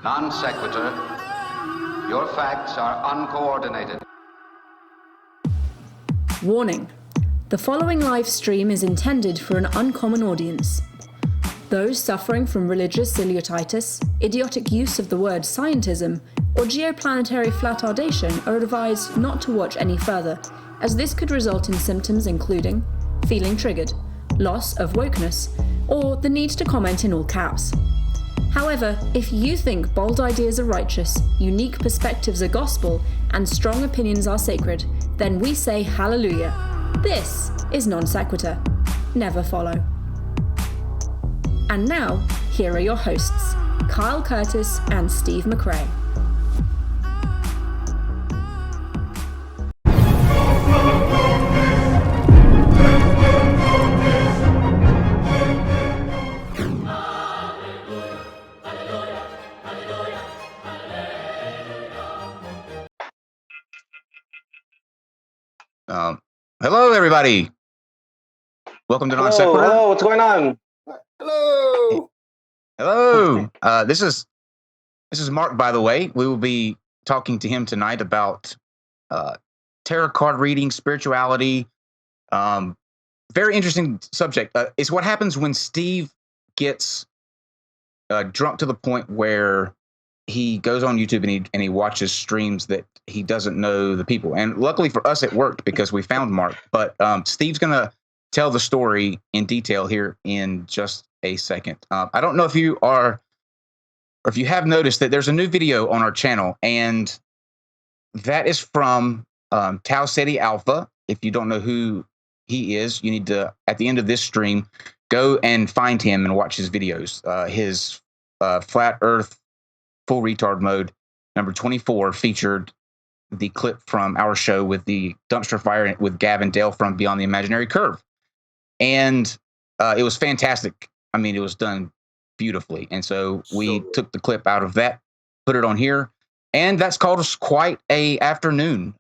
Non-sequitur. Your facts are uncoordinated. Warning. The following live stream is intended for an uncommon audience. Those suffering from religious celiotitis, idiotic use of the word scientism, or geoplanetary flatardation are advised not to watch any further, as this could result in symptoms including feeling triggered, loss of wokeness, or the need to comment in all caps. However, if you think bold ideas are righteous, unique perspectives are gospel, and strong opinions are sacred, then we say hallelujah. This is NonSequitur. Never follow. And now, here are your hosts, Kyle Curtis and Steve McRae. Hello, everybody. Welcome to NonSequitur. Hello, what's going on? Hello. This is Mark, by the way. We will be talking to him tonight about tarot card reading, spirituality. Very interesting subject. It's what happens when Steve gets drunk to the point where he goes on YouTube and he watches streams that he doesn't know the people. And luckily for us, it worked because we found Mark. But Steve's going to tell the story in detail here in just a second. I don't know if you are, or if you have noticed that there's a new video on our channel, and that is from Tau Ceti Alpha. If you don't know who he is, you need to, at the end of this stream, go and find him and watch his videos. His Flat Earth Full Retard Mode number 24 featured the clip from our show with the dumpster fire with Gav and Dale from Beyond the Imaginary Curve. And it was fantastic. I mean, it was done beautifully. And so we took the clip out of that, put it on here, and that's called us quite a afternoon.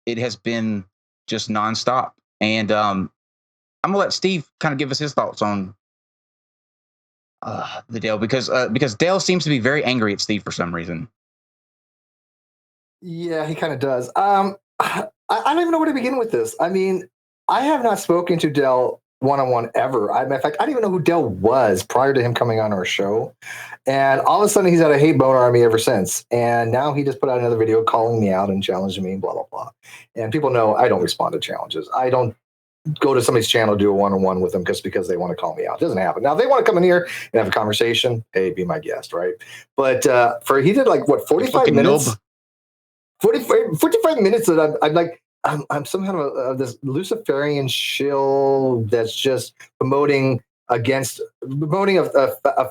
It has been just nonstop. And I'm gonna let Steve kind of give us his thoughts on the Dale, because Dale seems to be very angry at Steve for some reason. Yeah, he kind of does. I don't even know where to begin with this. I mean, I have not spoken to Dale one-on-one ever. In fact, I didn't even know who Dale was prior to him coming on our show. And all of a sudden, he's had a hate boner on me ever since. And now he just put out another video calling me out and challenging me, blah, blah, blah. And people know I don't respond to challenges. I don't go to somebody's channel, do a one-on-one with them just because they want to call me out. It doesn't happen. Now, if they want to come in here and have a conversation, hey, be my guest, right? But he did like, what, 45 minutes? 45 minutes that I'm like, I'm some kind of this Luciferian shill that's just promoting a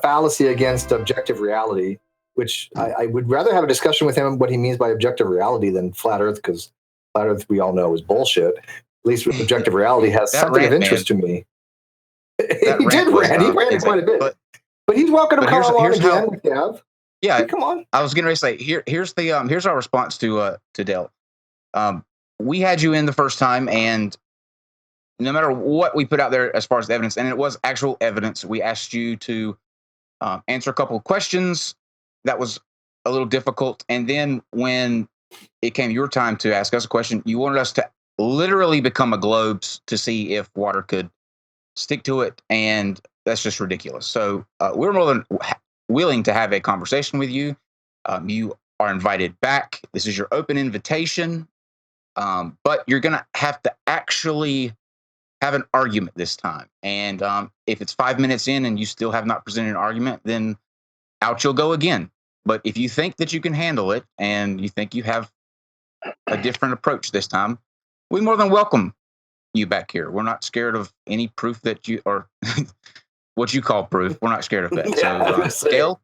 fallacy against objective reality, which I would rather have a discussion with him what he means by objective reality than flat Earth, because flat Earth we all know is bullshit. At least with objective reality has something of interest to me. He did rant. He ranted quite a bit, but he's welcome to come along again with Gav. Yeah, hey, come on. I was getting ready to say here's our response to Dale. We had you in the first time, and no matter what we put out there as far as evidence, and it was actual evidence, we asked you to answer a couple of questions. That was a little difficult. And then when it came your time to ask us a question, you wanted us to literally become a globe to see if water could stick to it. And that's just ridiculous. So we're more than willing to have a conversation with you. You are invited back. This is your open invitation. But you're going to have to actually have an argument this time. And if it's 5 minutes in and you still have not presented an argument, then out you'll go again. But if you think that you can handle it and you think you have a different approach this time, we more than welcome you back here. We're not scared of any proof that you are what you call proof. We're not scared of that. So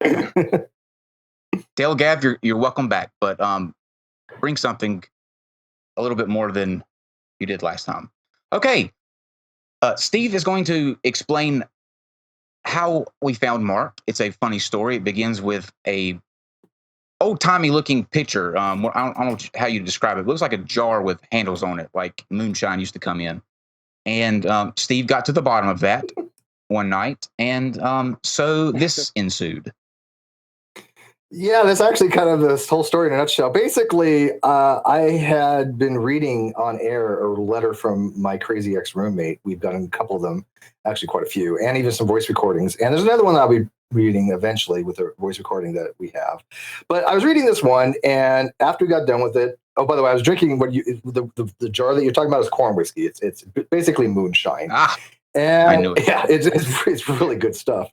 Dale, Gav, you're welcome back, but bring something a little bit more than you did last time. Okay. Steve is going to explain how we found Mark. It's a funny story. It begins with a old-timey looking picture. I don't know how you describe it. It looks like a jar with handles on it, like moonshine used to come in. And Steve got to the bottom of that one night, and so this ensued. Yeah, that's actually kind of this whole story in a nutshell. Basically, I had been reading on air a letter from my crazy ex roommate. We've done a couple of them, actually quite a few, and even some voice recordings. And there's another one that I'll be reading eventually with a voice recording that we have. But I was reading this one, and after we got done with it, oh, by the way, I was drinking the jar that you're talking about is corn whiskey. It's basically moonshine, Ah, I and knew it. yeah, it's really good stuff.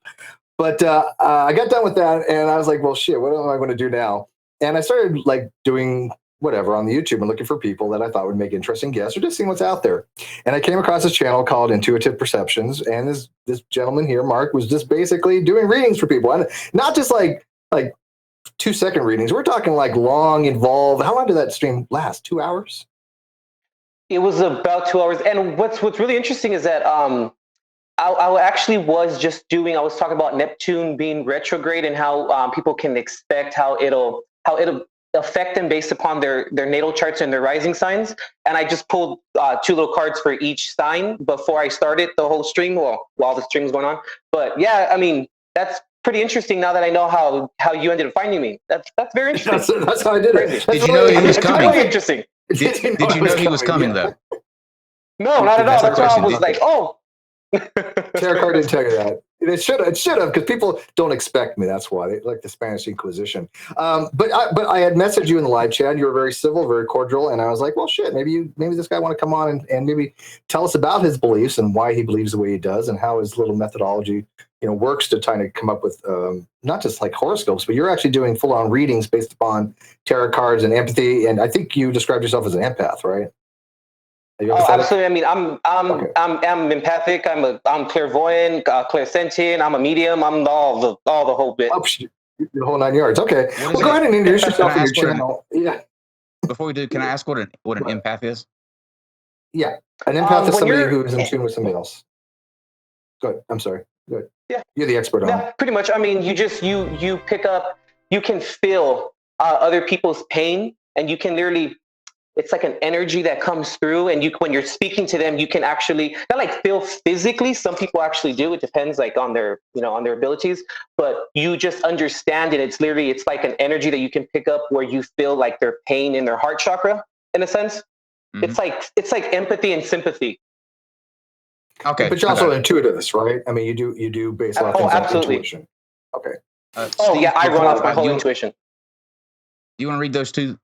But I got done with that, and I was like, "Well, shit, what am I going to do now?" And I started like doing whatever on the YouTube and looking for people that I thought would make interesting guests, or just seeing what's out there. And I came across this channel called Intuitive Perceptions, and this gentleman here, Mark, was just basically doing readings for people, and not just like 2-second readings. We're talking like long, involved. How long did that stream last? 2 hours? It was about 2 hours. And what's really interesting is that I actually was just doing. I was talking about Neptune being retrograde and how people can expect how it'll affect them based upon their natal charts and their rising signs. And I just pulled 2 little cards for each sign before I started the whole stream. Well, while the stream was going on. But yeah, I mean, that's pretty interesting now that I know how you ended up finding me. That's very interesting. That's how I did it. Did you know he was coming? Really interesting. Did you know he was coming though? No, not at all. That's the That's why I question, was did like, oh. Tarot card didn't tell you that. It should have, because people don't expect me. That's why they like the Spanish Inquisition. But I had messaged you in the live chat. You were very civil, very cordial, and I was like, well, shit, maybe this guy want to come on and maybe tell us about his beliefs and why he believes the way he does, and how his little methodology works to kind of come up with not just like horoscopes, but you're actually doing full on readings based upon tarot cards and empathy. And I think you described yourself as an empath, right? Oh, absolutely. I mean, I'm empathic. I'm clairvoyant, clairsentient. I'm a medium. I'm all the whole bit. Oh, the whole 9 yards. Okay. Well, go ahead and introduce yourself on your channel. Yeah. Before we do, can I ask what an empath is? Yeah, an empath is somebody who is in tune with somebody else. Good. I'm sorry. Good. Yeah. You're the expert on it. Yeah, pretty much. I mean, you pick up. You can feel other people's pain, and you can literally. It's like an energy that comes through, and when you're speaking to them, you can actually not like feel physically. Some people actually do. It depends, like on their on their abilities. But you just understand it. It's like an energy that you can pick up, where you feel like their pain in their heart chakra, in a sense. Mm-hmm. It's like empathy and sympathy. Okay, but you're also intuitive, right? I mean, you do base a lot of things on intuition. Okay. Steve, yeah, I run off my whole intuition. You want to read those 2?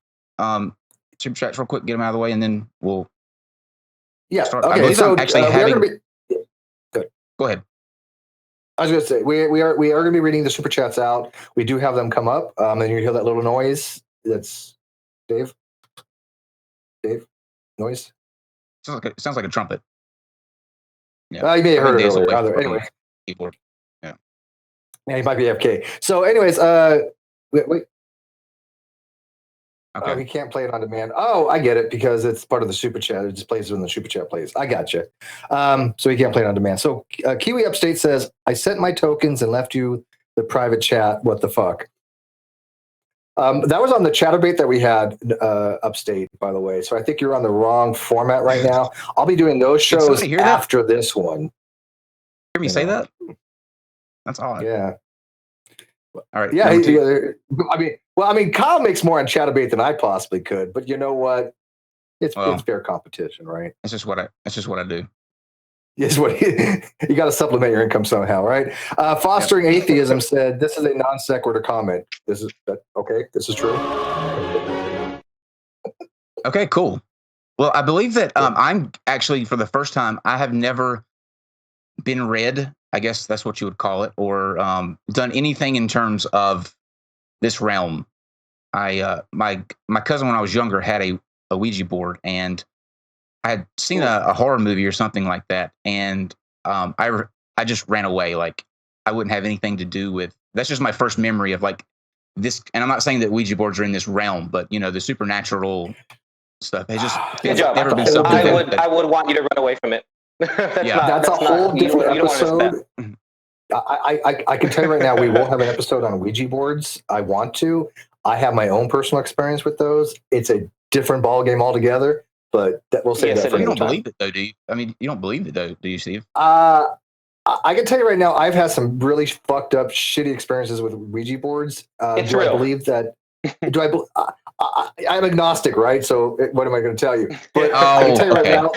Super chats real quick, get them out of the way, and then we'll start. Okay, so good. Go ahead. I was going to say we are going to be reading the super chats out. We do have them come up, and you hear that little noise. That's Dave. Noise. Sounds like a trumpet. Yeah, you may have heard it earlier. Anyway, keyboard. Yeah, you might be AFK. So, anyways, wait. Okay. We can't play it on demand. Oh, I get it, because it's part of the super chat. It just plays when the super chat plays. I got you. So we can't play it on demand. So Kiwi Upstate says, I sent my tokens and left you the private chat. What the fuck? That was on the chatterbait that we had Upstate, by the way. So I think you're on the wrong format right now. I'll be doing those shows after this one. Hear me say that? That's odd. Yeah. All right. Yeah. I mean, Kyle makes more on Chatterbait than I possibly could, but you know what? It's fair competition, right? That's just what I do. Yes, you got to supplement your income somehow, right? Fostering Atheism said, "This is a non sequitur comment." This is okay. This is true. Okay, cool. Well, I believe that I'm actually, for the first time, I have never been read. I guess that's what you would call it, or done anything in terms of this realm. My cousin, when I was younger, had a Ouija board, and I had seen a horror movie or something like that, and I just ran away. Like, I wouldn't have anything to do with. That's just my first memory of like this. And I'm not saying that Ouija boards are in this realm, but the supernatural stuff. It just never been something. I would want you to run away from it. That's a whole different episode. I can tell you right now, we will have an episode on Ouija boards. I want to. I have my own personal experience with those. It's a different ball game altogether, but we'll say that for you don't believe it, though, do you? I mean, you don't believe it, though, do you, Steve? I can tell you right now, I've had some really fucked up, shitty experiences with Ouija boards. It's Do I real. believe that? Do I? I'm agnostic, right? So what am I going to tell you? But I can tell you right now,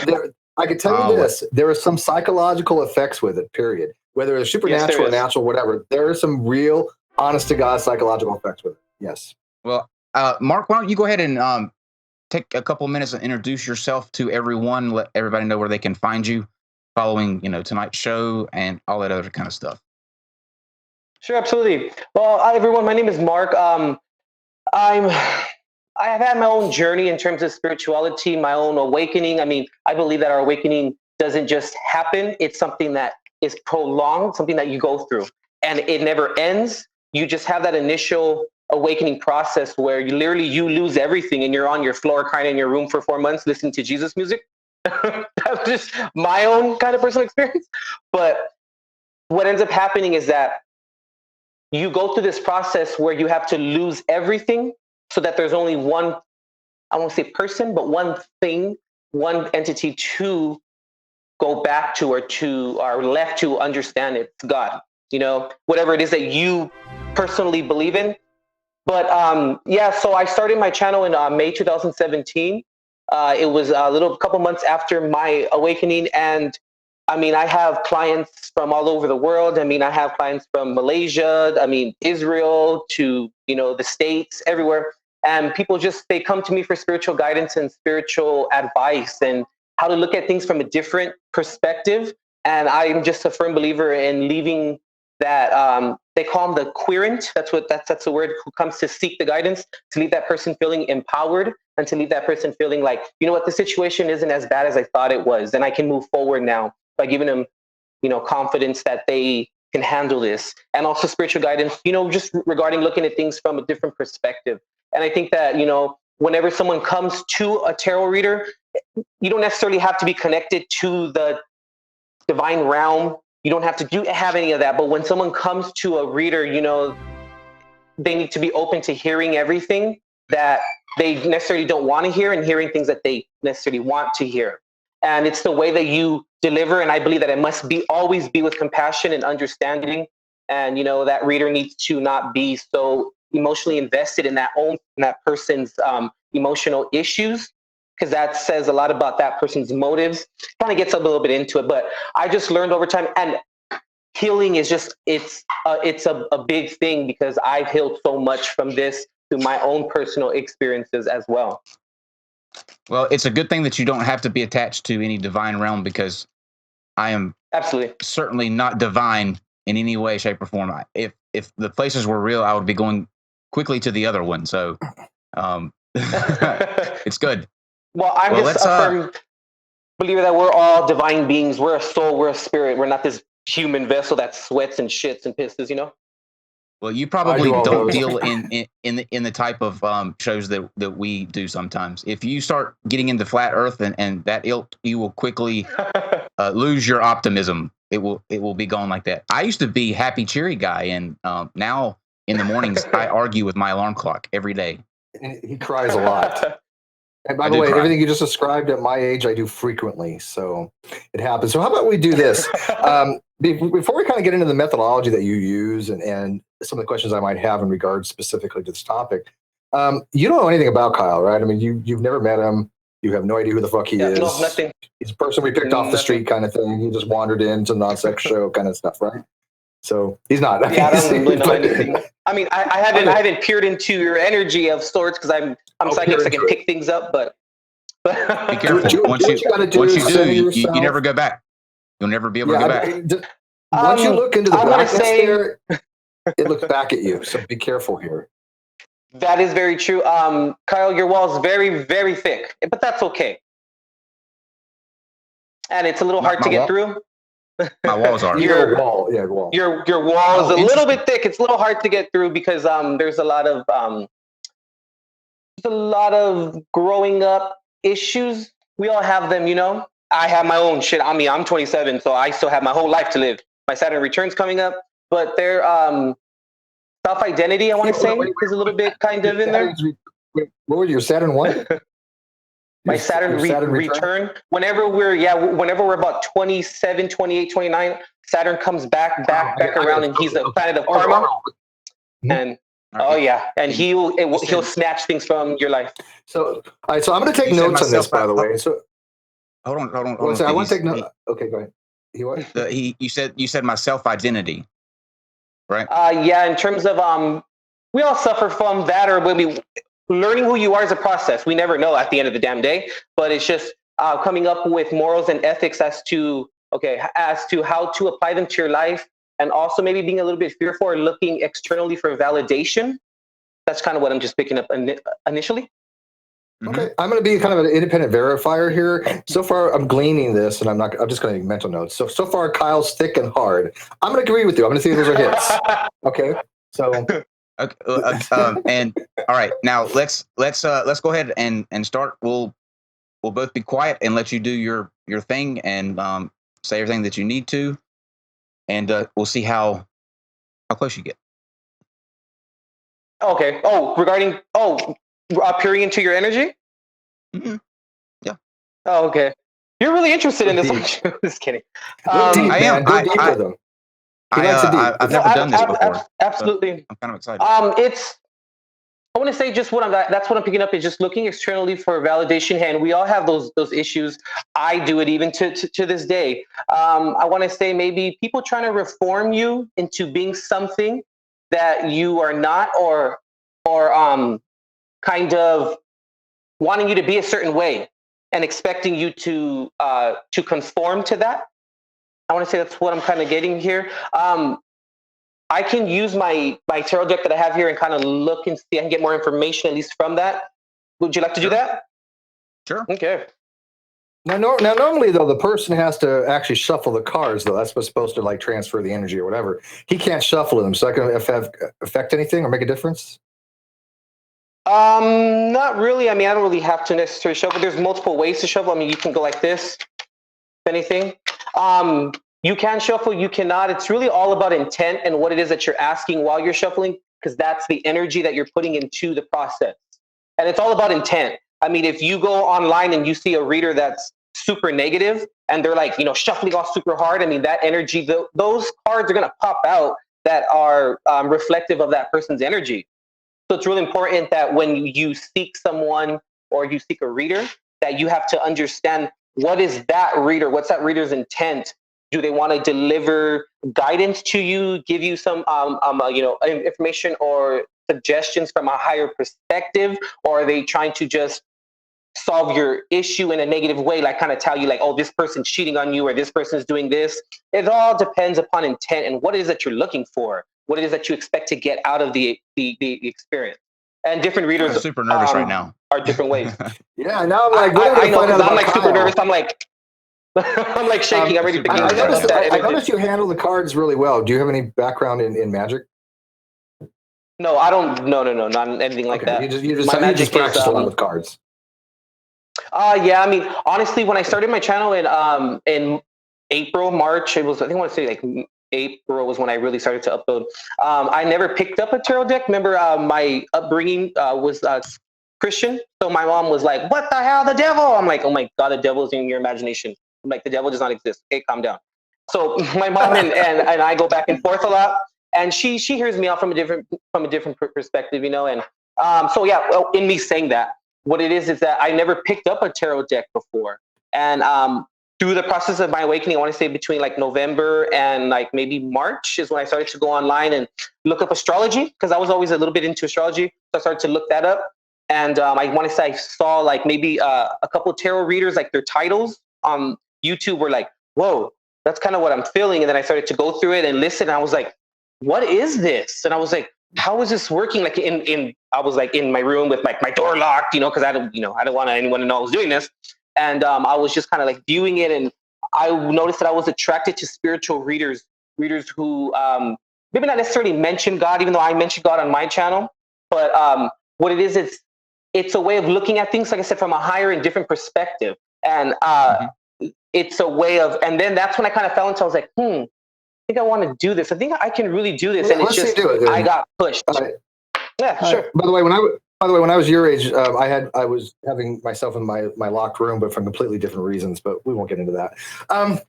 I can tell you this: there are some psychological effects with it. Period. Whether it's supernatural or natural, whatever, there are some real, honest to God, psychological effects with it. Yes. Well, Mark, why don't you go ahead and take a couple of minutes and introduce yourself to everyone, let everybody know where they can find you following, tonight's show and all that other kind of stuff. Sure, absolutely. Well, hi, everyone. My name is Mark. I have had my own journey in terms of spirituality, my own awakening. I mean, I believe that our awakening doesn't just happen. It's something that is prolonged, something that you go through, and it never ends. You just have that initial awakening process where you lose everything and you're on your floor crying in your room for 4 months listening to Jesus music. That's just my own kind of personal experience. But what ends up happening is that you go through this process where you have to lose everything so that there's only one, I won't say person, but one thing, one entity to go back to or left to understand it. It's God, whatever it is that you personally believe in. But so I started my channel in May 2017. It was a couple months after my awakening. And I mean, I have clients from all over the world. I mean, I have clients from Malaysia, Israel to, the States, everywhere. And people they come to me for spiritual guidance and spiritual advice and how to look at things from a different perspective. And I'm just a firm believer in leaving that, they call them the querent. That's the word, who comes to seek the guidance, to leave that person feeling empowered and to leave that person feeling like, you know what, the situation isn't as bad as I thought it was. And I can move forward now by giving them, confidence that they can handle this. And also spiritual guidance, just regarding looking at things from a different perspective. And I think that, whenever someone comes to a tarot reader, you don't necessarily have to be connected to the divine realm. You don't have to have any of that. But when someone comes to a reader, they need to be open to hearing everything that they necessarily don't want to hear and hearing things that they necessarily want to hear. And it's the way that you deliver. And I believe that it must always be with compassion and understanding. And, that reader needs to not be so emotionally invested in that person's emotional issues, because that says a lot about that person's motives. Kind of gets a little bit into it, but I just learned over time, and healing is it's a big thing, because I've healed so much from this through my own personal experiences as well. Well, it's a good thing that you don't have to be attached to any divine realm, because I am absolutely certainly not divine in any way, shape, or form. If the places were real, I would be going quickly to the other one. So it's good. Well, I'm just a firm believer that we're all divine beings. We're a soul. We're a spirit. We're not this human vessel that sweats and shits and pisses, Well, you probably don't deal in the type of shows that we do sometimes. If you start getting into flat Earth and that ilk, you will quickly lose your optimism. It will be gone like that. I used to be happy, cheery guy, and now in the mornings I argue with my alarm clock every day. And he cries a lot. And by the way, everything you just described at my age, I do frequently. So it happens. So how about we do this? Before we kind of get into the methodology that you use and some of the questions I might have in regards specifically to this topic, you don't know anything about Kyle, right? I mean, you've never met him. You have no idea who the fuck he is. No, nothing. He's a person we picked off the street kind of thing. He just wandered into the non-sex show kind of stuff, right? So he's not. I don't really know anything. I mean, I haven't peered into your energy of sorts, because I'm psychic, so I can pick things up, but be careful. Once you do, you never go back. You'll never be able to go back. Once you look into the blackness there, it looks back at you. So be careful here. That is very true. Kyle, your wall is very, very thick, but that's okay. And it's a little hard to get through. My walls are. Your wall is a little bit thick. It's a little hard to get through because there's a lot of growing up issues. We all have them, I have my own shit. I mean, I'm 27, so I still have my whole life to live. My Saturn return's coming up, but their self-identity, I want to say, is a little bit kind of in there. What was your Saturn what? my Saturn, return. Whenever we're about 27, 28, 29, Saturn comes back around, and he's a planet of karma. And and he'll snatch things from your life. So, all right. So I'm going to take notes on this, by the way. So hold on. I want to take notes. Okay, go ahead. You said my self-identity, right? In terms of we all suffer from that, or maybe learning who you are is a process. We never know at the end of the damn day, but it's just coming up with morals and ethics as to how to apply them to your life, and also maybe being a little bit fearful or looking externally for validation. That's kind of what I'm just picking up initially. Okay, I'm going to be kind of an independent verifier here. So far, I'm gleaning this, and I'm just going to make mental notes. So far, Kyle's thick and hard. I'm going to agree with you. I'm going to see if those are hits. Okay, so. Okay, and all right, now let's go ahead and start. We'll both be quiet and let you do your thing and say everything that you need to, and we'll see how close you get. Okay. Regarding peering into your energy. Mm-hmm. Yeah. Oh, okay. You're really interested in this, aren't you? Just kidding. I am. Go deep with them. I've never done this before. Absolutely. I'm kind of excited. I want to say just that's what I'm picking up is just looking externally for validation. And we all have those issues. I do it even to this day. I want to say maybe people trying to reform you into being something that you are not, or kind of wanting you to be a certain way and expecting you to conform to that. I want to say that's what I'm kind of getting here. I can use my tarot deck that I have here and kind of look and see. I can get more information at least from that. Would you like to do that? Sure. Okay. Now, normally though, the person has to actually shuffle the cards. Though that's what's supposed to like transfer the energy or whatever. He can't shuffle them, so that can affect anything or make a difference. Not really. I mean, I don't really have to necessarily shuffle. There's multiple ways to shuffle. I mean, you can go like this, if anything. You can shuffle, you cannot. It's really all about intent and what it is that you're asking while you're shuffling, because that's the energy that you're putting into the process. And it's all about intent. I mean, if you go online and you see a reader that's super negative and they're like, shuffling off super hard, I mean, that energy, those cards are going to pop out that are reflective of that person's energy. So it's really important that when you seek someone or you seek a reader, that you have to understand what is that reader, what's that reader's intent. Do they want to deliver guidance to you, give you some information or suggestions from a higher perspective, or are they trying to just solve your issue in a negative way, like kind of tell you like, oh, this person's cheating on you or this person's doing this? It all depends upon intent and what it is that you're looking for, what it is that you expect to get out of the experience. And different readers I'm super nervous right now. Are different ways. Yeah, now I'm like, I know, because I'm like super nervous. I'm like shaking. I'm ready to begin. I noticed you handle the cards really well. Do you have any background in magic? No, I don't. No, not anything like that. You just practice a lot with cards. Yeah. I mean, honestly, when I started my channel in April, March, I want to say like April was when I really started to upload. I never picked up a tarot deck. Remember, my upbringing was Christian, so my mom was like, "What the hell, the devil?" I'm like, "Oh my God, the devil is in your imagination." I'm like, "The devil does not exist. Okay, calm down." So my mom and I go back and forth a lot, and she hears me out from a different perspective, And so yeah, well, in me saying that, what it is that I never picked up a tarot deck before, and through the process of my awakening, I want to say between like November and like maybe March is when I started to go online and look up astrology, because I was always a little bit into astrology. So I started to look that up. And I want to say I saw like maybe a couple of tarot readers, like their titles on YouTube were like, whoa, that's kind of what I'm feeling. And then I started to go through it and listen. And I was like, what is this? And I was like, how is this working? Like I was like in my room with like my door locked, because I don't want anyone to know I was doing this. And I was just kind of like viewing it. And I noticed that I was attracted to spiritual readers who maybe not necessarily mention God, even though I mention God on my channel. But what it is, it's a way of looking at things, like I said, from a higher and different perspective. And it's a way of, and then that's when I kind of fell into, I was like, I think I want to do this. I think I can really do this. Yeah, and it's just, I got pushed. Right. Yeah, sure. By the way, By the way, when I was your age, I was having myself in my locked room, but for completely different reasons. But we won't get into that. I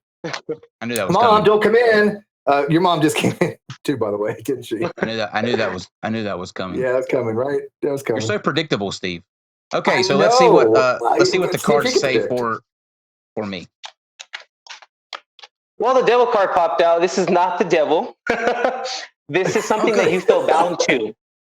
knew that was Mom, coming. don't come in. Your mom just came in too, by the way, didn't she? I knew that was coming. Yeah, that's coming, right? That was coming. You're so predictable, Steve. Okay, I so let's see what know. the Steve, cards you can say predict. for me. Well, the devil card popped out. This is not the devil. This is something that you feel bound to.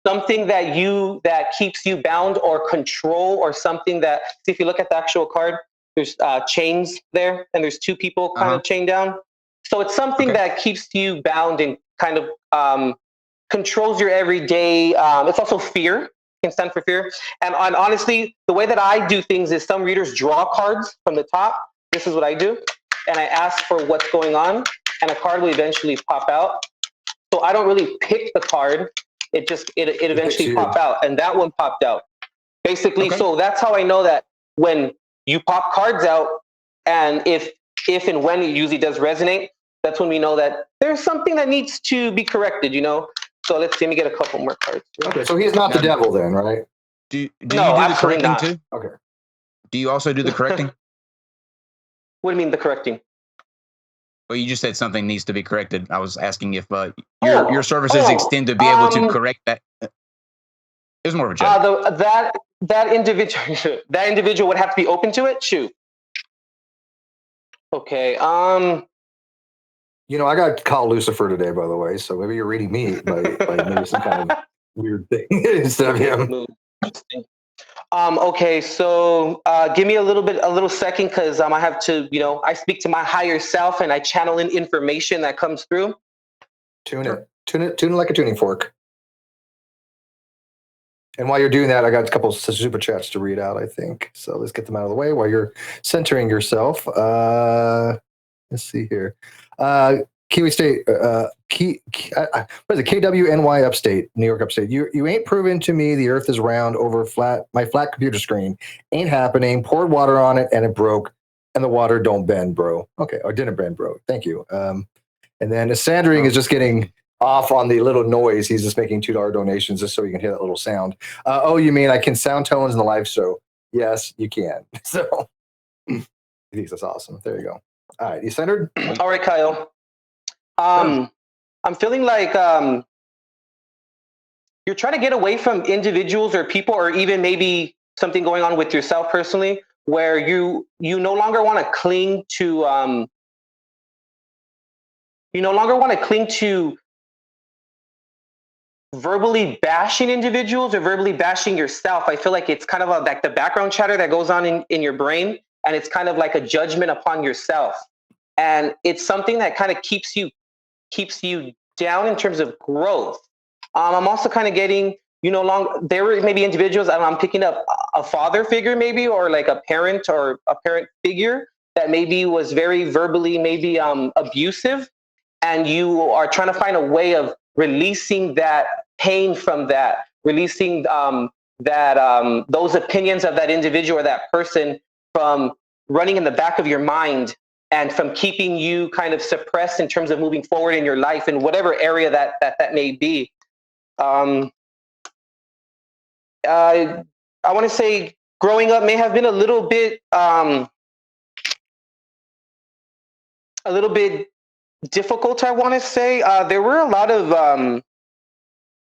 Something that keeps you bound or control, or something that, see, if you look at the actual card, there's chains there, and there's two people kind of chained down. So it's something that keeps you bound and kind of controls your everyday. It's also fear. It can stand for fear. And honestly, the way that I do things is some readers draw cards from the top. This is what I do. And I ask for what's going on, and a card will eventually pop out. So I don't really pick the card. It eventually popped out, and that one popped out. Basically, so that's how I know that when you pop cards out, and if and when it usually does resonate, that's when we know that there's something that needs to be corrected, you know? So let me get a couple more cards. Okay, so he's not the devil then, right? Do you do No, the absolutely correcting not. too? Okay. Do you also do the correcting? What do you mean the correcting? Well, you just said something needs to be corrected. I was asking if your services extend to be able to correct that. It was more of a joke. That individual would have to be open to it. Shoot. Okay. You know, I got to call Lucifer today, by the way. So maybe you're reading me by maybe some kind of weird thing instead of him. Okay, so give me a little second, because I have to, I speak to my higher self and I channel in information that comes through. Tune it like a tuning fork. And while you're doing that, I got a couple of super chats to read out, I think. So let's get them out of the way while you're centering yourself. Let's see here. Kiwi State, what is it? KWNY Upstate, New York Upstate. You ain't proven to me the earth is round over my flat computer screen. Ain't happening. Poured water on it and it broke. And the water don't bend, bro. Okay, or didn't bend, bro. Thank you. And then Sandring is just getting off on the little noise. He's just making $2 donations just so you can hear that little sound. Oh, you mean I can sound tones in the live show? Yes, you can. So he thinks that's awesome. There you go. All right, you centered? All right, Kyle. I'm feeling like you're trying to get away from individuals or people, or even maybe something going on with yourself personally, where you no longer want to cling to verbally bashing individuals or verbally bashing yourself. I feel like it's kind of like the background chatter that goes on in your brain, and it's kind of like a judgment upon yourself. And it's something that kind of keeps you down in terms of growth. I'm also kind of getting, there were maybe individuals, I'm picking up a father figure maybe, or like a parent figure that maybe was very verbally maybe abusive, and you are trying to find a way of releasing that pain from that, releasing those opinions of that individual or that person from running in the back of your mind, and from keeping you kind of suppressed in terms of moving forward in your life in whatever area that may be. I want to say growing up may have been a little bit difficult, I want to say. There were a lot of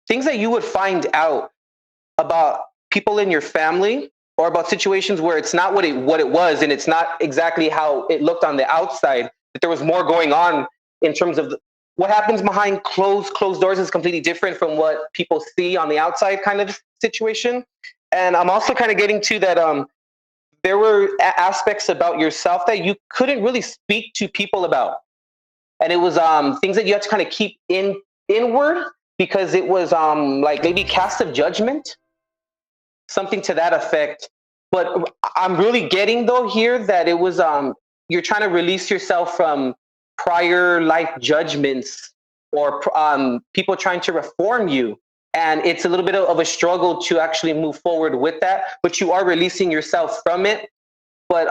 things that you would find out about people in your family, or about situations where it's not what it was, and it's not exactly how it looked on the outside, that there was more going on in terms of what happens behind closed doors is completely different from what people see on the outside kind of situation. And I'm also kind of getting to that there were aspects about yourself that you couldn't really speak to people about. And it was things that you had to kind of keep inward, because it was like maybe cast of judgment, something to that effect. But I'm really getting though here that it was you're trying to release yourself from prior life judgments, or people trying to reform you, and it's a little bit of a struggle to actually move forward with that, but you are releasing yourself from it. But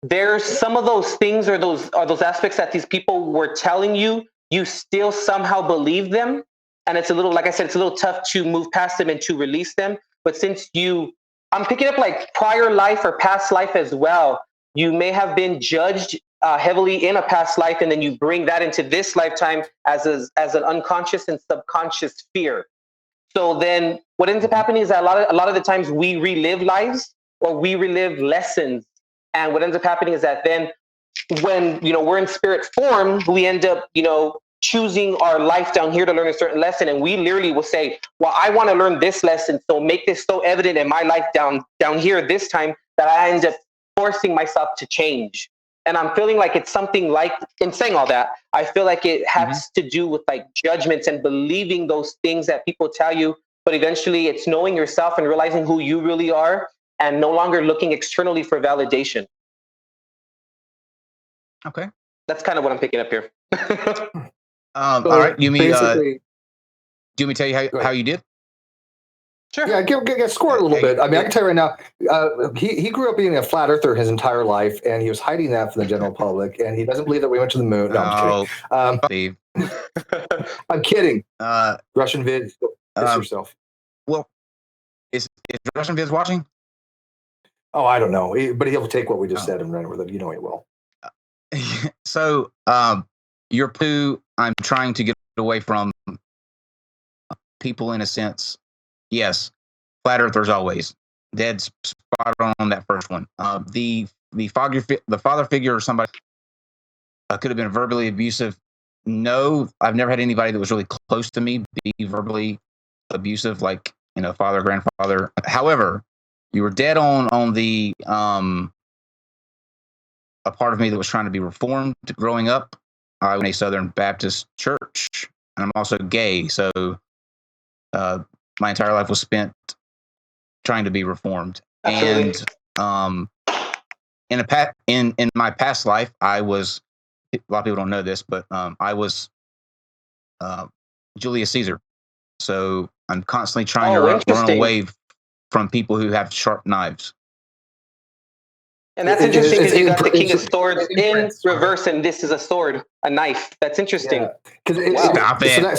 there's some of those things or those aspects that these people were telling you, you still somehow believe them. And it's a little, like I said, it's a little tough to move past them and to release them. But since I'm picking up like prior life or past life as well. You may have been judged heavily in a past life, and then you bring that into this lifetime as an unconscious and subconscious fear. So then what ends up happening is that a lot of the times we relive lives or we relive lessons. And what ends up happening is that then when, we're in spirit form, we end up, choosing our life down here to learn a certain lesson. And we literally will say, well, I want to learn this lesson. So make this so evident in my life down here this time that I end up forcing myself to change. And I'm feeling like it's something like, in saying all that, I feel like it has to do with like judgments and believing those things that people tell you, but eventually it's knowing yourself and realizing who you really are and no longer looking externally for validation. Okay. That's kind of what I'm picking up here. All right. You mean, basically, do you want me to tell you how you did? Sure. Yeah, get scored a little bit. I mean, I can tell you right now, he grew up being a flat earther his entire life, and he was hiding that from the general public, and he doesn't believe that we went to the moon. No, I'm just kidding. Steve. I'm kidding. Russian vid, kiss yourself. Well, is Russian Viz watching? Oh, I don't know, but he'll take what we just said and run with it. He will. So, your poo, I'm trying to get away from people in a sense. Yes, flat earthers always. Dead spot on that first one. The father figure or somebody could have been verbally abusive. No, I've never had anybody that was really close to me be verbally abusive, like father, grandfather. However, you were dead on the a part of me that was trying to be reformed growing up. I went to a Southern Baptist church, and I'm also gay, so my entire life was spent trying to be reformed. Absolutely. And in my past life, I was, a lot of people don't know this, but I was Julius Caesar. So I'm constantly trying to run away from people who have sharp knives. And that's interesting because you got the King of Swords in reverse, and this is a sword, a knife. That's interesting. Stop it.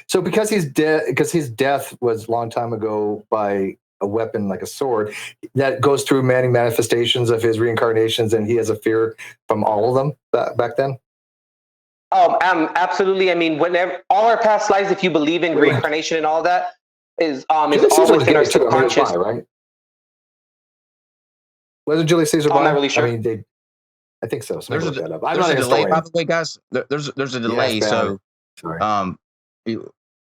So because he's dead, because his death was a long time ago by a weapon like a sword, that goes through many manifestations of his reincarnations, and he has a fear from all of them back then. Absolutely. I mean, whenever all our past lives, if you believe in reincarnation and all that, is always in our subconscious, right? Wasn't Julius Caesar? I'm not really sure. I mean, I think so. There's a delay, by the way, guys. There's a delay. Yes, so, sorry.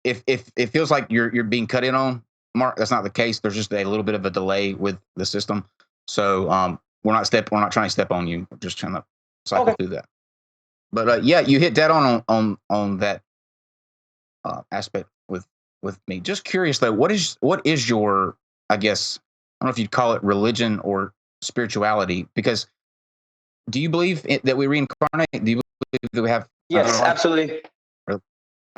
If it feels like you're being cut in on, Mark, that's not the case. There's just a little bit of a delay with the system. So, we're not trying to step on you. We're just trying to cycle through that. But yeah, you hit dead on that aspect with me. Just curious though, what is your, I guess, I don't know if you'd call it religion or spirituality, because do you believe that we reincarnate? Do you believe that we have? Yes, absolutely.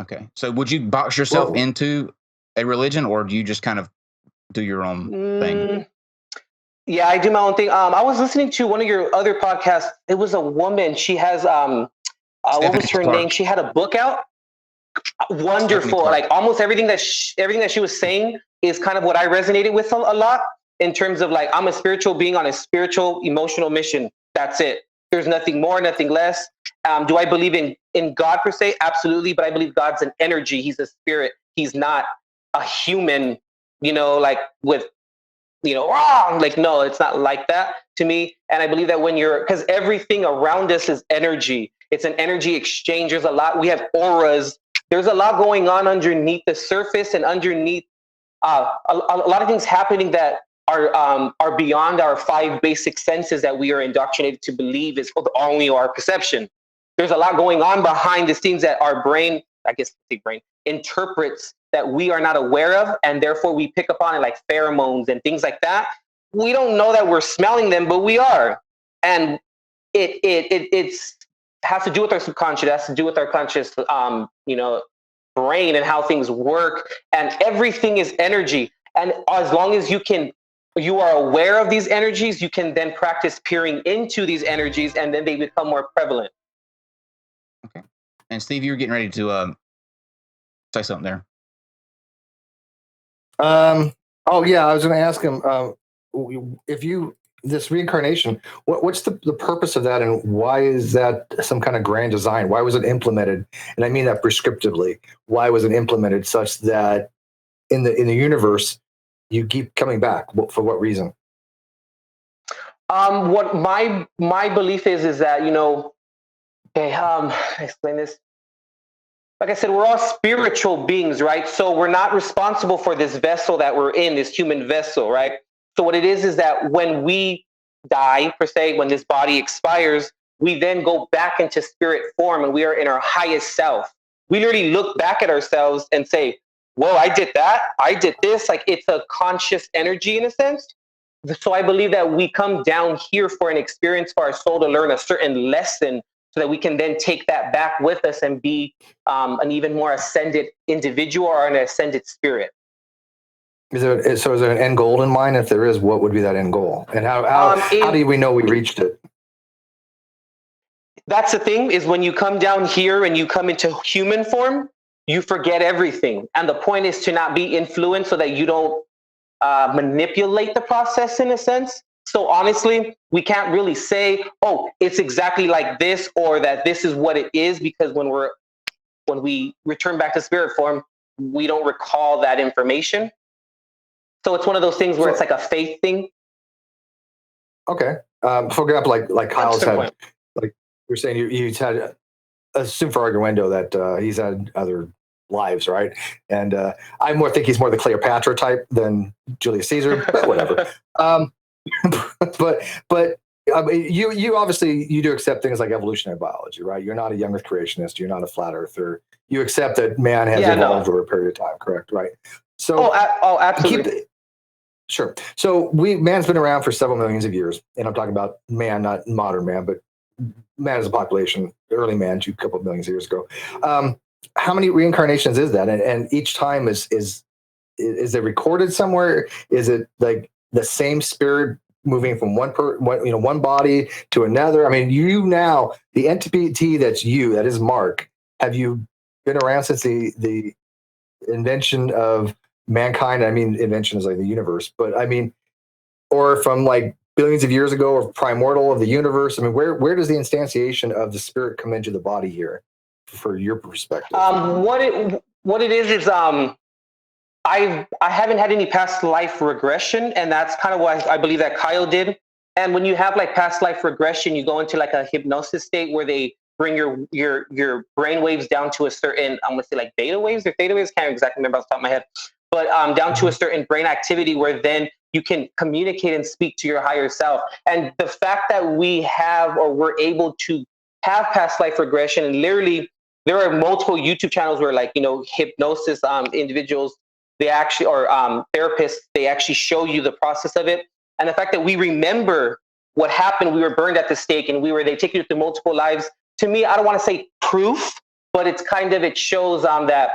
Okay, so would you box yourself into a religion, or do you just kind of do your own thing? Yeah, I do my own thing. I was listening to one of your other podcasts. It was a woman. She has what was her name? She had a book out. Wonderful. Like almost everything that she was saying is kind of what I resonated with a lot, in terms of like, I'm a spiritual being on a spiritual, emotional mission. That's it. There's nothing more, nothing less. Do I believe in God per se? Absolutely. But I believe God's an energy. He's a spirit. He's not a human, like with, wrong. Like, no, it's not like that to me. And I believe that because everything around us is energy. It's an energy exchange. There's a lot. We have auras. There's a lot going on underneath the surface and underneath a lot of things happening that are beyond our 5 basic senses that we are indoctrinated to believe is only our perception. There's a lot going on behind the scenes that our brain, interprets that we are not aware of, and therefore we pick up on it, like pheromones and things like that. We don't know that we're smelling them, but we are. And it has to do with our subconscious. It has to do with our conscious, brain and how things work. And everything is energy. And as long as you can you are aware of these energies, you can then practice peering into these energies, and then they become more prevalent. Okay. And Steve, you're getting ready to say something there. Oh yeah, I was going to ask him if this reincarnation, what's the purpose of that, and why is that some kind of grand design? Why was it implemented? And I mean that prescriptively. Why was it implemented such that in the universe you keep coming back? For what reason? What my belief is that, you know, okay, explain this. Like I said, we're all spiritual beings, right? So we're not responsible for this vessel that we're in, this human vessel, right? So what it is that when we die, per se, when this body expires, we then go back into spirit form, and we are in our highest self. We literally look back at ourselves and say, whoa, I did that, I did this. Like, it's a conscious energy in a sense. So I believe that we come down here for an experience, for our soul to learn a certain lesson, so that we can then take that back with us and be an even more ascended individual or an ascended spirit. Is there an end goal in mind? If there is, what would be that end goal? And how do we know we reached it? That's the thing, is when you come down here and you come into human form, you forget everything. And the point is to not be influenced, so that you don't manipulate the process in a sense. So honestly, we can't really say, oh, it's exactly like this, or that this is what it is, because when we return back to spirit form, we don't recall that information. So it's one of those things where it's like a faith thing. Okay. For example, like Kyle's had, like you're saying, he's had, assume for arguendo that he's had other lives, right? And I think he's more the Cleopatra type than Julius Caesar, but whatever. But I mean, you obviously, you do accept things like evolutionary biology, right? You're not a young earth creationist. You're not a flat earther. You accept that man has evolved over a period of time, correct? Right. So, absolutely. Sure. So man's been around for several millions of years, and I'm talking about man, not modern man, but man as a population, early man, a couple of millions of years ago. How many reincarnations is that? And each time is it recorded somewhere? Is it like the same spirit moving from one body to another? I mean, now, the entity that is Mark, have you been around since the invention of mankind? I mean, invention is like the universe, but I mean, or from like billions of years ago, or primordial of the universe? I mean, where does the instantiation of the spirit come into the body here, for your perspective? What it is I haven't had any past life regression, and that's kind of what I believe that Kyle did. And when you have like past life regression, you go into like a hypnosis state where they bring your brain waves down to a certain, I'm gonna say like beta waves or theta waves, can't exactly remember off the top of my head, but down to a certain brain activity where then you can communicate and speak to your higher self. And the fact that we have, or we're able to have past life regression, and literally there are multiple YouTube channels where, like, you know, hypnosis individuals, they actually, or therapists, they actually show you the process of it. And the fact that we remember what happened, we were burned at the stake, and they take you through multiple lives. To me, I don't want to say proof, but it's kind of, it shows that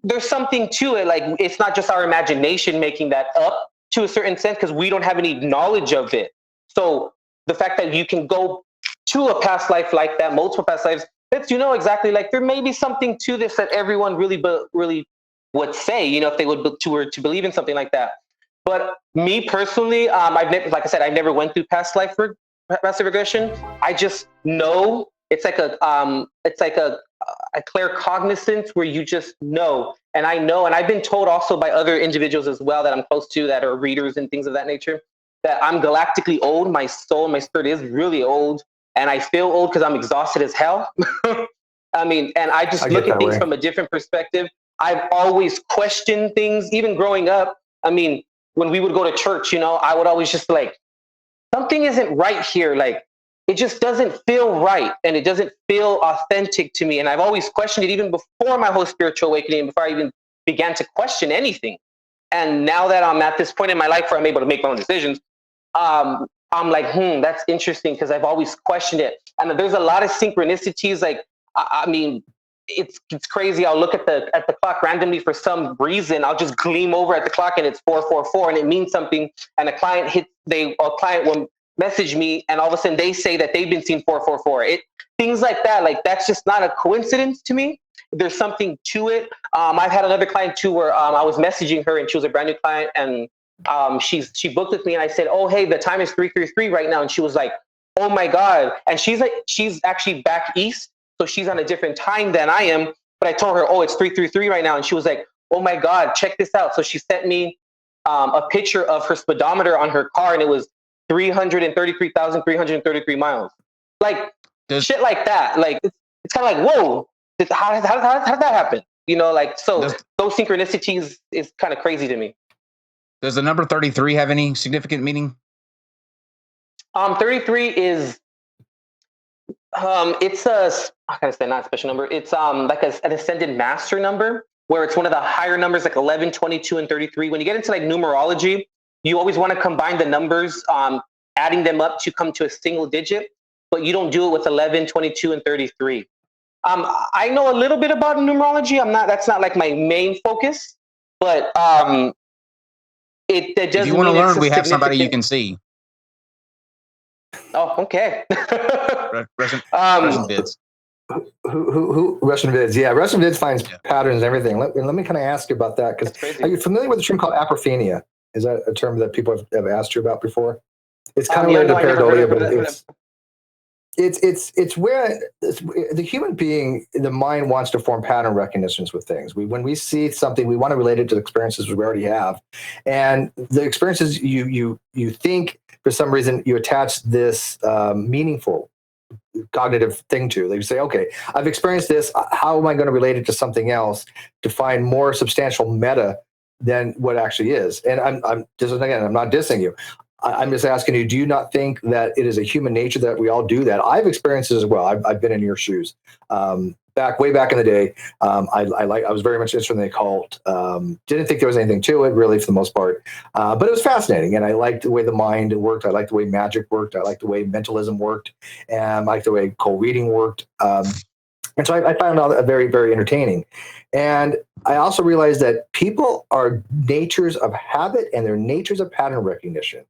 there's something to it. Like, it's not just our imagination making that up to a certain sense, because we don't have any knowledge of it. So the fact that you can go to a past life like that, multiple past lives, lets you know exactly, like, there may be something to this that everyone really would say, you know, if they were to believe in something like that. But me personally, like I said, I never went through past life regression. I just know it's like a claircognizance where you just know. And I know, and I've been told also by other individuals as well that I'm close to, that are readers and things of that nature, that I'm galactically old. My soul, my spirit is really old, and I feel old because I'm exhausted as hell. I mean, and I just look at things from a different perspective. I've always questioned things, even growing up. I mean, when we would go to church, you know, I would always just like, something isn't right here. Like, it just doesn't feel right, and it doesn't feel authentic to me. And I've always questioned it even before my whole spiritual awakening, before I even began to question anything. And now that I'm at this point in my life where I'm able to make my own decisions, I'm like, that's interesting, because I've always questioned it. And there's a lot of synchronicities. Like, I mean, it's crazy. I'll look at the clock randomly for some reason. I'll just gleam over at the clock and it's 444 and it means something. And a client will message me and all of a sudden they say that they've been seeing 444. Things like that. Like that's just not a coincidence to me. There's something to it. I've had another client too where I was messaging her and she was a brand new client and she booked with me and I said, oh hey, the time is 3:33 right now, and she was like, oh my god. And she's actually back east, so she's on a different time than I am. But I told her, oh, it's 3:33 right now, and she was like, oh my god, check this out. So she sent me a picture of her speedometer on her car, and it was 333,333 miles. Like shit like that. Like it's kind of like, whoa, how did that happen? You know, like, so those synchronicities is kind of crazy to me. Does the number 33 have any significant meaning? 33 is it's a, how can I say, not a special number. It's like an ascended master number, where it's one of the higher numbers, like 11, 22, and 33. When you get into like numerology, you always want to combine the numbers, adding them up to come to a single digit, but you don't do it with 11, 22, and 33. I know a little bit about numerology. That's not like my main focus, but it doesn't. If you want to learn, we have somebody you can see. Oh, okay. Russian vids. Who Russian vids? Yeah, Russian vids finds patterns and everything. Let me kind of ask you about that, because are you familiar with a term called apophenia? Is that a term that people have asked you about before? It's kind of related to pareidolia, but it's where the human being, the mind wants to form pattern recognitions with things. When we see something, we want to relate it to the experiences we already have, and the experiences you think for some reason you attach this meaningful cognitive thing to. They say, okay, I've experienced this. How am I going to relate it to something else to find more substantial meta than what actually is? And I'm just, again, I'm not dissing you. I'm just asking you, do you not think that it is a human nature that we all do that? I've experienced it as well. I've been in your shoes. Way back in the day, I was very much interested in the occult. Didn't think there was anything to it, really, for the most part. But it was fascinating, and I liked the way the mind worked. I liked the way magic worked. I liked the way mentalism worked, and I liked the way cold reading worked. And so I found it very, very entertaining. And I also realized that people are natures of habit and they're natures of pattern recognition.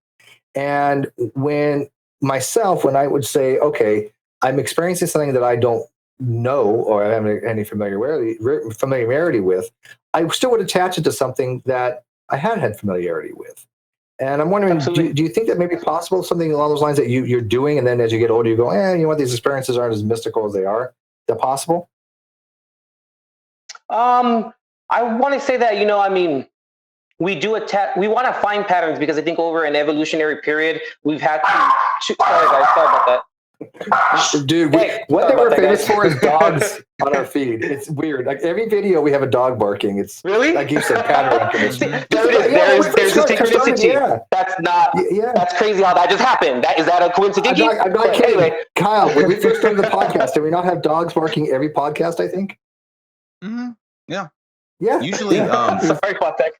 And when I would say, okay, I'm experiencing something that I don't know or I have any familiarity with, I still would attach it to something that I had familiarity with. And I'm wondering, do you think that may be possible, something along those lines that you're doing, and then as you get older, you go, you know what, these experiences aren't as mystical as they are? Is that possible? I want to say that, we want to find patterns, because I think over an evolutionary period, we've had to sorry guys, sorry about that. Dude, what they were famous for is dogs on our feed. It's weird. Like every video, we have a dog barking. It's really, like you said, pattern recognition. There's a synchronicity. Yeah. That's crazy how that just happened. Is that a coincidence? I'm not kidding. Anyway. Kyle, when we first started the podcast, did we not have dogs barking every podcast, I think? Mm-hmm. Yeah. Yeah. Usually, sorry about that.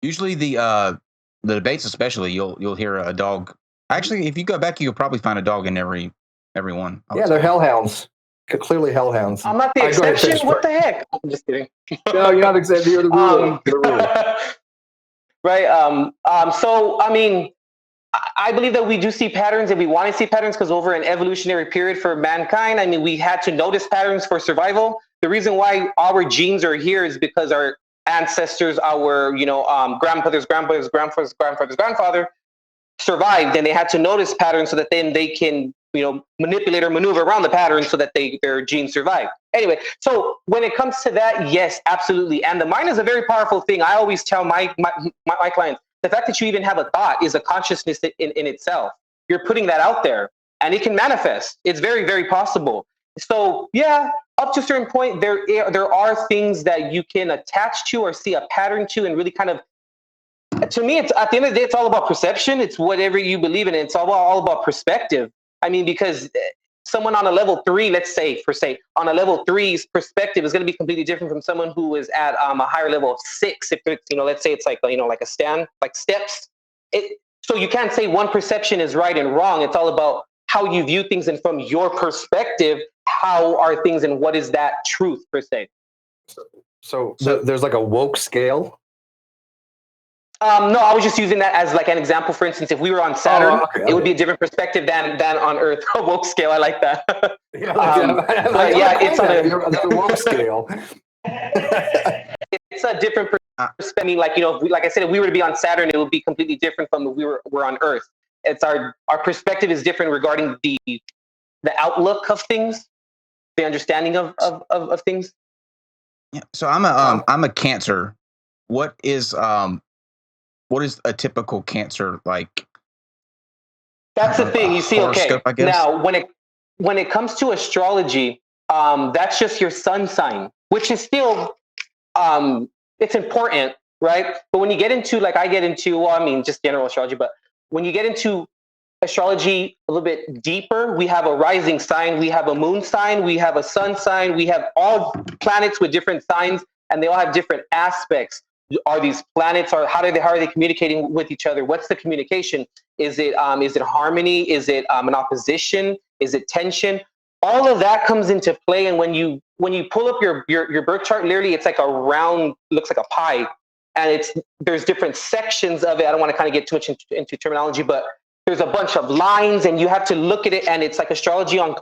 Usually the debates, especially, you'll hear a dog. Actually, if you go back, you'll probably find a dog in every one. Yeah, they're hellhounds. Clearly hellhounds. I'm not the exception. What the heck? I'm just kidding. No, you're not the exception. You're the rule. Right. So, I believe that we do see patterns, and we want to see patterns because over an evolutionary period for mankind, we had to notice patterns for survival. The reason why our genes are here is because our ancestors, our grandfather survived, and they had to notice patterns so that then they can manipulate or maneuver around the pattern so that their genes survive. Anyway, so when it comes to that, yes, absolutely. And the mind is a very powerful thing. I always tell my clients, the fact that you even have a thought is a consciousness in itself. You're putting that out there, and it can manifest. It's very, very possible. So yeah, up to a certain point, there are things that you can attach to or see a pattern to, and really kind of, to me, it's at the end of the day, it's all about perception. It's whatever you believe in. It's all about perspective. Because someone on a level 3, let's say, on a level 3's perspective is going to be completely different from someone who is at a higher level of 6. If it's, let's say it's like, like a stand, like steps. So you can't say one perception is right and wrong. It's all about how you view things, and from your perspective, how are things and what is that truth per se. So there's like a woke scale. No, I was just using that as like an example. For instance, if we were on Saturn, it would be a different perspective than on Earth. A woke scale, I like that. But yeah, it's on a woke scale. It's a different perspective. I mean, like, you know, like I said, if we were to be on Saturn, it would be completely different from if we're on Earth. It's our perspective is different regarding the outlook of things, the understanding of things. Yeah. So I'm a Cancer. What is a typical Cancer like? That's the thing. You see, okay. I guess? Now, when it comes to astrology, that's just your sun sign, which is still it's important, right? But when you get into, like I get into, well, I mean, just general astrology, but when you get into astrology a little bit deeper, we have a rising sign, we have a moon sign, we have a sun sign, we have all planets with different signs, and they all have different aspects. Are these planets, or how are they communicating with each other? What's the communication? Is it harmony? Is it an opposition? Is it tension? All of that comes into play. And when you pull up your birth chart, literally it's like a round, looks like a pie, and there's different sections of it. I don't want to kind of get too much into terminology, but there's a bunch of lines, and you have to look at it, and it's like astrology on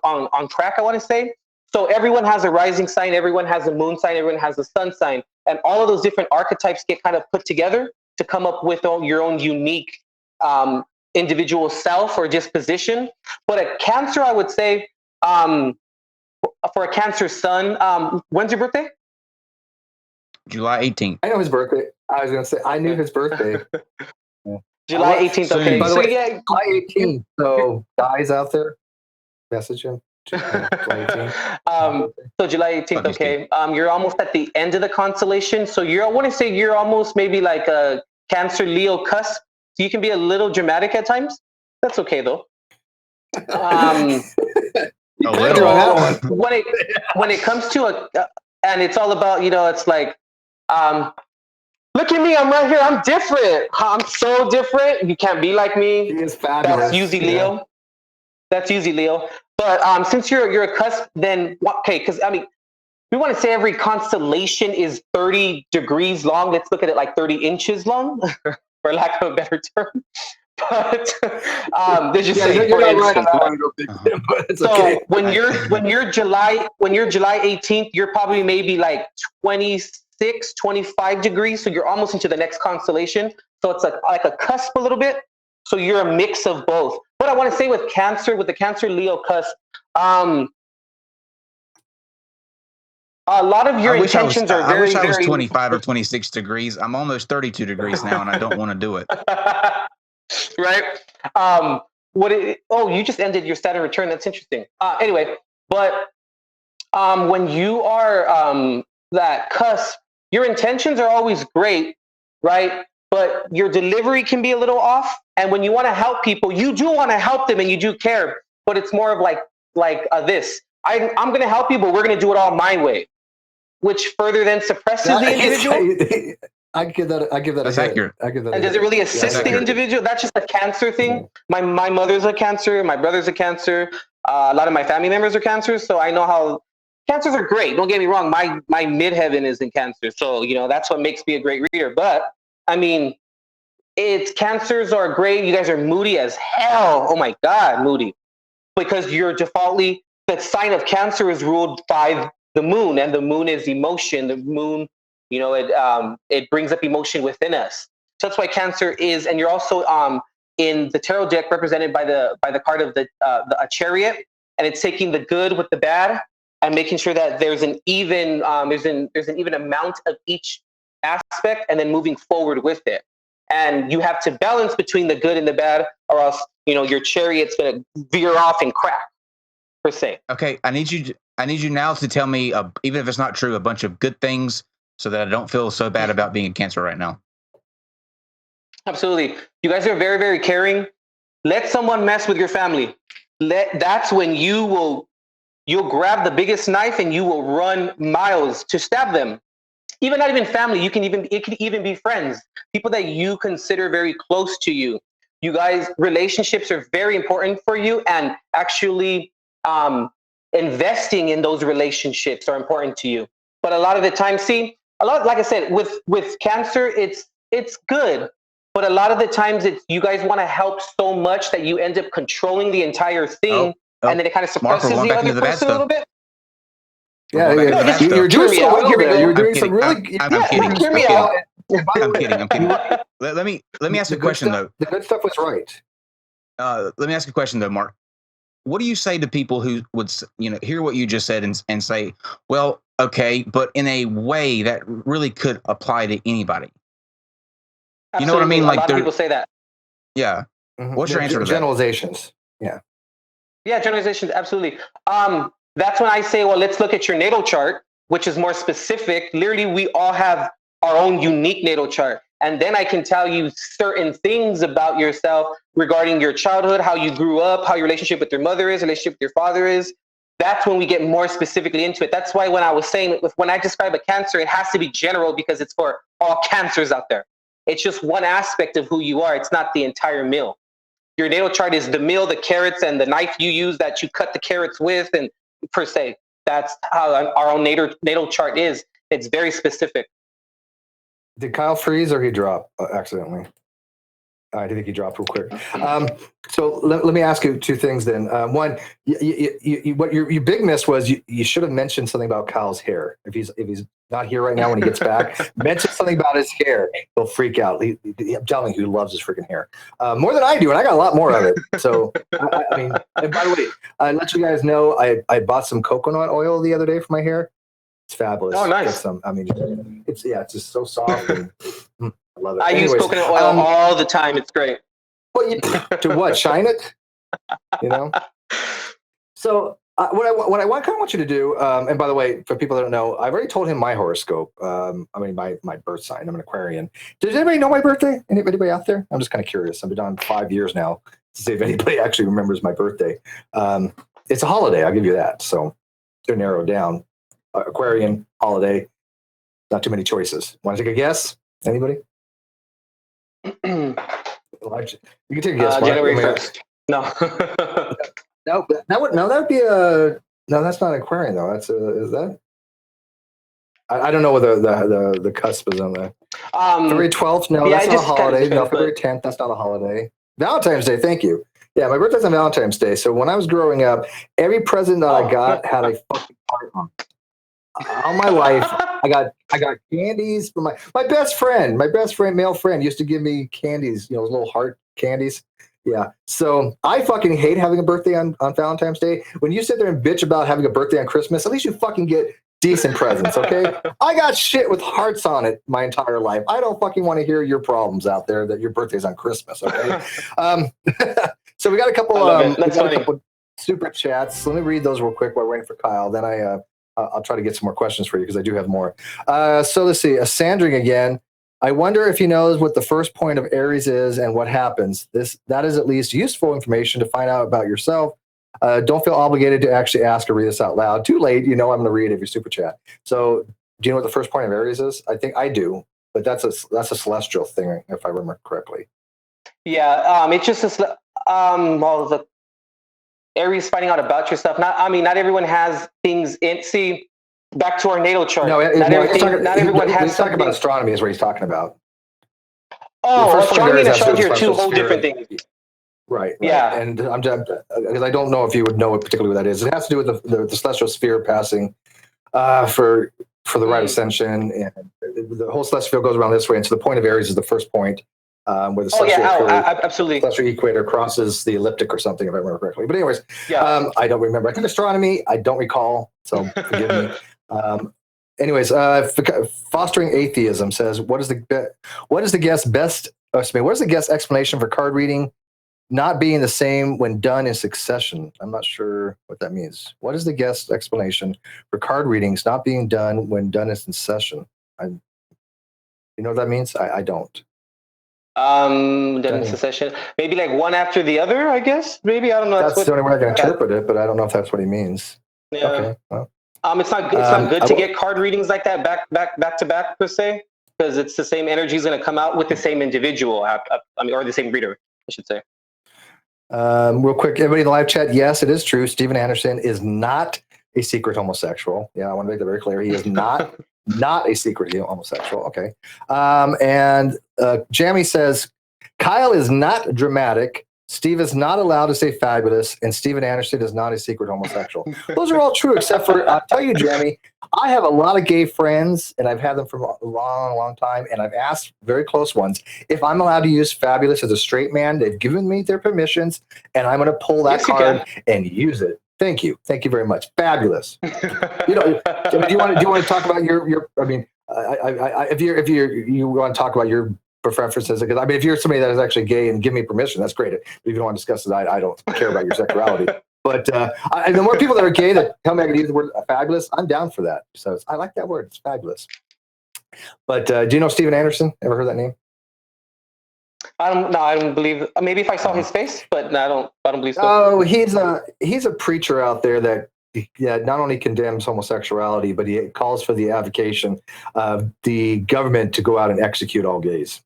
crack, I want to say. So everyone has a rising sign, everyone has a moon sign, everyone has a sun sign, and all of those different archetypes get kind of put together to come up with your own unique individual self or disposition. But a Cancer, I would say, for a Cancer sun, when's your birthday? July 18th. I know his birthday. I was going to say, I knew his birthday. July 18th, okay. By the way, yeah. July 18th, so guys out there, message him. July 18th. So July 18th, okay. You're almost at the end of the constellation. So I want to say you're almost maybe like a Cancer Leo cusp. So you can be a little dramatic at times. That's okay though. When it comes to and it's all about, you know, it's like, look at me, I'm right here, I'm different. I'm so different. You can't be like me. He is fabulous. That's usually Leo. Yeah. That's usually Leo. But since you're a cusp, then okay, because I mean, we want to say every constellation is 30 degrees long. Let's look at it like 30 inches long, for lack of a better term. But they just say for instance. Right. So okay. when you're July 18th, you're probably maybe like 26, 25 degrees. So you're almost into the next constellation. So it's like a cusp a little bit. So you're a mix of both. But I want to say with the Cancer Leo cusp, a lot of your intentions are very, I wish I was very 25 or 26 degrees. I'm almost 32 degrees now, and I don't want to do it. Right? You just ended your Saturn return. That's interesting. Anyway, but when you are that cusp, your intentions are always great, right? But your delivery can be a little off. And when you want to help people, you do want to help them and you do care. But it's more of like this. I'm going to help you, but we're going to do it all my way, which further then suppresses the individual. I give that. That's accurate. And does it really assist the individual? That's just a Cancer thing. My mother's a Cancer. My brother's a Cancer. A lot of my family members are Cancers. So I know how Cancers are great. Don't get me wrong. My midheaven is in Cancer. So, you know, that's what makes me a great reader. But I mean, Cancers are great. You guys are moody as hell. Oh my God, moody. Because you're defaultly, the sign of Cancer is ruled by the moon, and the moon is emotion. The moon, you know, it brings up emotion within us. So that's why Cancer is, and you're also in the tarot deck represented by the card of a chariot, and it's taking the good with the bad and making sure that there's an even there's an even amount of each aspect, and then moving forward with it. And you have to balance between the good and the bad, or else, you know, your chariot's going to veer off and crack, per se. Okay, I need you now to tell me, even if it's not true, a bunch of good things so that I don't feel so bad about being a Cancer right now. Absolutely. You guys are very, very caring. Let someone mess with your family. That's when you'll grab the biggest knife and you will run miles to stab them. Even not even family, it could even be friends, people that you consider very close to you. You guys, relationships are very important for you, and actually investing in those relationships are important to you. But a lot of the time, like I said, with Cancer, it's good. But a lot of the times, you guys want to help so much that you end up controlling the entire thing, and then it kind of Mark, we're suppresses going the back other into the bad person a little stuff. bit. Yeah, We're going back into the bad you're stuff. doing so well Here we there. go. You're doing I'm some kidding. really. I'm kidding. Hear me I'm out. kidding. By the I'm way, kidding. I'm kidding. Let me ask a question though. The good stuff was right. Let me ask a question though, Mark. What do you say to people who would, hear what you just said and say, well, okay, but in a way that really could apply to anybody? Absolutely. You know what I mean? A Like lot of people say that. Yeah. Mm-hmm. What's your answer to that? Generalizations. Yeah. Yeah, generalizations. Absolutely. That's when I say, well, let's look at your natal chart, which is more specific. Literally, we all have our own unique natal chart. And then I can tell you certain things about yourself regarding your childhood, how you grew up, how your relationship with your mother is, relationship with your father is. That's when we get more specifically into it. That's why when I was saying, when I describe a Cancer, it has to be general because it's for all Cancers out there. It's just one aspect of who you are. It's not the entire meal. Your natal chart is the meal, the carrots, and the knife you use that you cut the carrots with, and per se. That's how our own natal chart is. It's very specific. Did Kyle freeze or he drop accidentally? I think he dropped real quick. So let me ask you two things then. One, what your big miss was you should have mentioned something about Kyle's hair. If he's not here right now when he gets back, mention something about his hair. He'll freak out. I'm telling you, he loves his freaking hair more than I do, and I got a lot more of it. So I mean, and by the way, I let you guys know I bought some coconut oil the other day for my hair. It's fabulous. Oh, nice. It's just so soft. And, I love it. I use coconut oil all the time. It's great. To what? Shine it? So what I kind of want you to do, and by the way, for people that don't know, I've already told him my horoscope. My birth sign. I'm an Aquarian. Does anybody know my birthday? Anybody out there? I'm just kind of curious. I've been on 5 years now to see if anybody actually remembers my birthday. It's a holiday. I'll give you that. So to narrow it down, Aquarian holiday. Not too many choices. Want to take a guess? Anybody? You can take a guess. January 1st. No. No, that would be no. That's not Aquarian though. That's is that? I don't know what the cusp is on that. February 12th. No, that's not a holiday. No, February 10th. That's not a holiday. Valentine's Day. Thank you. Yeah, my birthday's on Valentine's Day. So when I was growing up, every present that I got had a fucking heart on it. All my life, I got candies from my best friend, male friend, used to give me candies, little heart candies. Yeah. So I fucking hate having a birthday on Valentine's Day. When you sit there and bitch about having a birthday on Christmas, at least you fucking get decent presents, okay? I got shit with hearts on it my entire life. I don't fucking want to hear your problems out there that your birthday's on Christmas, okay? So we got a couple super chats. Let me read those real quick while we're waiting for Kyle. Then I'll try to get some more questions for you because I do have more. So let's see. Sandring again. I wonder if he knows what the first point of Aries is and what happens. That is at least useful information to find out about yourself. Don't feel obligated to actually ask or read this out loud. Too late. I'm going to read every super chat. So do you know what the first point of Aries is? I think I do, but that's a celestial thing, if I remember correctly. Yeah. It's just the Aries finding out about yourself. Not everyone has things in. See, back to our natal chart. Not everyone has. He's talking about astronomy, is what he's talking about. Oh, astronomy and astrology are two whole different things. Right. Yeah. And I'm because I don't know if you would know particularly what that is. It has to do with the celestial sphere passing for the right ascension, and the whole celestial sphere goes around this way. And so the point of Aries is the first point. Where the absolutely. celestial equator crosses the ecliptic or something, if I remember correctly. But anyways, I don't remember. I took astronomy. I don't recall, so forgive me. Anyways, fostering atheism says, what is the guest explanation for card reading not being the same when done in succession? I'm not sure what that means. What is the guest explanation for card readings not being done when done in succession? You know what that means? I don't. Done in succession, maybe like one after the other, I guess. Maybe, I don't know. That's the only way I can interpret it, but I don't know if that's what he means. Yeah. Okay. Well. It's not good to get card readings like that back to back per se, because it's the same energy is going to come out with the same individual. Or the same reader, I should say. Real quick, everybody in the live chat, yes, it is true. Steven Anderson is not a secret homosexual. Yeah, I want to make that very clear. He is not a secret homosexual. Okay. And Jamie says, Kyle is not dramatic. Steve is not allowed to say fabulous, and Steven Anderson is not a secret homosexual. Those are all true, except for, I'll tell you, Jamie, I have a lot of gay friends, and I've had them for a long, long time, and I've asked very close ones if I'm allowed to use fabulous as a straight man. They've given me their permissions, and I'm going to pull that card and use it. Thank you. Thank you very much. Fabulous. You know, do you want to talk about your I mean, if you want to talk about your preferences, because I mean, if you're somebody that is actually gay and give me permission, that's great. But if you don't want to discuss it, I don't care about your sexuality. But the more people that are gay that tell me I can use the word fabulous, I'm down for that. So I like that word. It's fabulous. But do you know Steven Anderson? Ever heard that name? I don't believe. Maybe if I saw his face, but no, I don't believe so. Oh, he's a preacher out there that not only condemns homosexuality, but he calls for the avocation of the government to go out and execute all gays.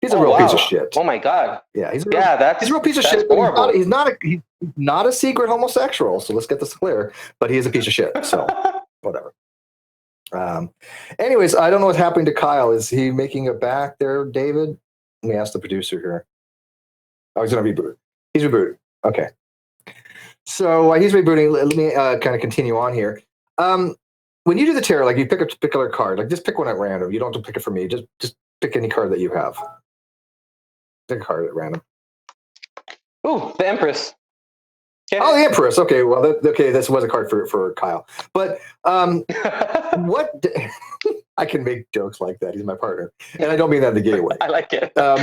He's a real piece of shit. Oh my God. Yeah, he's a real piece of shit. Horrible. He's not a secret homosexual. So let's get this clear. But he is a piece of shit. So whatever. Anyways, I don't know what's happening to Kyle. Is he making it back there, David? Let me ask the producer here. Oh, he's going to reboot. He's rebooted. Okay. So he's rebooting. Let me kind of continue on here. When you do the tarot, like you pick a particular card, like just pick one at random. You don't have to pick it for me. Just pick any card that you have. Pick a card at random. Ooh, the Empress. Okay. Oh, the Empress. Okay, well, this was a card for Kyle. But what? I can make jokes like that. He's my partner, and I don't mean that in the gay way. I like it. But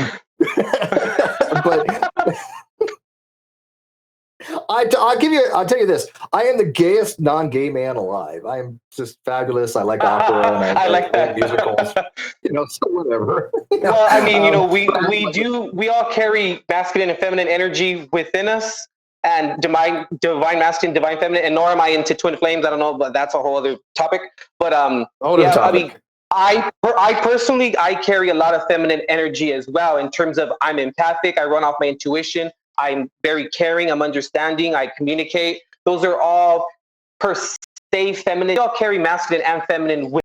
I'll tell you this. I am the gayest non-gay man alive. I am just fabulous. I like opera. And I like that. Musicals. So whatever. Well, I mean, we all carry masculine and feminine energy within us, and divine masculine, divine feminine. And nor am I into twin flames. I don't know, but that's a whole other topic. But topic. I mean, I personally carry a lot of feminine energy as well. In terms of, I'm empathic. I run off my intuition. I'm very caring. I'm understanding. I communicate. Those are all per se feminine. They all carry masculine and feminine with.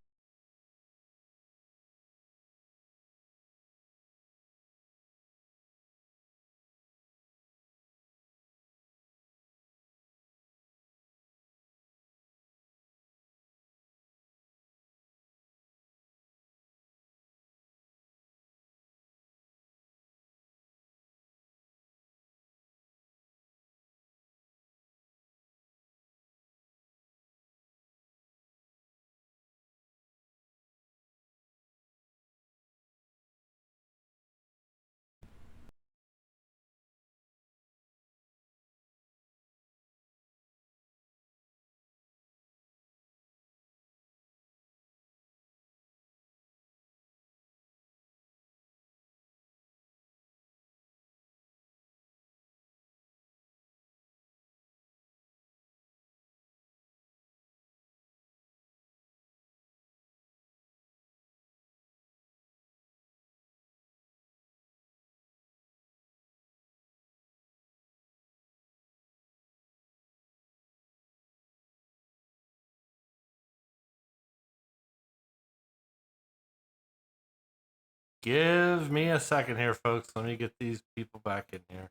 Give me a second here, folks. Let me get these people back in here.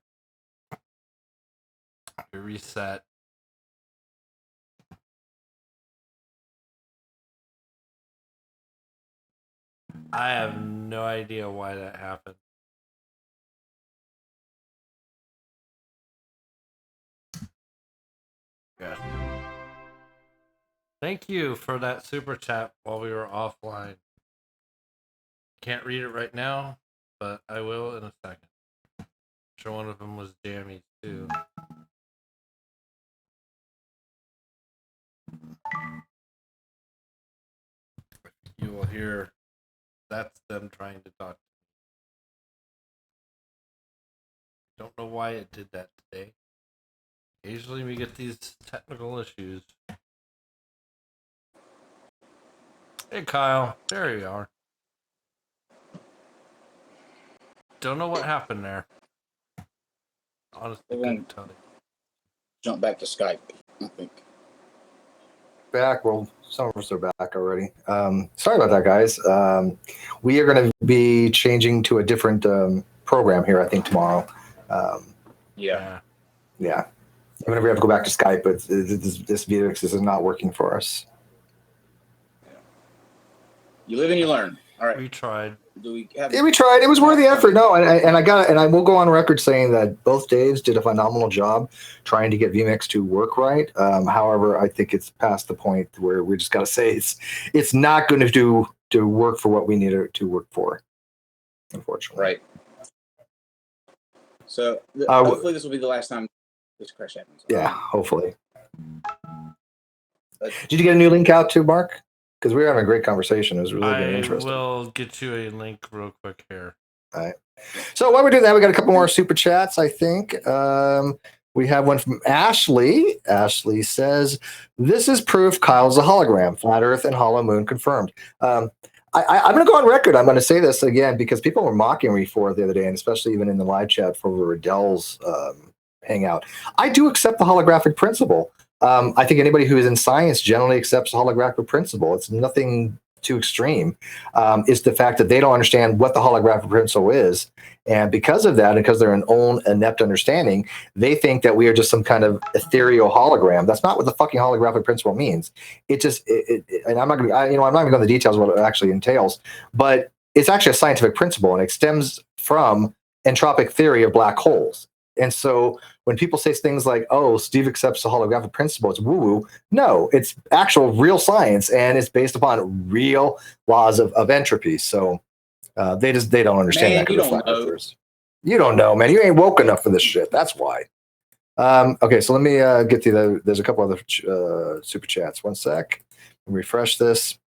Reset. I have no idea why that happened. Good. Thank you for that super chat while we were offline. Can't read it right now, but I will in a second. I'm sure one of them was Jamie too. You will hear that's them trying to talk. Don't know why it did that today. Occasionally we get these technical issues. Hey Kyle, there you are. Don't know what happened there. Honestly, We're going couldn't tell you. to jump back to Skype, I think. Back. Well, some of us are back already. Sorry about that, guys. We are going to be changing to a different program here, I think, tomorrow. Yeah. Yeah. Whenever we have to go back to Skype, but this Vivix is not working for us. You live and you learn. All right. We tried. Do we have? Yeah, we tried. It was worth the effort. No, and I will go on record saying that both Daves did a phenomenal job trying to get vMix to work right. However, I think it's past the point where we just got to say it's not going to work for what we need it to work for, unfortunately. Right. So hopefully this will be the last time this crash happens. Yeah, hopefully. Did you get a new link out to Mark? Because we were having a great conversation. It was really very interesting. I will get you a link real quick here. All right. So while we're doing that, we got a couple more super chats, I think. We have one from Ashley. Ashley says, "This is proof Kyle's a hologram. Flat Earth and hollow moon confirmed." I'm going to go on record. I'm going to say this again because people were mocking me for it the other day, and especially even in the live chat for Riddell's hangout. I do accept the holographic principle. I think anybody who is in science generally accepts the holographic principle. It's nothing too extreme. It's the fact that they don't understand what the holographic principle is. And because of that, and because they're an own inept understanding, they think that we are just some kind of ethereal hologram. That's not what the fucking holographic principle means. It just, and I'm not going to, I'm not even going to go into the details of what it actually entails, but it's actually a scientific principle, and it stems from entropic theory of black holes. And so when people say things like, "Oh, Steve accepts the holographic principle," it's woo-woo. No, it's actual real science, and it's based upon real laws of entropy. So they don't understand that. You don't know. You don't know, man. You ain't woke enough for this shit. That's why. Okay, so let me get to there's a couple other super chats. One sec. Refresh this.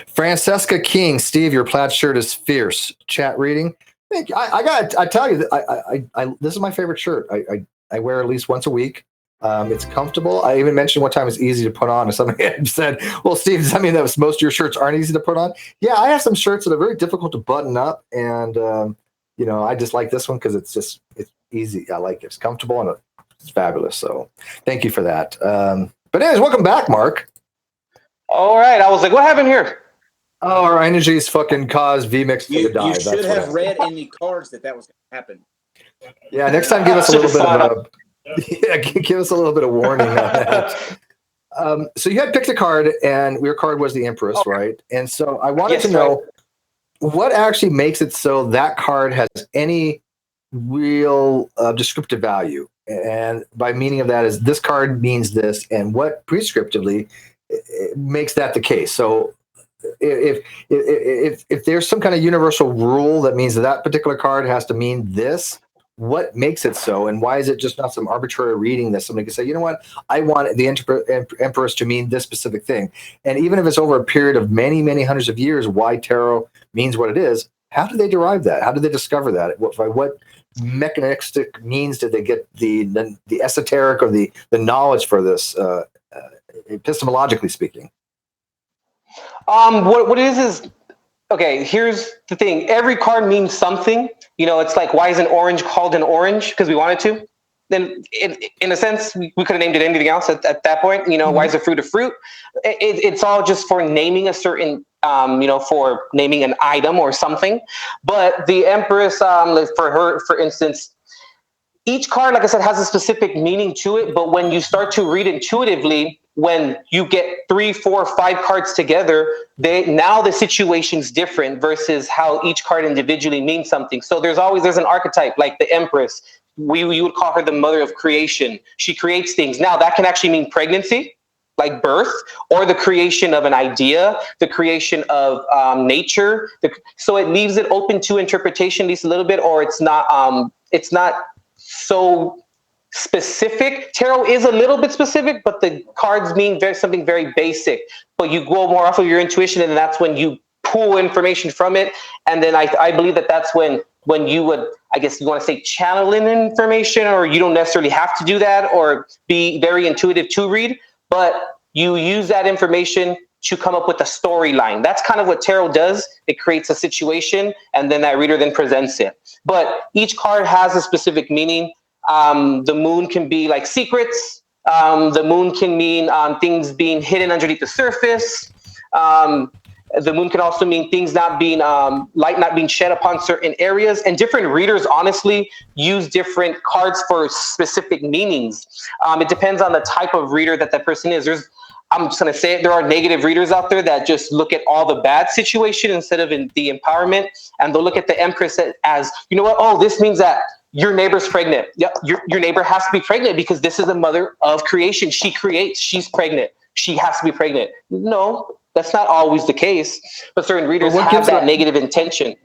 Francesca King, Steve, your plaid shirt is fierce. Chat reading. Thank you. I tell you, I this is my favorite shirt. I wear at least once a week. It's comfortable. I even mentioned one time it's easy to put on, and somebody had said, "Well, Steve, does that mean that most of your shirts aren't easy to put on?" Yeah, I have some shirts that are very difficult to button up, and I just like this one because it's easy. I like it. It's comfortable and it's fabulous. So thank you for that. But anyways, welcome back, Mark. All right. I was like, what happened here? Oh, our energies fucking caused vMix to die. You should have read in the cards that was going to happen. Yeah, next time give us a little bit of give us a little bit of warning on that. So you had picked a card, and your card was the Empress, right? And so I wanted to know what actually makes it so that card has any real descriptive value. And by meaning of that is this card means this, and what prescriptively makes that the case. So if there's some kind of universal rule that means that particular card has to mean this, what makes it so, and why is it just not some arbitrary reading that somebody can say, you know what, I want the Empress to mean this specific thing? And even if it's over a period of many, many hundreds of years, why tarot means what it is, how did they derive that? How did they discover that? By what mechanistic means did they get the esoteric or the knowledge for this, epistemologically speaking? What it is okay, here's the thing. Every card means something. It's like, why isn't orange called an orange? Because we wanted to. Then in a sense, we could have named it anything else at that point. Why is a fruit a fruit? It's all just for naming a certain, for naming an item or something. But the Empress, for instance, each card, like I said, has a specific meaning to it. But when you start to read intuitively, when you get 3, 4, 5 cards together, now the situation's different versus how each card individually means something. So there's an archetype like the Empress. You would call her the mother of creation. She creates things. Now that can actually mean pregnancy, like birth, or the creation of an idea, the creation of nature. So it leaves it open to interpretation at least a little bit, or it's not so specific. Tarot is a little bit specific, but the cards mean something very basic. But you go more off of your intuition, and that's when you pull information from it. And then I believe that's when you would, I guess you want to say, channel in information, or you don't necessarily have to do that or be very intuitive to read, but you use that information to come up with a storyline. That's kind of what tarot does. It creates a situation, and then that reader then presents it. But each card has a specific meaning. The moon can be like secrets. The moon can mean things being hidden underneath the surface. The moon can also mean things not being light not being shed upon certain areas, and different readers honestly use different cards for specific meanings. It depends on the type of reader that person is. I'm just going to say it, there are negative readers out there that just look at all the bad situation instead of the empowerment, and they'll look at the Empress as, you know what, oh, this means that your neighbor's pregnant. Yeah, your neighbor has to be pregnant because this is the mother of creation. She creates, she's pregnant. She has to be pregnant. No, that's not always the case, but certain readers have that negative intention.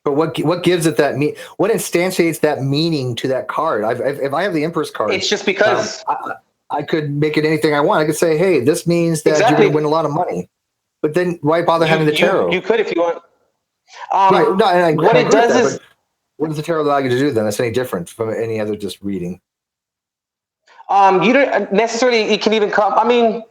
But what gives it that what instantiates that meaning to that card? If I have the Empress card, it's just because I could make it anything I want. I could say, hey, this means that you're going to win a lot of money. But then why bother having the tarot? You could if you want. Right. No, what it does is, what does the tarot allow you to do then? That's any different from any other just reading. You don't necessarily, it can even come, I mean,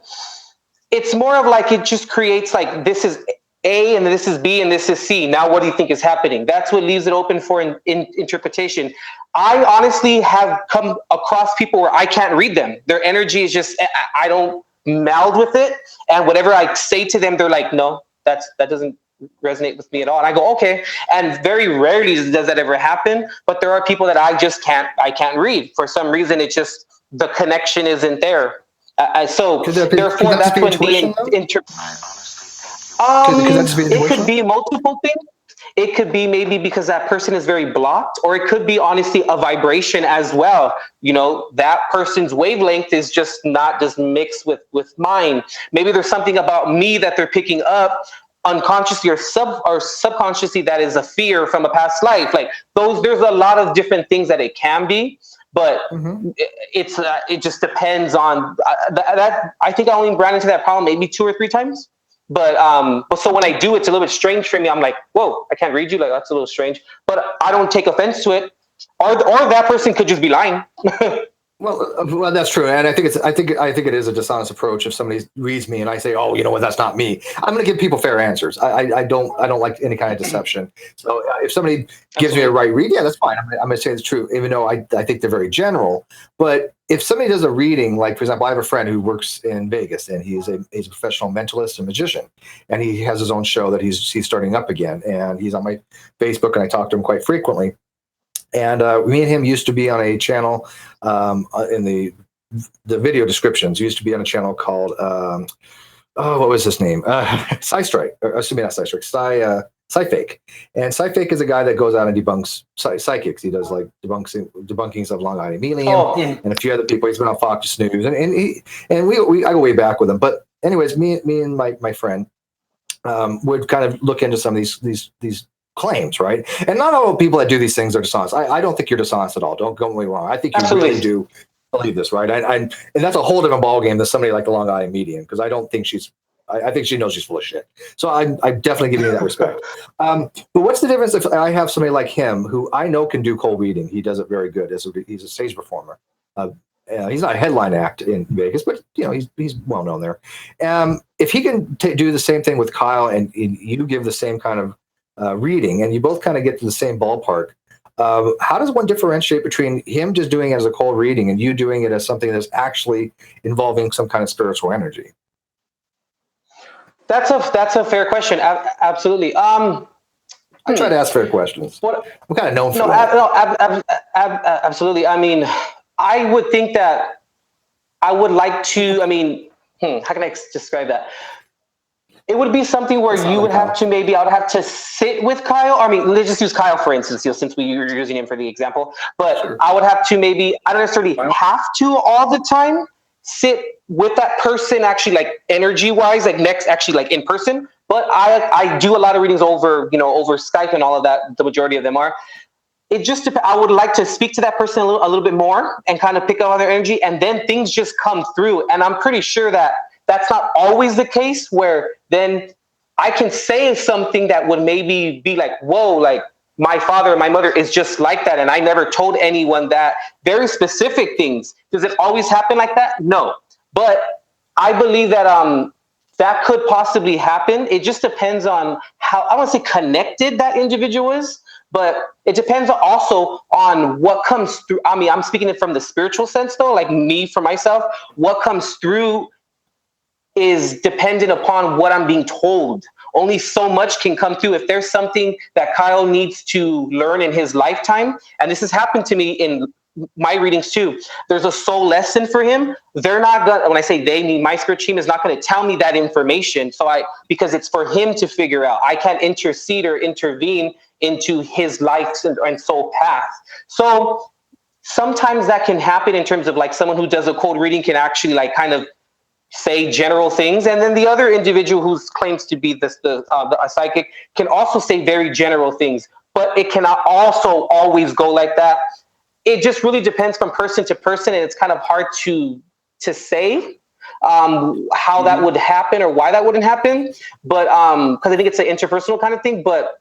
it's more of like, it just creates like, this is A and this is B and this is C. Now, what do you think is happening? That's what leaves it open for interpretation. I honestly have come across people where I can't read them. Their energy is just, I don't meld with it. And whatever I say to them, they're like, no, that doesn't resonate with me at all. And I go, okay. And very rarely does that ever happen. But there are people that I can't read. For some reason, it's just, the connection isn't there. So therefore, that's when the it could be multiple things. It could be maybe because that person is very blocked, or it could be honestly a vibration as well. You know, that person's wavelength is just not just mixed with mine. Maybe there's something about me that they're picking up unconsciously or subconsciously that is a fear from a past life. Like there's a lot of different things that it can be. But it just depends on that. I think I only ran into that problem maybe 2 or 3 times. But so when I do, it's a little bit strange for me. I'm like, whoa, I can't read you. Like, that's a little strange. But I don't take offense to it. Or that person could just be lying. Well, that's true, and I think it is a dishonest approach. If somebody reads me and I say, "Oh, you know what? That's not me," I'm going to give people fair answers. I don't like any kind of deception. So if somebody gives me a right read, yeah, that's fine. I'm going to say it's true, even though I think they're very general. But if somebody does a reading, like for example, I have a friend who works in Vegas, and he's a professional mentalist and magician, and he has his own show that he's starting up again, and he's on my Facebook, and I talk to him quite frequently. And me and him used to be on a channel in the video descriptions. Used to be on a channel called what was his name? Psystrike. Excuse me, not Psystrike. Psyfake. And Psyfake is a guy that goes out and debunks psychics. He does like debunkings of Long Island Helium and a few other people. He's been on Fox News, and I go way back with him. But anyways, me and my friend would kind of look into some of these claims, right? And not all people that do these things are dishonest. I don't think you're dishonest at all. Don't get me wrong. I think you really do believe this, right? And that's a whole different ballgame than somebody like the Long Island Medium, because I don't think I think she knows she's full of shit. So I'm definitely giving you that respect. But what's the difference if I have somebody like him who I know can do cold reading? He does it very good. He's a stage performer. He's not a headline act in Vegas, but you know he's well known there. If he can do the same thing with Kyle, and you give the same kind of reading, and you both kind of get to the same ballpark, how does one differentiate between him just doing it as a cold reading and you doing it as something that's actually involving some kind of spiritual energy? That's a fair question. Absolutely. I try to ask fair questions. I'm kind of known for that. Absolutely. I mean, I would think that I would like to. I mean, how can I describe that? It would be something where you would have to I would have to sit with Kyle. I mean, let's just use Kyle, for instance, since we were using him for the example. But sure. I would have to I don't necessarily have to all the time sit with that person actually, like energy-wise, like in person. But I do a lot of readings over Skype and all of that. The majority of them are. It just I would like to speak to that person a little bit more and kind of pick up on their energy, and then things just come through. And I'm pretty sure that that's not always the case, where then I can say something that would maybe be like, whoa, like my father and my mother is just like that, and I never told anyone that. Very specific things. Does it always happen like that? No. But I believe that that could possibly happen. It just depends on how, I don't want to say connected that individual is, but it depends also on what comes through. I mean, I'm speaking it from the spiritual sense though, like me for myself, what comes through is dependent upon what I'm being told. Only so much can come through. If there's something that Kyle needs to learn in his lifetime, and this has happened to me in my readings too, there's a soul lesson for him. They're not gonna, when I say they mean my spirit team, is not going to tell me that information. Because it's for him to figure out. I can't intercede or intervene into his life and soul path. So sometimes that can happen in terms of like someone who does a cold reading can actually like kind of say general things, and then the other individual who claims to be a psychic can also say very general things, but it cannot also always go like that. It just really depends from person to person, and it's kind of hard to say how that would happen or why that wouldn't happen, but because I think it's an interpersonal kind of thing, but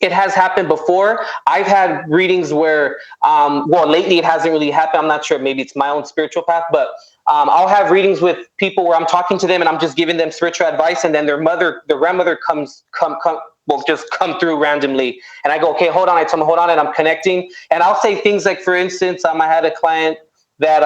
it has happened before. I've had readings where, well, lately it hasn't really happened. I'm not sure. Maybe it's my own spiritual path, but I'll have readings with people where I'm talking to them and I'm just giving them spiritual advice, and then their grandmother will just come through randomly, and I go, okay, hold on. I tell them, hold on, and I'm connecting, and I'll say things like, for instance, I had a client that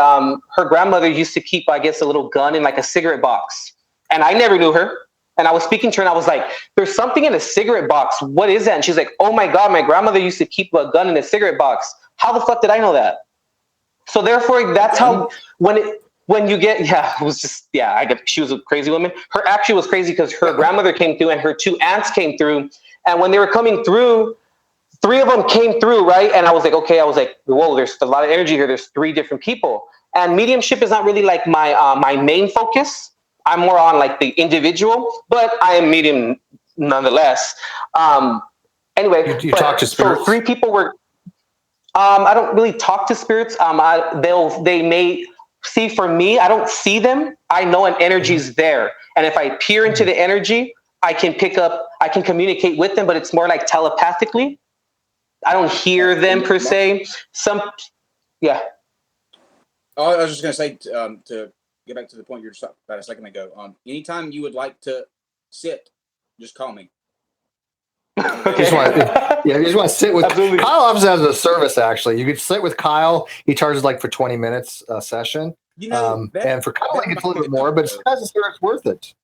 her grandmother used to keep, I guess, a little gun in like a cigarette box, and I never knew her. And I was speaking to her and I was like, there's something in a cigarette box. What is that? And she's like, oh my God, my grandmother used to keep a gun in a cigarette box. How the fuck did I know that? So therefore, that's how, when you get, it was just, she was a crazy woman. Her actually was crazy because her grandmother came through and her two aunts came through. And when they were coming through, 3 of them came through, right? And I was like, okay, whoa, there's a lot of energy here. There's 3 different people. And mediumship is not really like my main focus. I'm more on like the individual, but I am medium nonetheless. Anyway, you talk to spirits? So 3 people were. I don't really talk to spirits. They may see, for me, I don't see them. I know an energy is there, and if I peer into the energy, I can pick up. I can communicate with them, but it's more like telepathically. I don't hear them per se. Yeah. Oh, I was just gonna say to get back to the point you were talking about a second ago. Anytime you would like to sit, just call me. Okay. You just want to sit with Absolutely. Kyle. Obviously has a service. Actually, you could sit with Kyle. He charges like for 20 minutes a session. And for Kyle, it's a little bit more, but it's worth it.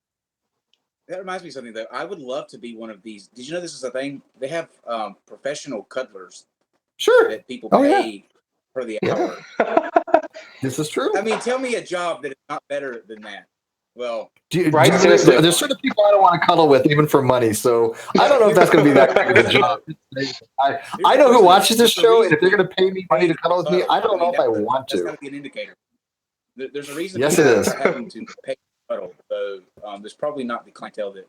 That reminds me of something though. I would love to be one of these. Did you know this is a thing? They have professional cuddlers. Sure. That people pay for the hour. This is true. I mean, tell me a job that is not better than that. Well, there's certain people I don't want to cuddle with, even for money. So I don't know if that's going to be that kind of a job. I know who watches this show, and if they're going to pay me money to cuddle with me, I don't know if I want to. That's got to be an indicator. There's a reason. Yes, it is. Having to pay to cuddle. So there's probably not the clientele that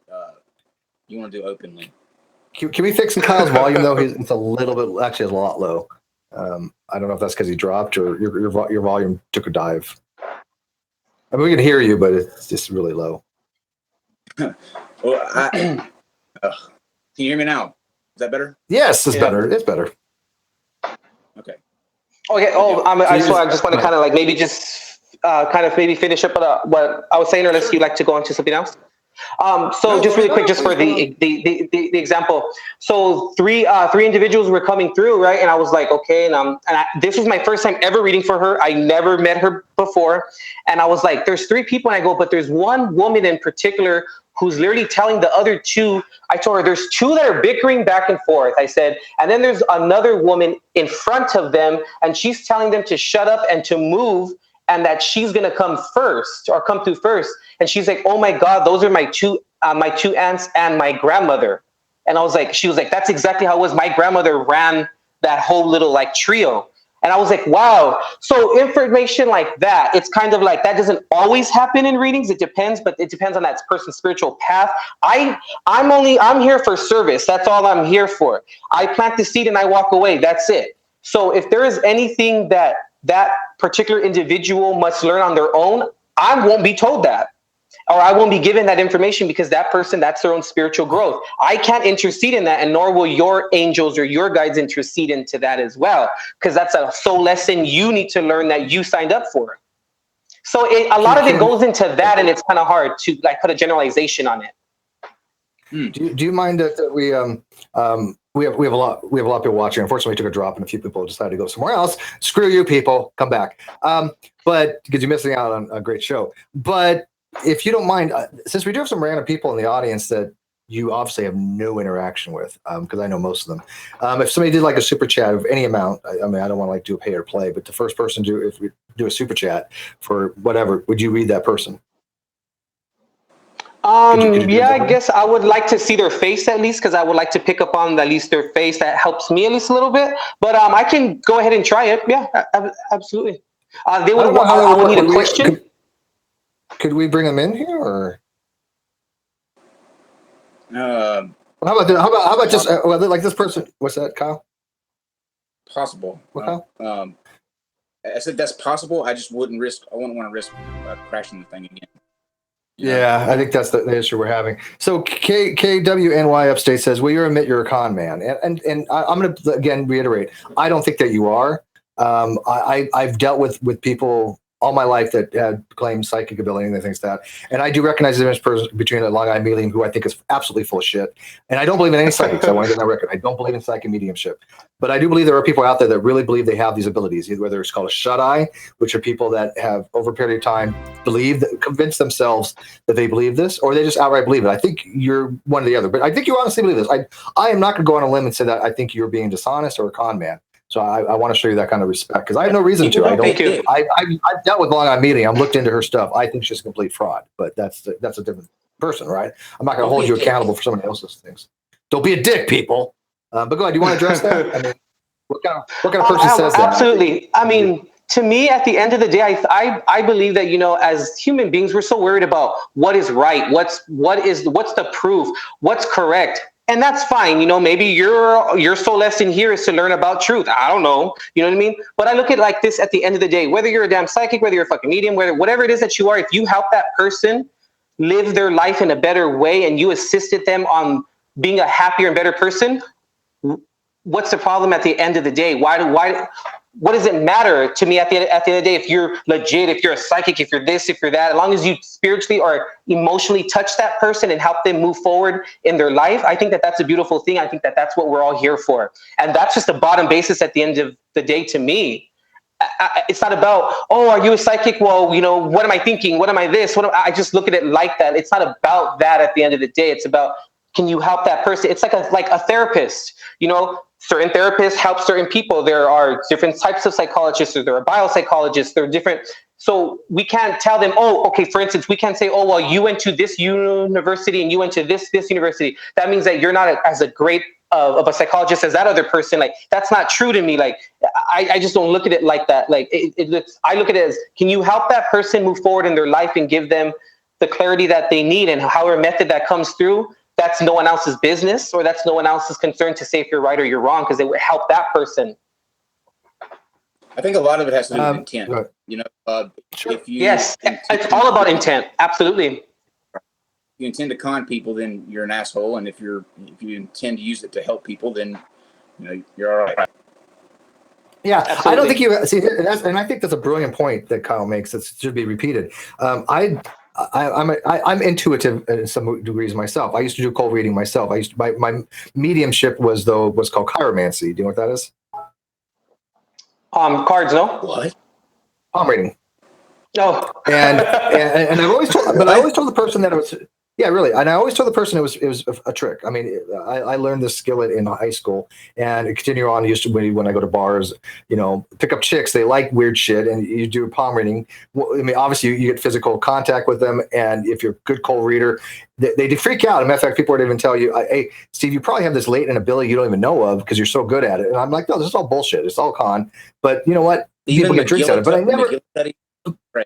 you want to do openly. Can we fix Kyle's volume though? It's a little bit, actually, a lot low. I don't know if that's because he dropped or your volume took a dive. I mean, we can hear you, but it's just really low. Well, can you hear me now? Is that better? Yes, it's better. It's better. Okay. Okay. I just want to kind of like maybe just kind of maybe finish up what I was saying, or unless you'd like to go on to something else. Just really quick, just for the example. So three individuals were coming through, right? And I was like, okay, this was my first time ever reading for her. I never met her before, and I was like, there's 3 people, and I go, but there's one woman in particular who's literally telling the other 2. I told her there's 2 that are bickering back and forth. I said, and then there's another woman in front of them, and she's telling them to shut up and to move, and that she's gonna come through first. And she's like, oh my God, those are my two aunts and my grandmother. And she was like, that's exactly how it was. My grandmother ran that whole little like trio. And I was like, wow. So information like that, it's kind of like, that doesn't always happen in readings. It depends, but it depends on that person's spiritual path. I'm here for service. That's all I'm here for. I plant the seed and I walk away. That's it. So if there is anything that particular individual must learn on their own, I won't be told that, or I won't be given that information, because that person, that's their own spiritual growth. I can't intercede in that, and nor will your angels or your guides intercede into that as well, because that's a soul lesson you need to learn that you signed up for. So a lot of it goes into that, and it's kind of hard to like put a generalization on it. Do you mind that we have a lot of people watching? Unfortunately, we took a drop, and a few people decided to go somewhere else. Screw you, people, come back. But because you're missing out on a great show. But if you don't mind, since we do have some random people in the audience that you obviously have no interaction with, because I know most of them. If somebody did like a super chat of any amount, I mean, I don't want to like do a pay or play, but the first person if we do a super chat for whatever, would you read that person? Yeah, I guess I would like to see their face at least, because I would like to pick up on at least their face. That helps me at least a little bit. But I can go ahead and try it. Yeah, absolutely. I would need a question. Could we bring them in here, or? How about just like this person? What's that, Kyle? Possible. What, Kyle? I said that's possible. I just wouldn't risk. I wouldn't want to risk crashing the thing again. Yeah, I think that's the issue we're having. So KWNY Upstate says, "Will you admit you're a con man?" And I'm going to again reiterate, I don't think that you are. I've dealt with people all my life that had claimed psychic ability and things like that, and I do recognize the difference between a Long Island medium who I think is absolutely full of shit, and I don't believe in any psychics. I want to get that record. I don't believe in psychic mediumship, but I do believe there are people out there that really believe they have these abilities. Either whether it's called a shut eye, which are people that have over a period of time convinced themselves that they believe this, or they just outright believe it. I think you're one or the other, but I think you honestly believe this. I am not going to go on a limb and say that I think you're being dishonest or a con man. So I want to show you that kind of respect, because I have no reason to. I've dealt with Long Island Medium. I've looked into her stuff. I think she's a complete fraud, but that's a different person, right? I'm not going to hold you accountable for somebody else's things. Don't be a dick, people. But go ahead. Do you want to address that? I mean, what kind of person says that? Absolutely. I mean, to me, at the end of the day, I believe that, as human beings, we're so worried about what is right, what's the proof, what's correct. And that's fine. Maybe your soul lesson here is to learn about truth. I don't know. You know what I mean? But I look at it like this: at the end of the day, whether you're a damn psychic, whether you're a fucking medium, whatever it is that you are, if you help that person live their life in a better way and you assisted them on being a happier and better person, what's the problem at the end of the day? What does it matter to me at the end of the day if you're legit, if you're a psychic, if you're this, if you're that? As long as you spiritually or emotionally touch that person and help them move forward in their life, I think that that's a beautiful thing. I think that that's what we're all here for. And that's just the bottom basis at the end of the day to me. It's not about, oh, are you a psychic? Well, what am I thinking? What am I this? I just look at it like that. It's not about that at the end of the day. It's about, can you help that person? It's like a therapist, certain therapists help certain people. There are different types of psychologists, or there are biopsychologists. There are different. So we can't tell them, oh, okay, for instance, we can't say, oh, well, you went to this university and you went to this university. That means that you're not as a great of a psychologist as that other person. Like, that's not true to me. Like, I just don't look at it like that. Like, I look at it as, can you help that person move forward in their life and give them the clarity that they need, and however method that comes through, that's no one else's business, or that's no one else's concern to say if you're right or you're wrong, because it would help that person. I think a lot of it has to do with intent. Right. Yes, it's all about intent. Absolutely. If you intend to con people, then you're an asshole, and if you intend to use it to help people, then you're all right. Yeah, absolutely. I don't think you see, and I think that's a brilliant point that Kyle makes that should be repeated. I'm intuitive in some degrees myself. I used to do cold reading myself. My mediumship was called chiromancy. Do you know what that is? Cards, no? What? Palm reading. No. And I've always told, but I always told the person that it was. Yeah, really. And I always told the person it was a trick. I mean, I learned this skillet in high school, and continue on. Used to when I go to bars, pick up chicks. They like weird shit, and you do palm reading. Well, I mean, obviously you get physical contact with them, and if you're a good cold reader, they freak out. As a matter of fact, people would even tell you, "Hey, Steve, you probably have this latent ability you don't even know of because you're so good at it." And I'm like, "No, this is all bullshit. It's all con." But you know what? People get drinks out of it. But I never. Right.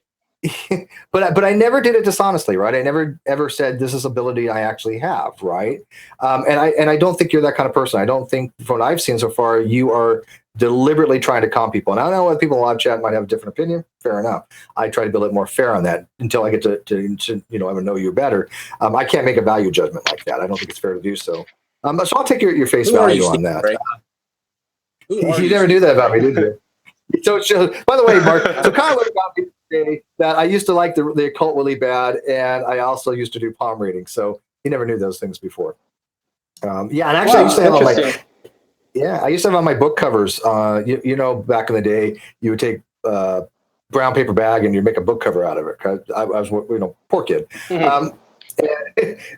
but I never did it dishonestly, right? I never ever said this is ability I actually have, right? And I don't think you're that kind of person. I don't think, from what I've seen so far, you are deliberately trying to con people. And I know other people in live chat might have a different opinion. Fair enough. I try to be a little more fair on that until I get to ever know you better. I can't make a value judgment like that. I don't think it's fair to do so. So I'll take your face value on that. Right? You never knew that about me, did you? So by the way, Mark, so Kyle learned about me. say that I used to like the occult really bad, and I also used to do palm reading. So he never knew those things before. Yeah, and actually, I used to have on my book covers. Back in the day, you would take brown paper bag and you make a book cover out of it. 'Cause I was, poor kid. Mhm.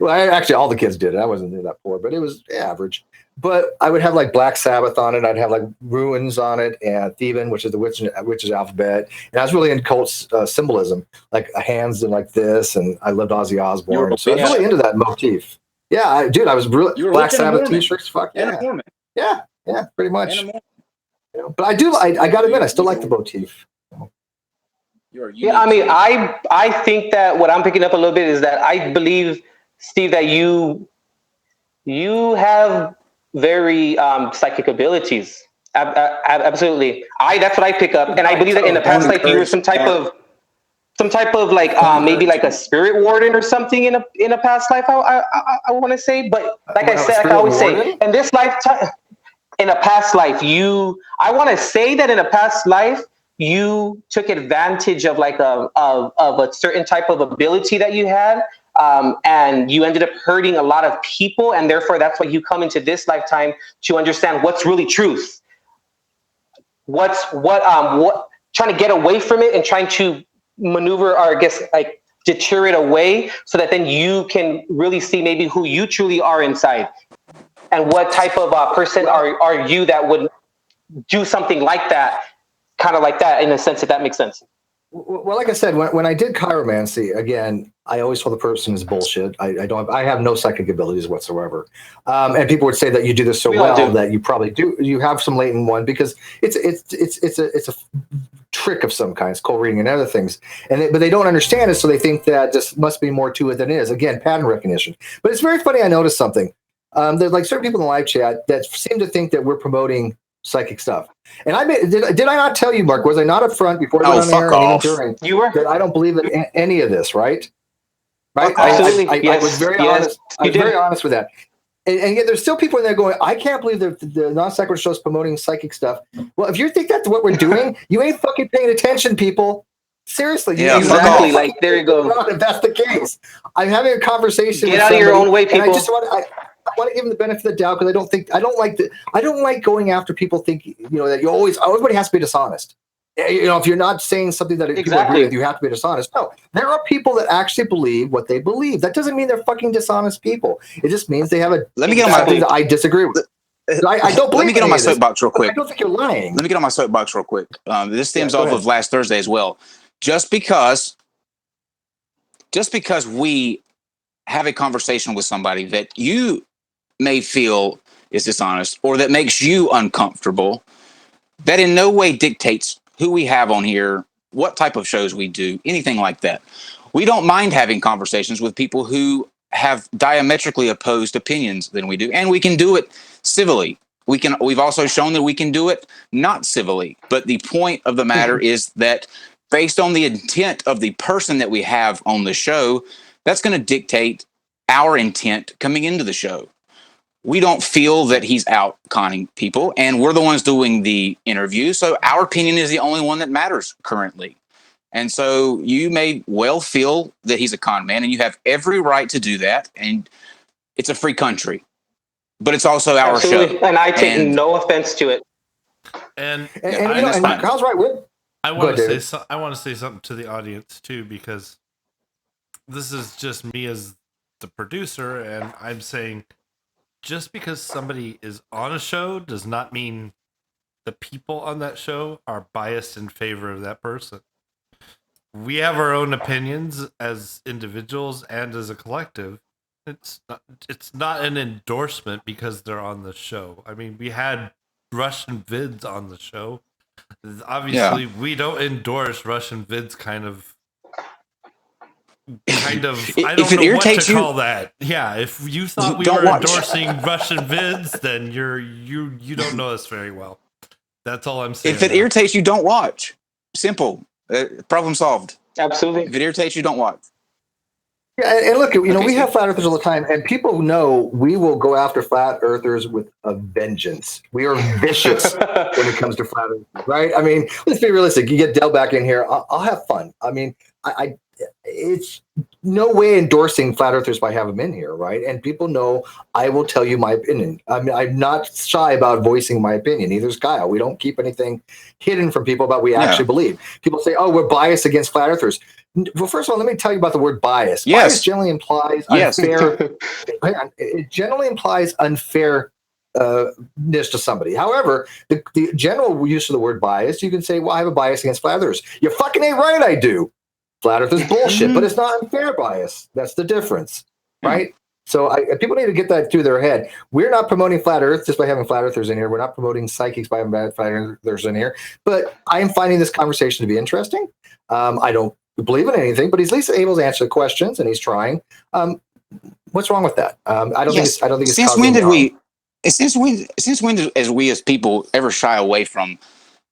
Actually, all the kids did it. I wasn't that poor, but it was average. But I would have like Black Sabbath on it. I'd have like runes on it, and Theban, which is the witch's alphabet. And I was really into cult symbolism, like hands and like this. And I loved Ozzy Osbourne, so I was really into that motif. Yeah, I was really Black Sabbath T-shirts. Fuck yeah, yeah, pretty much. But I got to admit, I still like the motif. Yeah, I mean, I think that what I'm picking up a little bit is that I believe, Steve, that you have very psychic abilities. Absolutely, that's what I pick up, and I believe that in the past life you were some type of like maybe like a spirit warden or something in a past life. I want to say, but like I said, like I always say, in this lifetime, in a past life, I want to say that in a past life you took advantage of like a certain type of ability that you had, and you ended up hurting a lot of people, and therefore that's why you come into this lifetime to understand what's really truth, what trying to get away from it and trying to maneuver, or I guess like deter it away, so that then you can really see maybe who you truly are inside, and what type of person are you that would do something like that, kind of like that, in a sense, if that makes sense. Well, like I said, when I did chiromancy, again, I always told the person is bullshit. I have no psychic abilities whatsoever. And people would say that you do this so well that you probably do. You have some latent one, because it's a trick of some kind. It's cold reading and other things. But they don't understand it, so they think that this must be more to it than it is. Again, pattern recognition. But it's very funny. I noticed something. There's like certain people in the live chat that seem to think that we're promoting psychic stuff. And did I not tell you, Mark? Was I not up front before I went on air and even during? You were. That I don't believe in any of this, right? Right. Absolutely. I was very honest. I was very honest with that. And yet there's still people in there going, I can't believe that the Non-Sequitur show is promoting psychic stuff. Well, if you think that's what we're doing, you ain't fucking paying attention, people. Seriously. Yeah, exactly. Like, there you go. If that's the case, I'm having a conversation. Get out of your own way, people. And I just want to give them the benefit of the doubt, because I don't like going after people thinking, that everybody has to be dishonest. If you're not saying something that people agree with, you have to be dishonest. No, there are people that actually believe what they believe. That doesn't mean they're fucking dishonest people. It just means they have something that I disagree with. I don't believe. Let me get on my soapbox real quick. I don't think you're lying. Let me get on my soapbox real quick. This stems off of last Thursday as well. Just because we have a conversation with somebody that you may feel is dishonest, or that makes you uncomfortable, that in no way dictates who we have on here, what type of shows we do, anything like that. We don't mind having conversations with people who have diametrically opposed opinions than we do, and we can do it civilly. We've also shown that we can do it not civilly. But the point of the matter is that based on the intent of the person that we have on the show, that's going to dictate our intent coming into the show. We don't feel that he's out conning people, and we're the ones doing the interview. So our opinion is the only one that matters currently. And so you may well feel that he's a con man, and you have every right to do that. And it's a free country, but it's also our show. And I take no offense to it. And Kyle's right. I want to say something to the audience too, because this is just me as the producer, and I'm saying, just because somebody is on a show does not mean the people on that show are biased in favor of that person. We have our own opinions as individuals and as a collective. It's not an endorsement because they're on the show. I mean, we had Russian vids on the show. Obviously, we don't endorse Russian vids kind of I don't know what to call that. Yeah, if you thought we were endorsing Russian vids, then you don't know us very well. That's all I'm saying. If it irritates you, don't watch. Simple. Problem solved. Absolutely. If it irritates you, don't watch. Yeah, and look, we have flat earthers all the time, and people know we will go after flat earthers with a vengeance. We are vicious when it comes to flat earthers, right? I mean, let's be realistic. You get Dell back in here, I'll have fun. I mean, it's no way endorsing flat earthers by having them in here, right? And people know I will tell you my opinion. I mean, I'm not shy about voicing my opinion. Neither is Kyle. We don't keep anything hidden from people about what we actually believe. People say, "Oh, we're biased against flat earthers." Well, first of all, let me tell you about the word bias. Yes. Bias generally implies unfair. It generally implies unfairness to somebody. However, the general use of the word bias, you can say, "Well, I have a bias against flat earthers." You fucking ain't right. I do. Flat Earth is bullshit, but it's not unfair bias. That's the difference, right? So people need to get that through their head. We're not promoting flat Earth just by having flat Earthers in here. We're not promoting psychics by having flat Earthers in here. But I am finding this conversation to be interesting. I don't believe in anything, but he's at least able to answer the questions, and he's trying. What's wrong with that? I don't think it's since when did we? Since when as we as people ever shy away from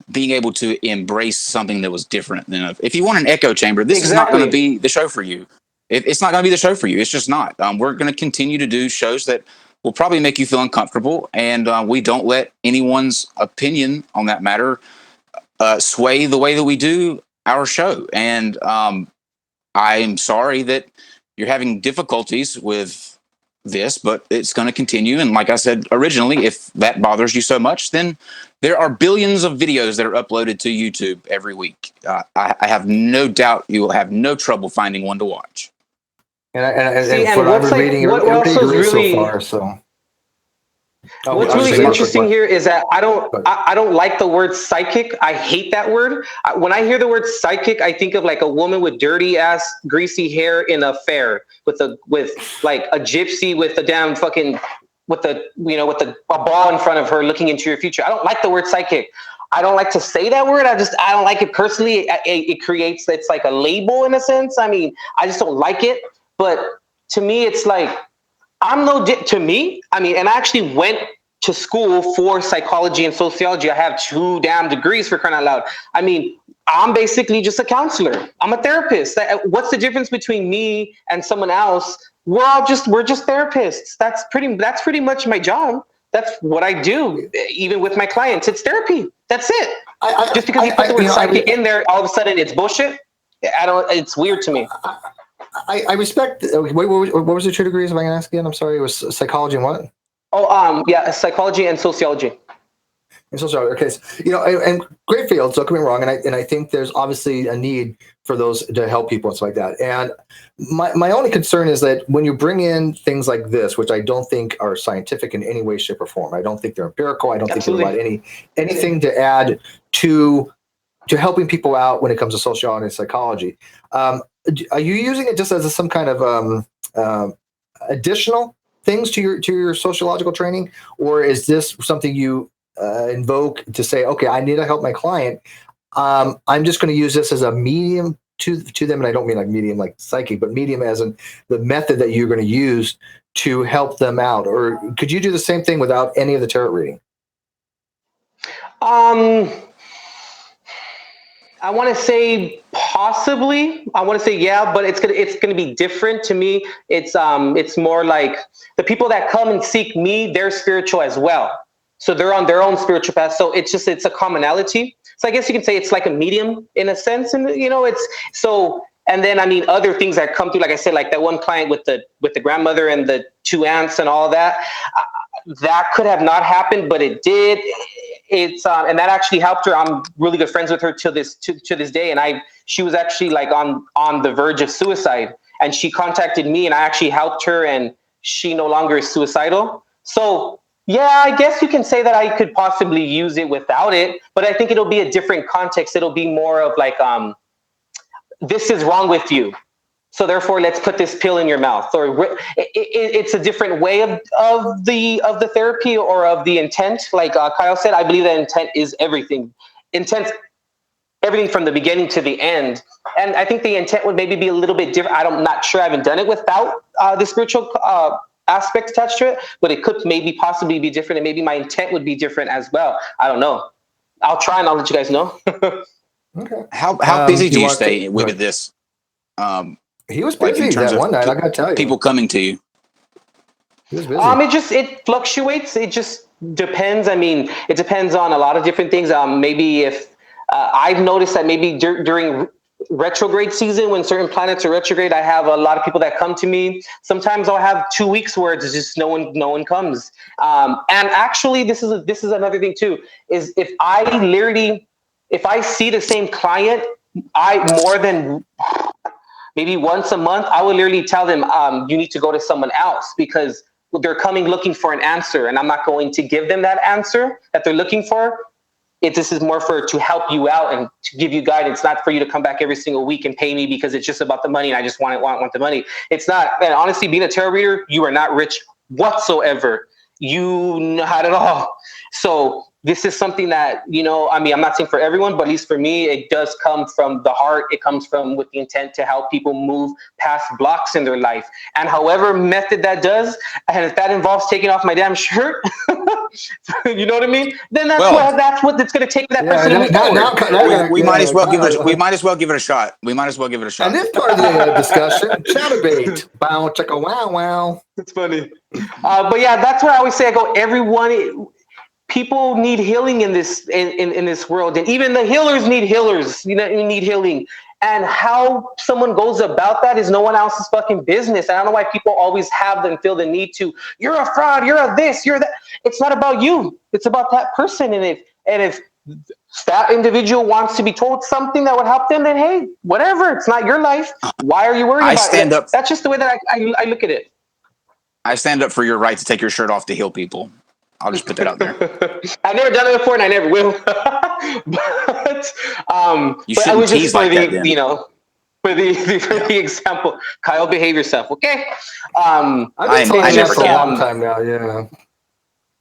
being able to embrace something that was different than if you want an echo chamber, this is not going to be the show for you. It's not going to be the show for you. It's just not. We're going to continue to do shows that will probably make you feel uncomfortable, and we don't let anyone's opinion on that matter sway the way that we do our show. And I'm sorry that you're having difficulties with this, but it's going to continue. And like I said originally, if that bothers you so much, then there are billions of videos that are uploaded to YouTube every week. I have no doubt you will have no trouble finding one to watch. And what I've been reading, everybody agrees so far. So. What's really interesting here is that I don't like the word psychic. I hate that word. When I hear the word psychic, I think of like a woman with dirty ass, greasy hair in a fair with like a gypsy with a damn fucking with a ball in front of her looking into your future. I don't like the word psychic. I don't like to say that word. I don't like it personally. It's like a label in a sense. I mean, I just don't like it. But to me, it's like. To me, I mean, and I actually went to school for psychology and sociology. I have 2 damn degrees, for crying out loud. I mean, I'm basically just a counselor. I'm a therapist. What's the difference between me and someone else? We're just therapists. That's pretty much my job. That's what I do, even with my clients. It's therapy. That's it. Just because you put the word psychic in there, all of a sudden it's bullshit. It's weird to me. I respect. What was the 2 degrees? If I can ask again, I'm sorry. It was psychology and what? Oh, psychology and sociology. And sociology. Okay, so, and great fields. Don't get me wrong, and I think there's obviously a need for those to help people and stuff like that. And my only concern is that when you bring in things like this, which I don't think are scientific in any way, shape, or form, I don't think they're empirical. I don't think they provide anything to add to helping people out when it comes to sociology and psychology. Are you using it just as some kind of additional things to your sociological training, or is this something you invoke to say, okay, I need to help my client? I'm just going to use this as a medium to them, and I don't mean like medium like psychic, but medium as in the method that you're going to use to help them out. Or could you do the same thing without any of the tarot reading? I want to say possibly. I want to say yeah, but it's gonna be different to me. It's more like the people that come and seek me, they're spiritual as well. So they're on their own spiritual path. So it's a commonality. So I guess you can say it's like a medium in a sense, and it's so. And then I mean other things that come through, like I said, like that one client with the grandmother and the 2 aunts and all that. That could have not happened, but it did. It's and that actually helped her. I'm really good friends with her to this day, and she was actually like on the verge of suicide, and she contacted me, and I actually helped her, and she no longer is suicidal. So yeah, I guess you can say that I could possibly use it without it, but I think it'll be a different context. It'll be more of like this is wrong with you, so therefore let's put this pill in your mouth. Or it's a different way of the therapy or of the intent. Like Kyle said, I believe that intent is everything. Intent, everything from the beginning to the end. And I think the intent would maybe be a little bit different. I'm not sure. I haven't done it without the spiritual aspect attached to it, but it could maybe possibly be different, and maybe my intent would be different as well. I don't know. I'll try and I'll let you guys know. Okay. How busy do you stay with this? He was Like, in busy terms that of one night. I gotta tell you, people coming to you. he was busy. It fluctuates. It just depends. I mean, it depends on a lot of different things. Maybe if I've noticed that maybe during retrograde season, when certain planets are retrograde, I have a lot of people that come to me. Sometimes I'll have 2 weeks where it's just no one comes. And actually, this is another thing too. Is if I see the same client, more than maybe once a month, I will literally tell them, you need to go to someone else, because they're coming looking for an answer, and I'm not going to give them that answer that they're looking for. This is more to help you out and to give you guidance, not for you to come back every single week and pay me because it's just about the money and I just want the money. It's not. And honestly, being a tarot reader, you are not rich whatsoever. You not at all. So this is something that, I mean, I'm not saying for everyone, but at least for me, it does come from the heart. It comes from with the intent to help people move past blocks in their life. And however method that does, and if that involves taking off my damn shirt, you know what I mean? Then that's what it's going to take that person to move forward. We might as well give it. We might as well give it a shot. We might as well give it a shot. And this part of the discussion, chatterbait, bow, chicka, wow, wow. It's funny, but yeah, that's what I always say. I go, people need healing in this in this world, and even the healers need healers. You need healing, and how someone goes about that is no one else's fucking business. I don't know why people always have them feel the need to. You're a fraud. You're a this. You're that. It's not about you. It's about that person. And if that individual wants to be told something that would help them, then hey, whatever. It's not your life. Why are you worried about it? That's just the way that I look at it. I stand up for your right to take your shirt off to heal people. I'll just put that out there. I've never done it before, and I never will. You but shouldn't I was just tease like that, then. For the example, Kyle, behave yourself, okay? I've been saying that for a long time now. Yeah,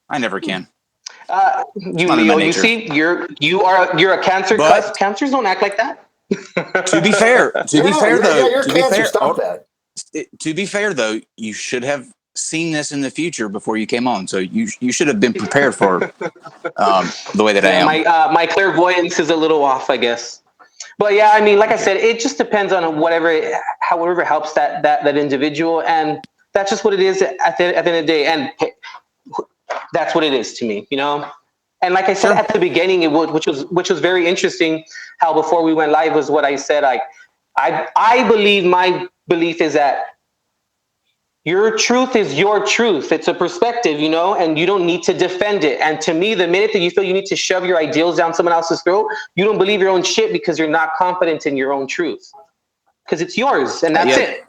I never can. Leo, you see, you're a Cancer. But Cancers don't act like that. To be fair, though, you're to be Cancer. fair, Stop that. To be fair, though, you should have seen this in the future before you came on, so you should have been prepared for the way that I am. My clairvoyance is a little off, I guess. But yeah, I mean, like I said, it just depends on however helps that individual, and that's just what it is at the end of the day, and that's what it is to me, And like I said at the beginning, which was very interesting, how before we went live was what I said. I believe, my belief is that your truth is your truth. It's a perspective, and you don't need to defend it. And to me, the minute that you feel you need to shove your ideals down someone else's throat, you don't believe your own shit because you're not confident in your own truth. Because it's yours, and that's it.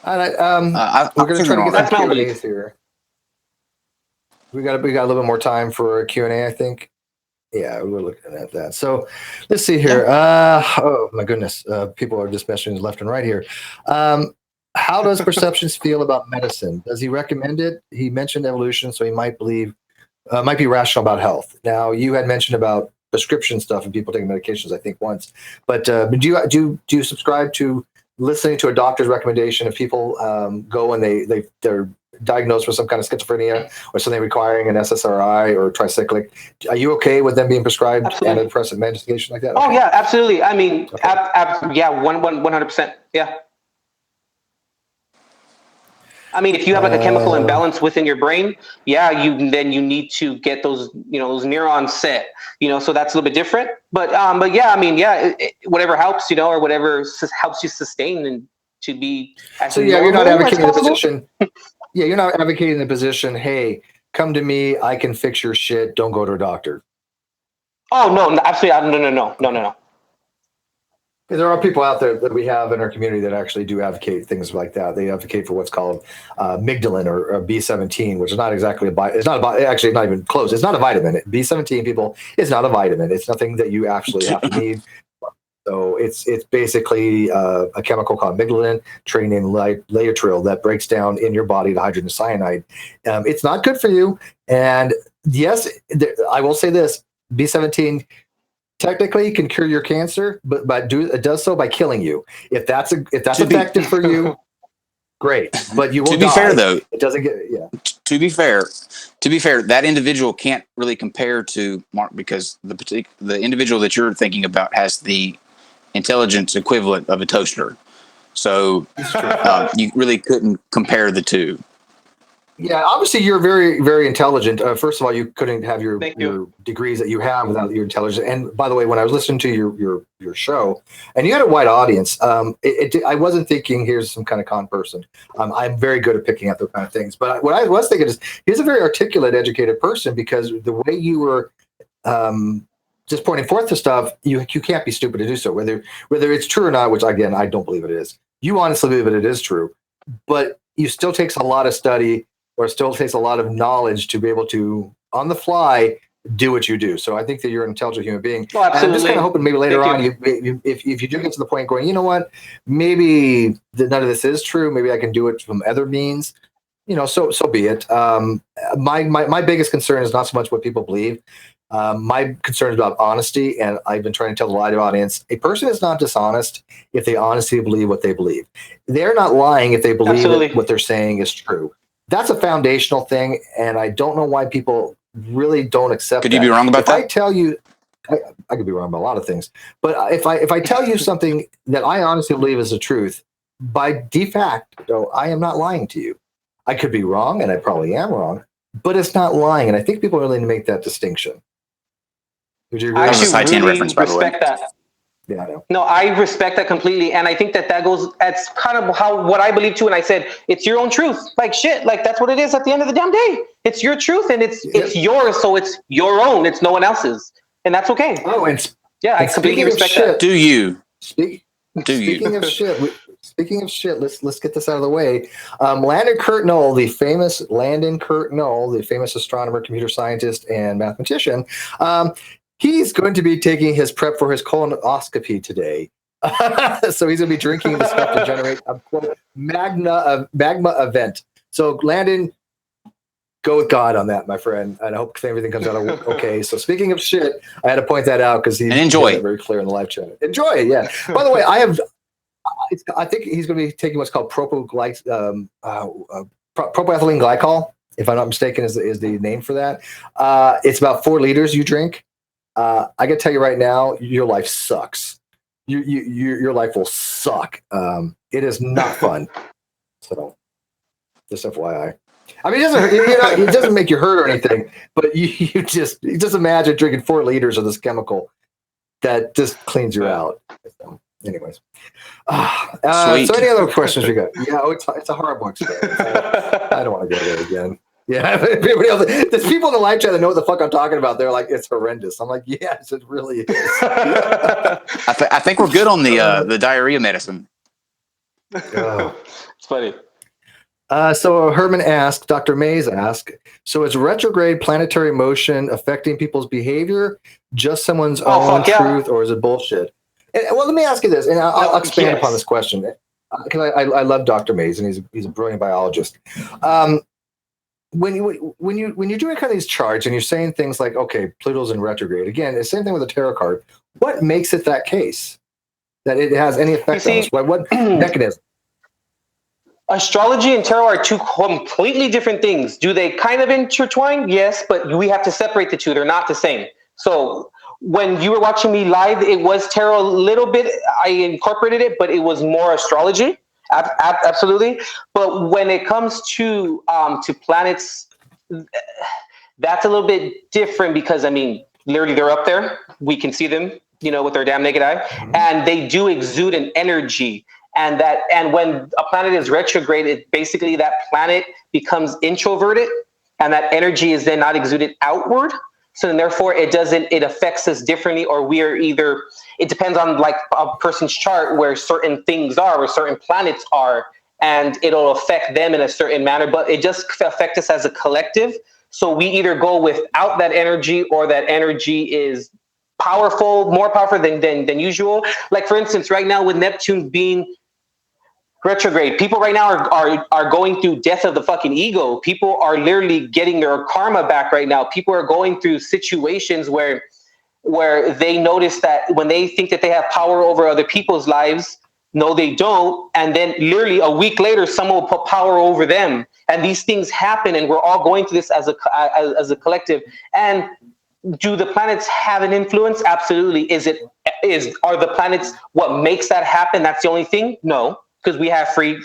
All right, we're going to try to get some Q&As here. We got a little bit more time for Q&A, I think. Yeah, we're looking at that. So let's see here. Oh my goodness, people are just messaging left and right here. How does Perceptions feel about medicine? Does he recommend it? He mentioned evolution, so he might be rational about health. Now, you had mentioned about prescription stuff and people taking medications, I think once. But do you subscribe to listening to a doctor's recommendation if people go and they're diagnosed with some kind of schizophrenia or something requiring an SSRI or tricyclic? Are you okay with them being prescribed antidepressant medication like that? Okay. Oh yeah, absolutely. I mean, yeah, 100%. Yeah. I mean, if you have like a chemical imbalance within your brain, yeah, you need to get those neurons set, so that's a little bit different. But yeah, I mean, yeah, whatever helps, or whatever helps you sustain and to be. So yeah, you're not advocating the position. Yeah, you're not advocating the position. Hey, come to me. I can fix your shit. Don't go to a doctor. Oh no, absolutely, no. There are people out there that we have in our community that actually do advocate things like that. They advocate for what's called amygdalin or B17, which is not exactly actually not even close. It's not a vitamin. B17, people, is not a vitamin. It's nothing that you actually have to need. So it's basically a chemical called amygdalin, trained in Laetrile, that breaks down in your body the hydrogen cyanide. It's not good for you. And yes, I will say this: B17 technically can cure your cancer, but it does so by killing you. If that's effective for you, great. But you will die. To be fair, though, it doesn't get. Yeah. To be fair, that individual can't really compare to Mark, because the individual that you're thinking about has the intelligence equivalent of a toaster. So you really couldn't compare the two. Yeah, obviously you're very, very intelligent. First of all, you couldn't have your Thank you. degrees that you have without your intelligence. And by the way, when I was listening to your show, and you had a wide audience, I wasn't thinking here's some kind of con person. I'm very good at picking out those kind of things. But what I was thinking is here's a very articulate, educated person, because the way you were just pointing forth to stuff, you can't be stupid to do so. Whether it's true or not, which again I don't believe it is. You honestly believe that it is true, but it still takes a lot of study. Or it still takes a lot of knowledge to be able to, on the fly, do what you do. So I think that you're an intelligent human being. Oh, absolutely. And I'm just kind of hoping maybe later on, you. if you do get to the point going, you know what, maybe none of this is true. Maybe I can do it from other means. So be it. My biggest concern is not so much what people believe. My concern is about honesty, and I've been trying to tell the live audience, a person is not dishonest if they honestly believe what they believe. They're not lying if they believe that what they're saying is true. That's a foundational thing, and I don't know why people really don't accept that. Could you be wrong about that? If I tell you, I could be wrong about a lot of things, but if I tell you something that I honestly believe is the truth, by de facto, I am not lying to you. I could be wrong, and I probably am wrong, but it's not lying, and I think people really need to make that distinction. Would you agree? I That was a actually Saitan really reference, by the way. respect that. Yeah, I know. No, I respect that completely, and I think that goes. That's kind of what I believe too. And I said, it's your own truth. Like shit, like that's what it is at the end of the damn day. It's your truth, and it's yours, so it's your own. It's no one else's, and that's okay. Oh, and yeah, I completely respect that. Do you? Speaking of shit, let's get this out of the way. Landon Kurt Knoll, the famous astronomer, computer scientist, and mathematician. He's going to be taking his prep for his colonoscopy today. So he's going to be drinking the stuff to generate a quote, magma event. So Landon, go with God on that, my friend. And I hope everything comes out okay. So speaking of shit, I had to point that out because he's very clear in the live chat. Enjoy it, yeah. By the way, I think he's going to be taking what's called propylene glycol, if I'm not mistaken, is the name for that. It's about 4 liters you drink. I can tell you right now, your life sucks. Your life will suck. It is not fun. So, just FYI. I mean, it doesn't make you hurt or anything, but you just imagine drinking 4 liters of this chemical that just cleans you out. So, anyways, so any other questions we got? Yeah, it's a horrible experience. I don't want to go there again. Yeah, there's people in the live chat that know what the fuck I'm talking about. They're like, it's horrendous. I'm like, yes, it really is. I think we're good on the diarrhea medicine. It's funny. So Herman asked, Dr. Mays asked, so is retrograde planetary motion affecting people's behavior, just someone's own truth, or is it bullshit? And, well, let me ask you this, and I'll expand upon this question, because I love Dr. Mays, and he's a brilliant biologist. When you're doing kind of these charts and you're saying things like, okay, Pluto's in retrograde, again, the same thing with a tarot card. What makes it that case? That it has any effect on us? What mechanism? Astrology and tarot are 2 completely different things. Do they kind of intertwine? Yes, but we have to separate the 2. They're not the same. So when you were watching me live, it was tarot a little bit. I incorporated it, but it was more astrology. Absolutely. But when it comes to planets, that's a little bit different because, I mean, literally they're up there. We can see them, with our damn naked eye. And they do exude an energy. And when a planet is retrograde, basically that planet becomes introverted, and that energy is then not exuded outward. So then therefore it affects us differently, or it depends on like a person's chart where certain things are, where certain planets are, and it'll affect them in a certain manner, but it just affects us as a collective. So we either go without that energy, or that energy is more powerful than usual. Like for instance, right now with Neptune being retrograde, people right now are going through death of the fucking ego. People are literally getting their karma back right now. People are going through situations where they notice that when they think that they have power over other people's lives, no, they don't. And then literally a week later, someone will put power over them. And these things happen, and we're all going through this as a collective. And do the planets have an influence? Absolutely. Are the planets what makes that happen? That's the only thing? No. because we have free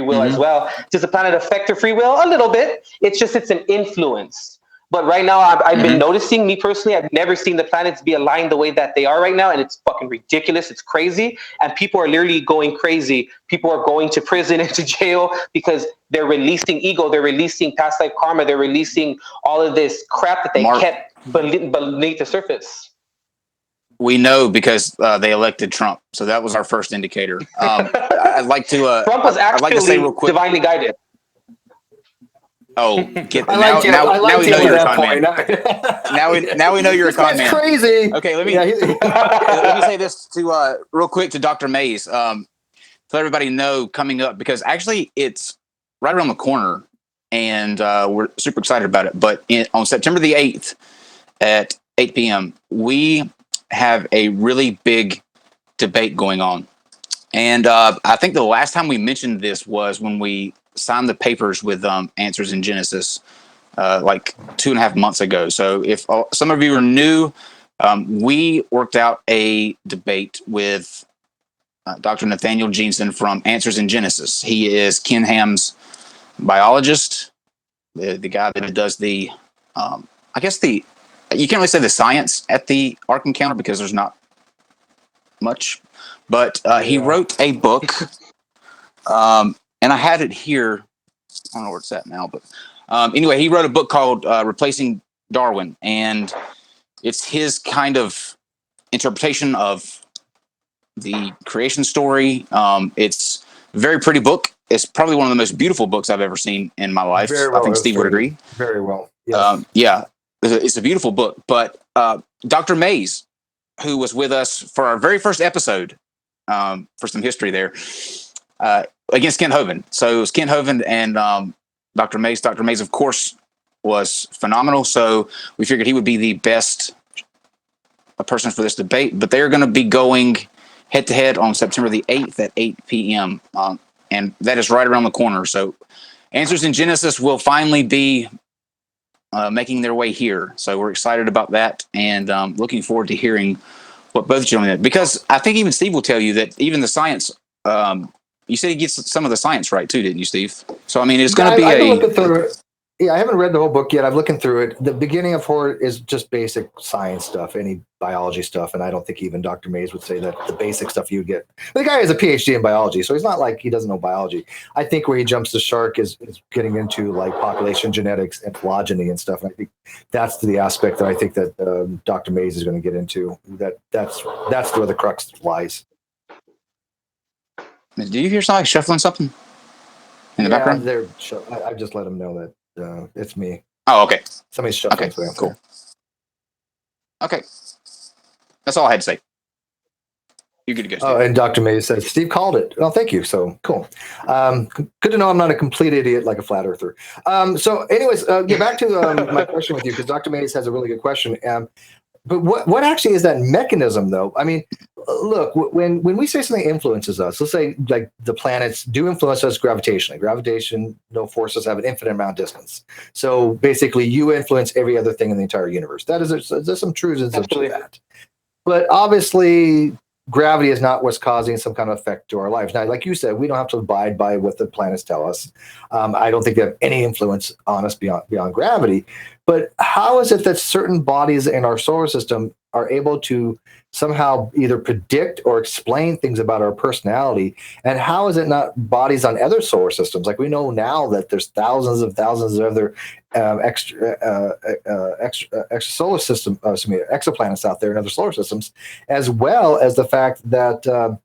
will as well. Does the planet affect your free will? A little bit. It's an influence. But right now, I've been noticing, me personally, I've never seen the planets be aligned the way that they are right now. And it's fucking ridiculous. It's crazy. And people are literally going crazy. People are going to prison and to jail because they're releasing ego. They're releasing past life karma. They're releasing all of this crap that they kept beneath the surface. We know because they elected Trump. So that was our first indicator. I'd like to. Trump was actually like to say real quick, divinely guided. Oh, now we know you're a con man. Now we know you're a con man. That's crazy. Okay, let me let me say this to real quick to Dr. Mays. To let everybody know coming up, because actually it's right around the corner, and we're super excited about it. But on September the 8th at 8 p.m., we have a really big debate going on, and I think the last time we mentioned this was when we signed the papers with Answers in Genesis like 2.5 months ago. So if some of you are new, we worked out a debate with Dr. Nathaniel Jeanson from Answers in Genesis. He is Ken Ham's biologist, the guy that does the, I guess you can't really say the science at the Ark Encounter because there's not much, but he wrote a book. And I had it here. I don't know where it's at now, but anyway, he wrote a book called Replacing Darwin, and it's his kind of interpretation of the creation story. It's a very pretty book. It's probably one of the most beautiful books I've ever seen in my life. Very well I think Steve would agree. Very well. Yes. Yeah, it's a beautiful book. But Dr. Mays, who was with us for our very first episode, for some history there, against Kent Hovind. So it was Kent Hovind and Dr. Mays. Dr. Mays, of course, was phenomenal. So we figured he would be the best person for this debate. But they're going to be going head-to-head on September the 8th at 8 p.m. And that is right around the corner. So Answers in Genesis will finally be making their way here. So we're excited about that and looking forward to hearing what both gentlemen did. Because I think even Steve will tell you that even the science... you said he gets some of the science right too, didn't you, Steve? So I mean, it's going to be I haven't read the whole book yet. I'm looking through it. The beginning of horror is just basic science stuff, any biology stuff, and I don't think even Dr. Mays would say that the basic stuff you get. The guy has a PhD in biology, so he's not like he doesn't know biology. I think where he jumps the shark is getting into like population genetics and phylogeny and stuff. And I think that's the aspect that I think that Dr. Mays is going to get into. That's where the crux lies. Do you hear somebody shuffling something in the background? I just let them know that it's me. Oh, okay. Somebody's shuffling. Okay, cool. Okay. That's all I had to say. You're good to go, Steve. Oh, and Dr. Mays says, Steve called it. Oh, thank you. So, cool. Good to know I'm not a complete idiot like a flat earther. So, anyways, get back to my question with you, because Dr. Mays has a really good question. But what actually is that mechanism, though? I mean, look, when we say something influences us, let's say like the planets do influence us gravitationally. Gravitation, forces have an infinite amount of distance. So basically, you influence every other thing in the entire universe. There's some truths to that. But obviously, gravity is not what's causing some kind of effect to our lives. Now, like you said, we don't have to abide by what the planets tell us. I don't think they have any influence on us beyond gravity. But how is it that certain bodies in our solar system are able to somehow either predict or explain things about our personality? And how is it not bodies on other solar systems? Like we know now that there's thousands of other extrasolar system, exoplanets out there in other solar systems, as well as the fact that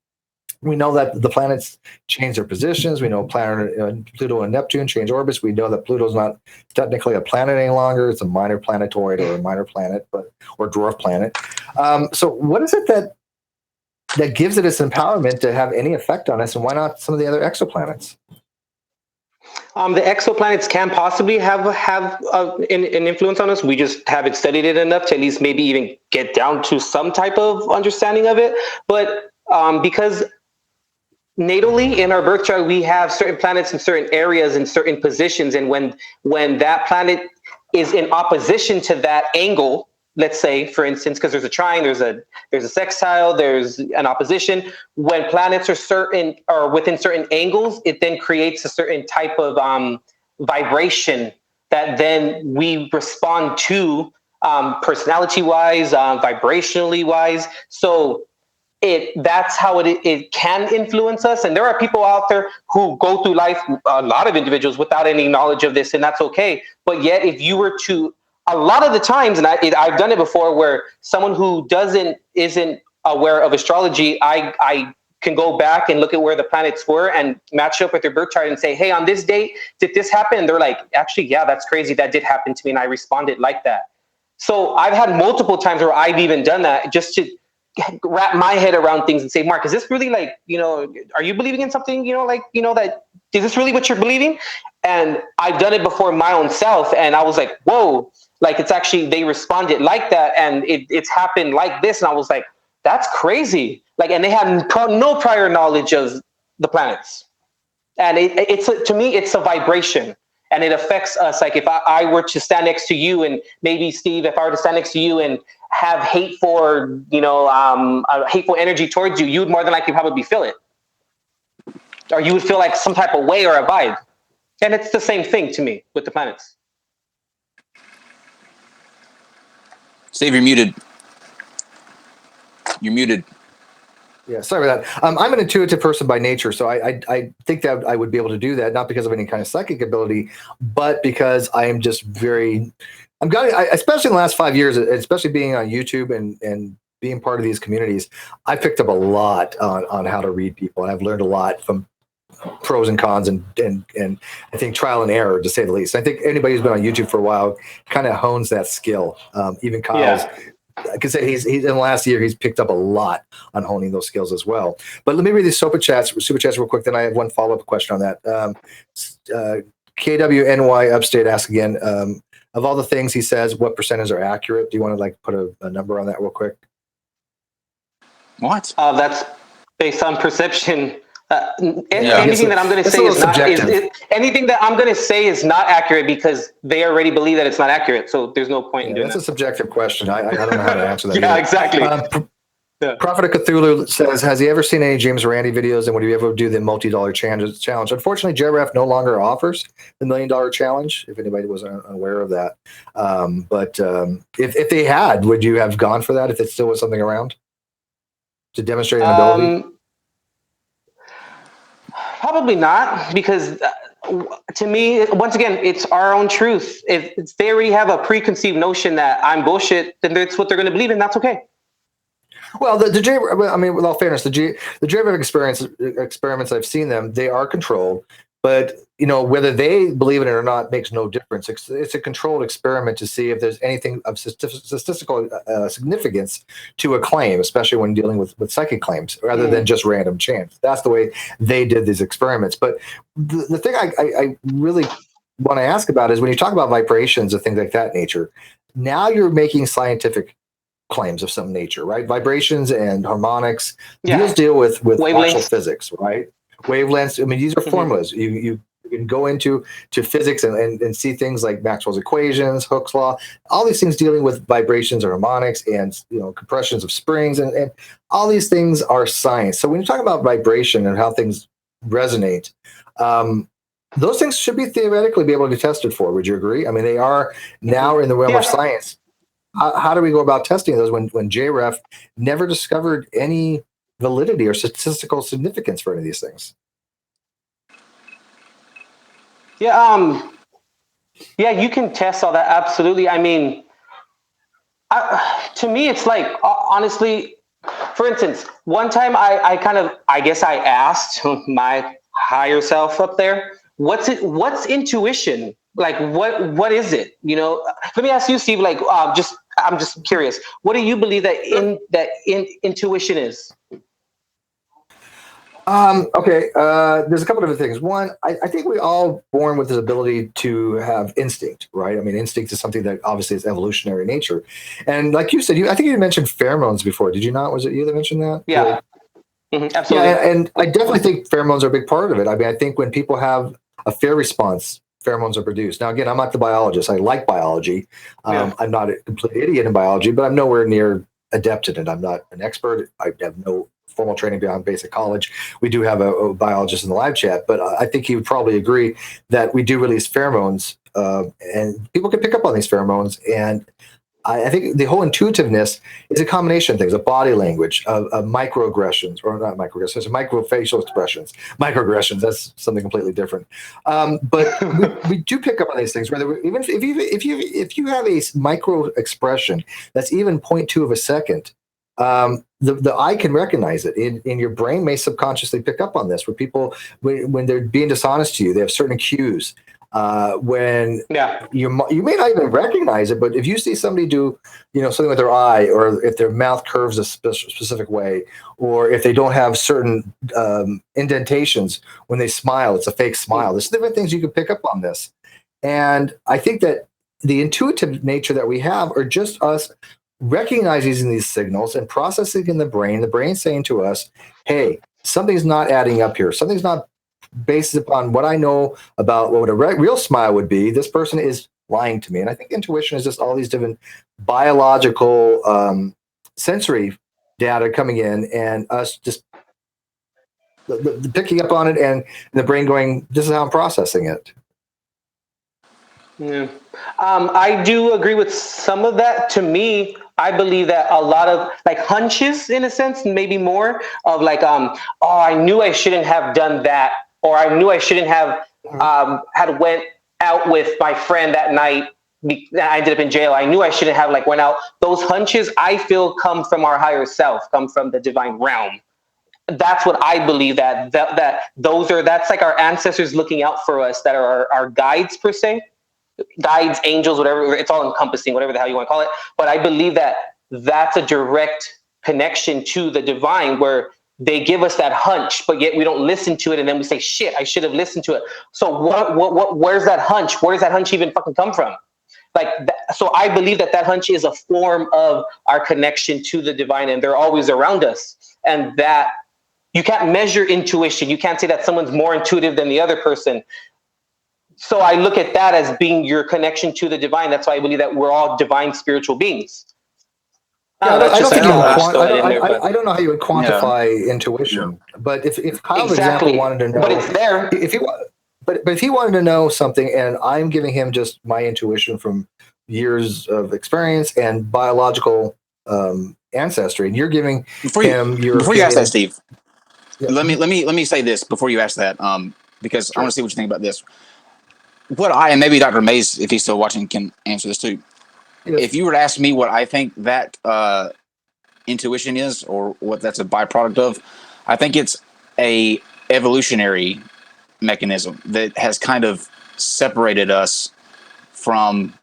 we know that the planets change their positions. We know Pluto and Neptune change orbits. We know that Pluto's not technically a planet any longer. It's a minor planetoid or a minor planet, or dwarf planet. So what is it that gives it its empowerment to have any effect on us, and why not some of the other exoplanets? The exoplanets can possibly have an influence on us. We just haven't studied it enough to at least maybe even get down to some type of understanding of it. But because natally in our birth chart, we have certain planets in certain areas in certain positions, and when that planet is in opposition to that angle, let's say, for instance, because there's a trine, there's a sextile, there's an opposition. When planets are certain or within certain angles, it then creates a certain type of vibration that then we respond to, personality wise, vibrationally wise. So that's how it can influence us. And there are people out there who go through life, a lot of individuals, without any knowledge of this, and that's okay. But yet, if you were to, a lot of the times, and I've done it before, where someone who isn't aware of astrology, I can go back and look at where the planets were and match up with their birth chart and say, hey, on this date, did this happen? And they're like, actually, yeah, that's crazy. That did happen to me. And I responded like that. So I've had multiple times where I've even done that just to wrap my head around things and say, Mark, is this really like, are you believing in something, that, is this really what you're believing? And I've done it before my own self. And I was like, whoa, like it's actually, they responded like that. And it's happened like this. And I was like, that's crazy. Like, and they had no prior knowledge of the planets. And it's to me, it's a vibration. And it affects us. Like if I were to stand next to you, and maybe Steve, if I were to stand next to you and have hateful energy towards you, you would more than likely probably feel it. Or you would feel like some type of way or a vibe. And it's the same thing to me with the planets. Steve, you're muted. You're muted. Yeah, sorry about that. I'm an intuitive person by nature, so I think that I would be able to do that, not because of any kind of psychic ability, but because I am just especially in the last 5 years, especially being on YouTube and being part of these communities, I picked up a lot on how to read people, and I've learned a lot from pros and cons and I think trial and error, to say the least. I think anybody who's been on YouTube for a while kind of hones that skill. Even Kyle's. Yeah. I can say he's in the last year, he's picked up a lot on honing those skills as well. But let me read these super chats real quick. Then I have one follow-up question on that. KWNY Upstate asks again, of all the things he says, what percentage are accurate? Do you want to put a number on that real quick? What? That's based on perception. Anything that I'm going to say is not anything that I'm going to say is not accurate because they already believe that it's not accurate. So there's no point in doing that. That's a subjective question. I don't know how to answer that. Yeah, exactly. Prophet of Cthulhu says, has he ever seen any James Randi videos, and would he ever do the multi-dollar challenge? Unfortunately, JRF no longer offers the $1 million challenge, if anybody was unaware of that. But if they had, would you have gone for that if it still was something around to demonstrate an ability? Probably not, because to me, once again, it's our own truth. If they already have a preconceived notion that I'm bullshit, then that's what they're going to believe, and that's okay. Well, with all fairness, the JRF experiments, I've seen them, they are controlled, but whether they believe in it or not makes no difference. It's a controlled experiment to see if there's anything of statistical significance to a claim, especially when dealing with psychic claims, rather than just random chance. That's the way they did these experiments. But the thing I really want to ask about is when you talk about vibrations and things like that nature, now you're making scientific claims of some nature, right? Vibrations and harmonics, these deal with actual physics, right? Wavelengths. I mean, these are formulas. You can go into physics and see things like Maxwell's equations, Hooke's law, all these things dealing with vibrations or harmonics and compressions of springs, and all these things are science. So when you talk about vibration and how things resonate, those things should be theoretically be able to be tested for. Would you agree? I mean, they are now in the realm of science. How do we go about testing those when JREF never discovered any validity or statistical significance for any of these things? Yeah, you can test all that. Absolutely. I mean, to me, it's like, honestly, for instance, one time I asked my higher self up there, what's intuition? Like, what is it? Let me ask you, Steve, I'm just curious. What do you believe that intuition is? Okay. There's a couple of different things. One, I think we all born with this ability to have instinct, right? I mean, instinct is something that obviously is evolutionary nature. And like you said, I think you mentioned pheromones before. Did you not? Was it you that mentioned that? Yeah. Absolutely. Yeah, and I definitely think pheromones are a big part of it. I mean, I think when people have a fear response pheromones are produced. Now, again, I'm not the biologist. I like biology. Yeah. I'm not a complete idiot in biology, but I'm nowhere near adept in it. I'm not an expert. I have no formal training beyond basic college. We do have a biologist in the live chat, but I think he would probably agree that we do release pheromones, and people can pick up on these pheromones. And I think the whole intuitiveness is a combination of things: of body language, of microaggressions, or not microaggressions, microfacial expressions. Microaggressions, that's something completely different. But we do pick up on these things. Whether even if you have a micro expression that's even 0.2 of a second, the eye can recognize it. In your brain may subconsciously pick up on this. Where people, when they're being dishonest to you, they have certain cues. When you may not even recognize it, but if you see somebody do, something with their eye, or if their mouth curves a specific way, or if they don't have certain indentations when they smile, it's a fake smile. There's different things you can pick up on this. And I think that the intuitive nature that we have are just us recognizing these signals and processing in the brain saying to us, hey, something's not adding up here. Something's not based upon what I know about what a real smile would be. This person is lying to me. And I think intuition is just all these different biological sensory data coming in, and us just picking up on it, and the brain going, this is how I'm processing it. Yeah. I do agree with some of that. To me, I believe that a lot of like hunches, in a sense, maybe more of like, oh, I knew I shouldn't have done that, or I knew I shouldn't have had went out with my friend that night. I ended up in jail. I knew I shouldn't have went out. Those hunches, I feel, come from our higher self, come from the divine realm. That's what I believe, that's like our ancestors looking out for us, that are our guides per se. Guides, angels, whatever, it's all encompassing, whatever the hell you want to call it. But I believe that that's a direct connection to the divine, where they give us that hunch, but yet we don't listen to it, and then we say, shit, I should have listened to it. So where's that hunch? Where does that hunch even fucking come from? So I believe that hunch is a form of our connection to the divine, and they're always around us. And that you can't measure intuition. You can't say that someone's more intuitive than the other person. So I look at that as being your connection to the divine. That's why I believe that we're all divine spiritual beings. I don't know how you would quantify intuition, but if Kyle, for example, wanted to know, but it's there. But if he wanted to know something, and I'm giving him just my intuition from years of experience and biological ancestry, and you're giving him your before you ask that, Steve. Yeah. Let me say this before you ask that, because sure. I want to see what you think about this. And maybe Dr. Mays, if he's still watching, can answer this too. Yes. If you were to ask me what I think that intuition is, or what that's a byproduct of, I think it's a evolutionary mechanism that has kind of separated us from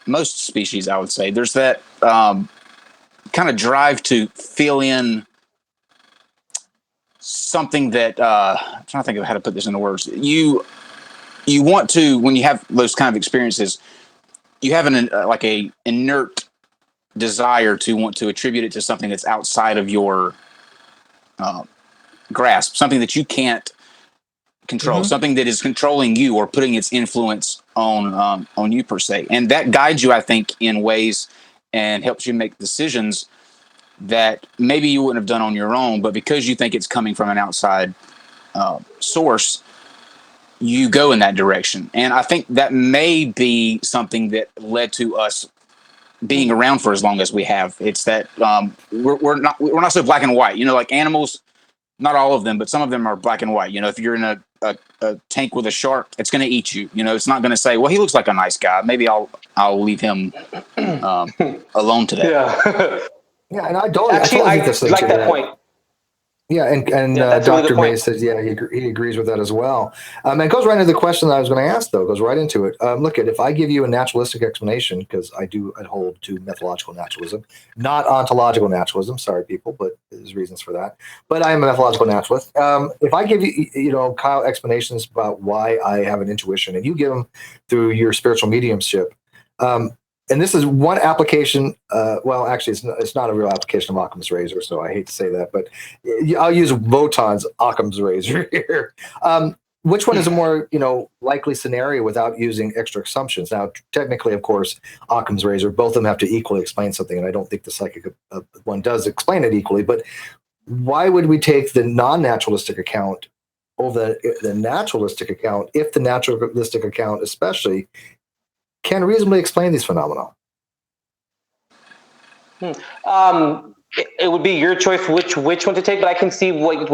most species, I would say. There's that kind of drive to fill in something that I'm trying to think of how to put this into words. You want to, when you have those kind of experiences, you have a inert desire to want to attribute it to something that's outside of your grasp, something that you can't control, something that is controlling you or putting its influence on you per se, and that guides you, I think, in ways and helps you make decisions that maybe you wouldn't have done on your own, but because you think it's coming from an outside source, you go in that direction. And I think that may be something that led to us being around for as long as we have. It's that we're not so black and white. Like animals, not all of them, but some of them are black and white. If you're in a tank with a shark, it's going to eat you. It's not going to say, well, he looks like a nice guy, maybe I'll leave him alone today. Yeah, and I like that point. Yeah, and Dr. May says, he agrees with that as well. And it goes right into the question that I was going to ask, though. It goes right into it. Look, if I give you a naturalistic explanation, because I hold to methodological naturalism, not ontological naturalism. Sorry, people, but there's reasons for that. But I am a methodological naturalist. If I give you, Kyle, explanations about why I have an intuition, and you give them through your spiritual mediumship, and this is one application. Well, actually, it's not a real application of Occam's razor, so I hate to say that, but I'll use Wotan's Occam's razor here. which one is a more, likely scenario without using extra assumptions? Now, technically, of course, Occam's razor, both of them have to equally explain something, and I don't think the psychic one does explain it equally. But why would we take the non-naturalistic account over the naturalistic account if the naturalistic account, especially, can reasonably explain these phenomena? It would be your choice which one to take, but I can see what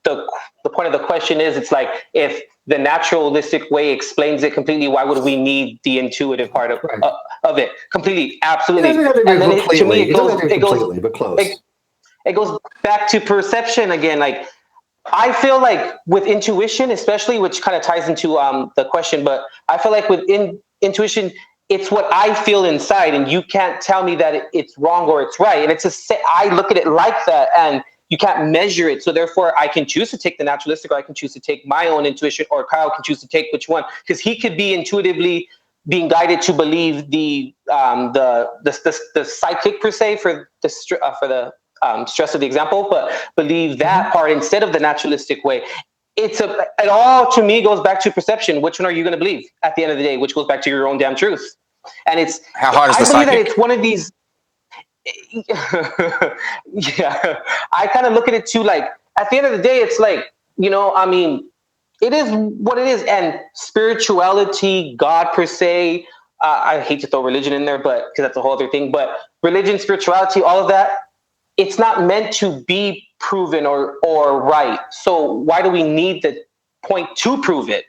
the point of the question is. It's like, if the naturalistic way explains it completely, why would we need the intuitive part of it completely? Absolutely. And then to me, it goes back to perception again. Like, I feel like with intuition, especially, which kind of ties into the question, but I feel like with intuition, it's what I feel inside, and you can't tell me that it's wrong or it's right. And I look at it like that, and you can't measure it. So therefore, I can choose to take the naturalistic, or I can choose to take my own intuition, or Kyle can choose to take which one, because he could be intuitively being guided to believe the psychic per se for the stress of the example, but believe that part instead of the naturalistic way. It all to me goes back to perception. Which one are you going to believe at the end of the day? Which goes back to your own damn truth. And it's how hard is the I believe psychic? that it's one of these. Yeah, I kind of look at it too. Like, at the end of the day, it's like, it is what it is. And spirituality, God per se. I hate to throw religion in there, but because that's a whole other thing. But religion, spirituality, all of that. It's not meant to be proven or right. So why do we need the point to prove it,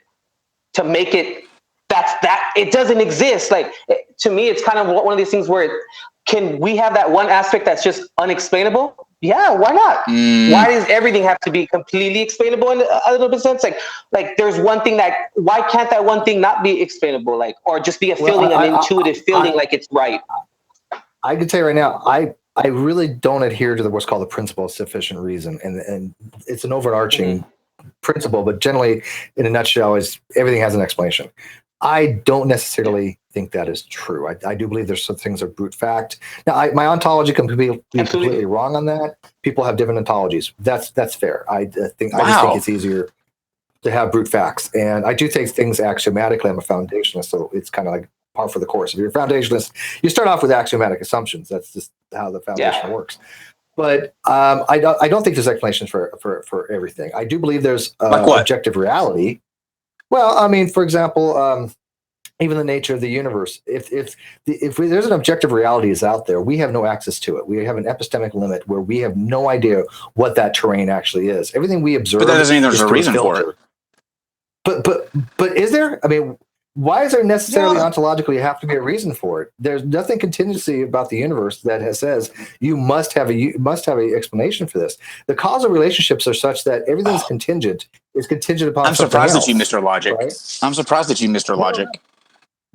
to make it that it doesn't exist? Like, to me, it's kind of one of these things where can we have that one aspect that's just unexplainable? Yeah, why not? Why does everything have to be completely explainable in a little bit sense? Like there's one thing why can't that one thing not be explainable? Like, or just be a feeling, an intuitive feeling like it's right? I can tell you right now, I really don't adhere to what's called the principle of sufficient reason, and it's an overarching principle, but generally, in a nutshell, is everything has an explanation. I don't necessarily think that is true. I do believe there's some things of brute fact. Now, my ontology can be completely wrong on that. People have different ontologies. That's fair. I just think it's easier to have brute facts, and I do take things axiomatically. I'm a foundationalist, so it's kind of like par for the course. If you're a foundationalist, you start off with axiomatic assumptions. That's just how the foundation works. But I don't think there's explanations for everything. I do believe there's objective reality. Well, I mean, for example, even the nature of the universe. If there's an objective reality is out there, we have no access to it. We have an epistemic limit where we have no idea what that terrain actually is. Everything we observe. But that doesn't mean there's a reason for it. But is there? I mean, why is there necessarily ontologically have to be a reason for it? There's nothing contingency about the universe that says you must have an explanation for this. The causal relationships are such that everything is contingent upon. I'm surprised that you missed Mr. Logic. Right? I'm surprised that you Mr. Logic.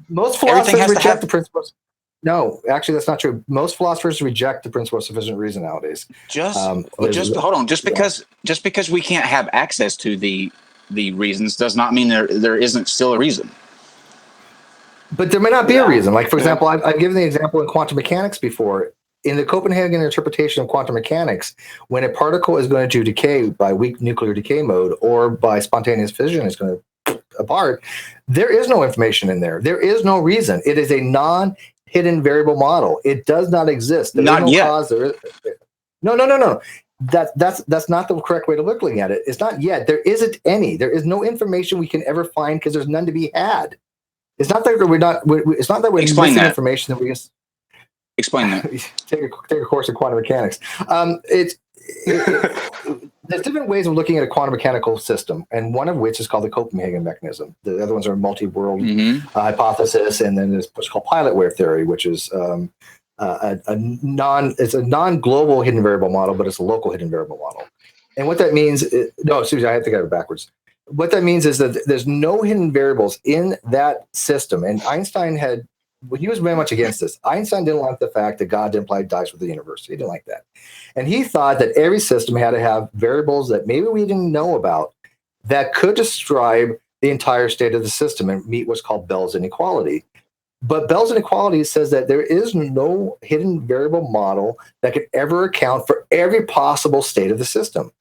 Most philosophers reject the principles. No, actually, that's not true. Most philosophers reject the principle of sufficient reason nowadays. Hold on. Just because we can't have access to the reasons does not mean there isn't still a reason. But there may not be a reason. Like, for example, I've given the example in quantum mechanics before. In the Copenhagen interpretation of quantum mechanics, when a particle is going to decay by weak nuclear decay mode or by spontaneous fission is going to apart, there is no information in there. There is no reason. It is a non-hidden variable model. It does not exist. Not yet. No. That's not the correct way to looking at it. It's not yet. There isn't any. There is no information we can ever find because there's none to be had. It's not that we're missing information that we just explain that. take a course in quantum mechanics. There's different ways of looking at a quantum mechanical system, and one of which is called the Copenhagen mechanism. The other ones are multi-world hypothesis, and then there's what's called pilot wave theory, which is it's a non-global hidden variable model, but it's a local hidden variable model. And what that means, I have to get it backwards. What that means is that there's no hidden variables in that system. And Einstein he was very much against this. Einstein didn't like the fact that God didn't play dice with the universe. He didn't like that. And he thought that every system had to have variables that maybe we didn't know about that could describe the entire state of the system and meet what's called Bell's inequality. But Bell's inequality says that there is no hidden variable model that could ever account for every possible state of the system.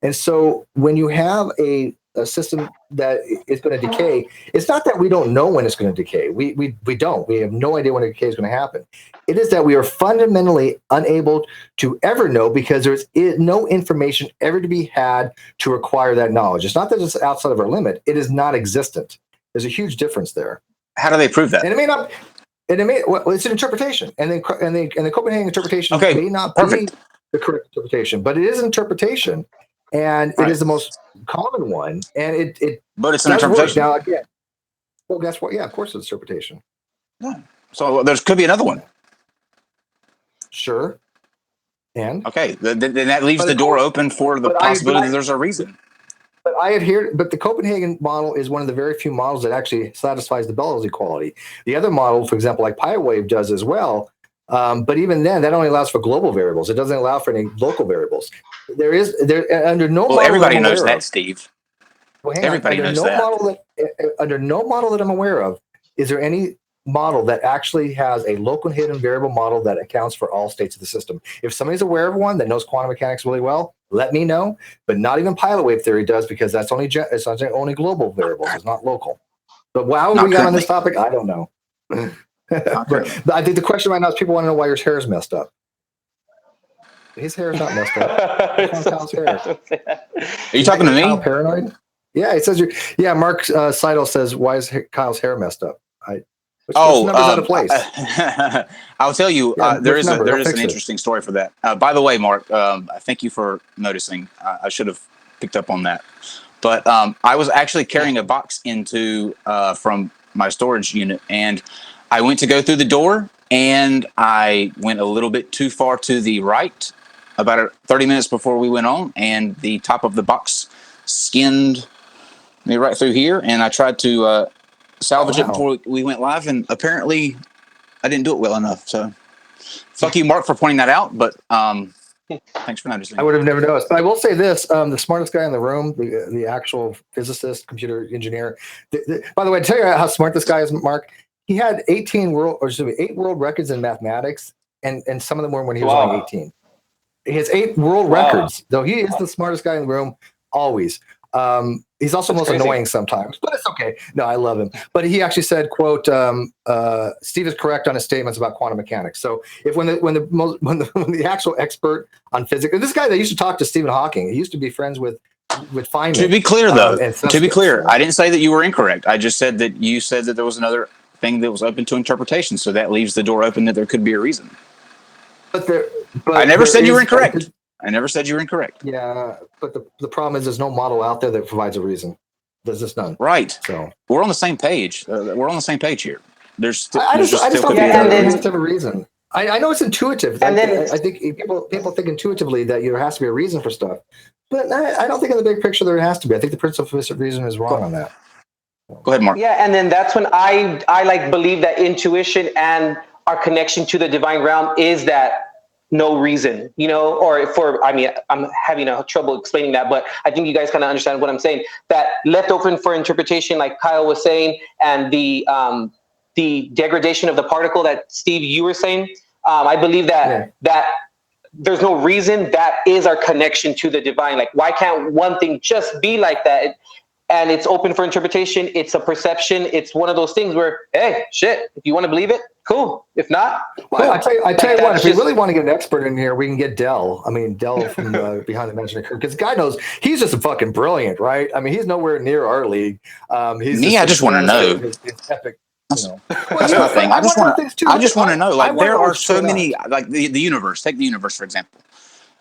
And so when you have a a system that is going to decay, it's not that we don't know when it's going to decay. We don't. We have no idea when the decay is going to happen. It is that we are fundamentally unable to ever know because there's no information ever to be had to acquire that knowledge. It's not that it's outside of our limit. It is not existent. There's a huge difference there. How do they prove that? And it may not. And it may. Well, it's an interpretation, and the Copenhagen interpretation may not be the correct interpretation, but it is an interpretation, and it is the most common one, and it. But it's an interpretation. Now again, well, guess what? Yeah, of course, it's interpretation. Yeah. So there could be another one. Sure. And okay, then that leaves the door open for the possibility that there's a reason. But the Copenhagen model is one of the very few models that actually satisfies the Bellows equality. The other model, for example, like PiWave does as well, but even then, that only allows for global variables. It doesn't allow for any local variables. There under no model. Everybody knows that, Steve. Well, everybody knows that. Under no model that I'm aware of, is there any model that actually has a local hidden variable model that accounts for all states of the system. If somebody's aware of one that knows quantum mechanics really well, let me know. But not even pilot wave theory does, because that's only global variables. It's not local. But wow, we got on this topic, I don't know. but I think the question right now is people want to know why your hair is messed up. His hair is not messed up. Kyle's hair. Are you talking to me? Kyle paranoid? Yeah, it says Mark Seidel says, why is Kyle's hair messed up? Which number's out of place? I'll tell you, there is an interesting story for that. By the way, Mark, thank you for noticing. I should have picked up on that. But I was actually carrying a box from my storage unit, and I went to go through the door, and I went a little bit too far to the right, about 30 minutes before we went on, and the top of the box skinned me right through here, and I tried to salvage it before we went live, and apparently I didn't do it well enough. So fuck you, Mark, for pointing that out, but thanks for noticing. I would have never noticed. But I will say this, the smartest guy in the room, the actual physicist, computer engineer. By the way, to tell you how smart this guy is, Mark, he had 8 world records in mathematics, and some of them were when he was only 18. He has 8 world records, though he is the smartest guy in the room, always. He's also most annoying sometimes, but it's okay. No, I love him. But he actually said, "quote Steve is correct on his statements about quantum mechanics." So if when the actual expert on physics, this guy that used to talk to Stephen Hawking, he used to be friends with Feynman. To be clear, though, I didn't say that you were incorrect. I just said that you said that there was another thing that was open to interpretation. So that leaves the door open that there could be a reason. But I never said you were incorrect. I never said you were incorrect. Yeah, but the problem is there's no model out there that provides a reason. There's just none. Right. So we're on the same page. We're on the same page here. I just don't think there has to have a reason. I know it's intuitive. And I think people think intuitively that there has to be a reason for stuff. But I don't think in the big picture there has to be. I think the principle of reason is wrong on that. Go ahead, Mark. Yeah, and then that's when I believe that intuition and our connection to the divine realm is that no reason, I'm having trouble explaining that, but I think you guys kind of understand what I'm saying. That left open for interpretation, like Kyle was saying, and the degradation of the particle that Steve, you were saying. I believe that there's no reason. That is our connection to the divine. Like, why can't one thing just be like that? And it's open for interpretation. It's a perception. It's one of those things where, hey, shit, if you want to believe it, cool. If not, cool. Well, I tell you what, if we really want to get an expert in here, we can get Dell. I mean, Dell from Behind the Imaginary Curtain, because the guy knows, he's just a fucking brilliant, right? I mean, he's nowhere near our league. I just want to know. It's epic. That's my thing. I just want to know. Like, there are so many, like the universe. Take the universe, for example.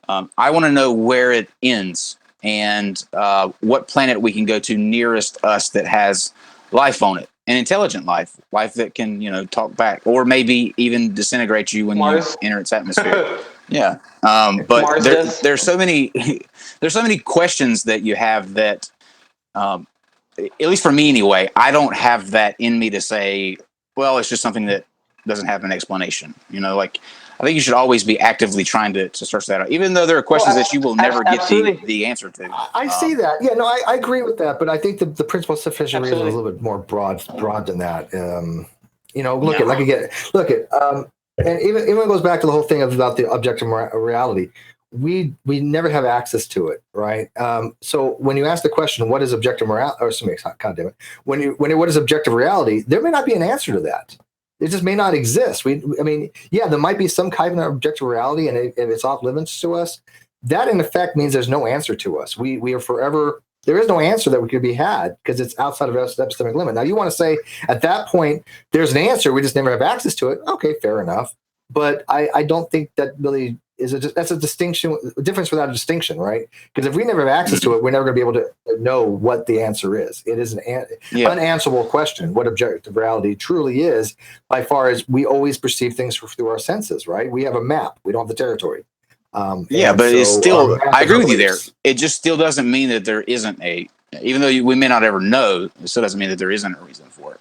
I want to know where it ends and what planet we can go to nearest us that has life on it. An intelligent life that can, talk back, or maybe even disintegrate you when Mars. You enter its atmosphere. Yeah. But there's so many questions that you have that, at least for me anyway, I don't have that in me to say, well, it's just something that doesn't have an explanation. I think you should always be actively trying to search that out, even though there are questions that you will never get the answer to. I see that. Yeah, no, I agree with that. But I think the principle of sufficient reason is a little bit more broad than that. And even it goes back to the whole thing about the objective reality. we never have access to it, right? So when you ask the question, what is objective morality, or something, God damn it, what is objective reality, there may not be an answer to that. It just may not exist. I mean, yeah, there might be some kind of objective reality, and if it's off limits to us, that in effect means there's no answer to us. We are forever. There is no answer that could be had because it's outside of epistemic limit. Now, you want to say at that point there's an answer, we just never have access to it. Okay, fair enough. But I don't think that really that's a distinction, a difference without a distinction, right? Because if we never have access to it, we're never going to be able to know what the answer is. It is an unanswerable question, what objective reality truly is, by far as we always perceive things through our senses, right? We have a map. We don't have the territory. But it's still, I agree with you there. It just still doesn't mean that there isn't even though we may not ever know, it still doesn't mean that there isn't a reason for it.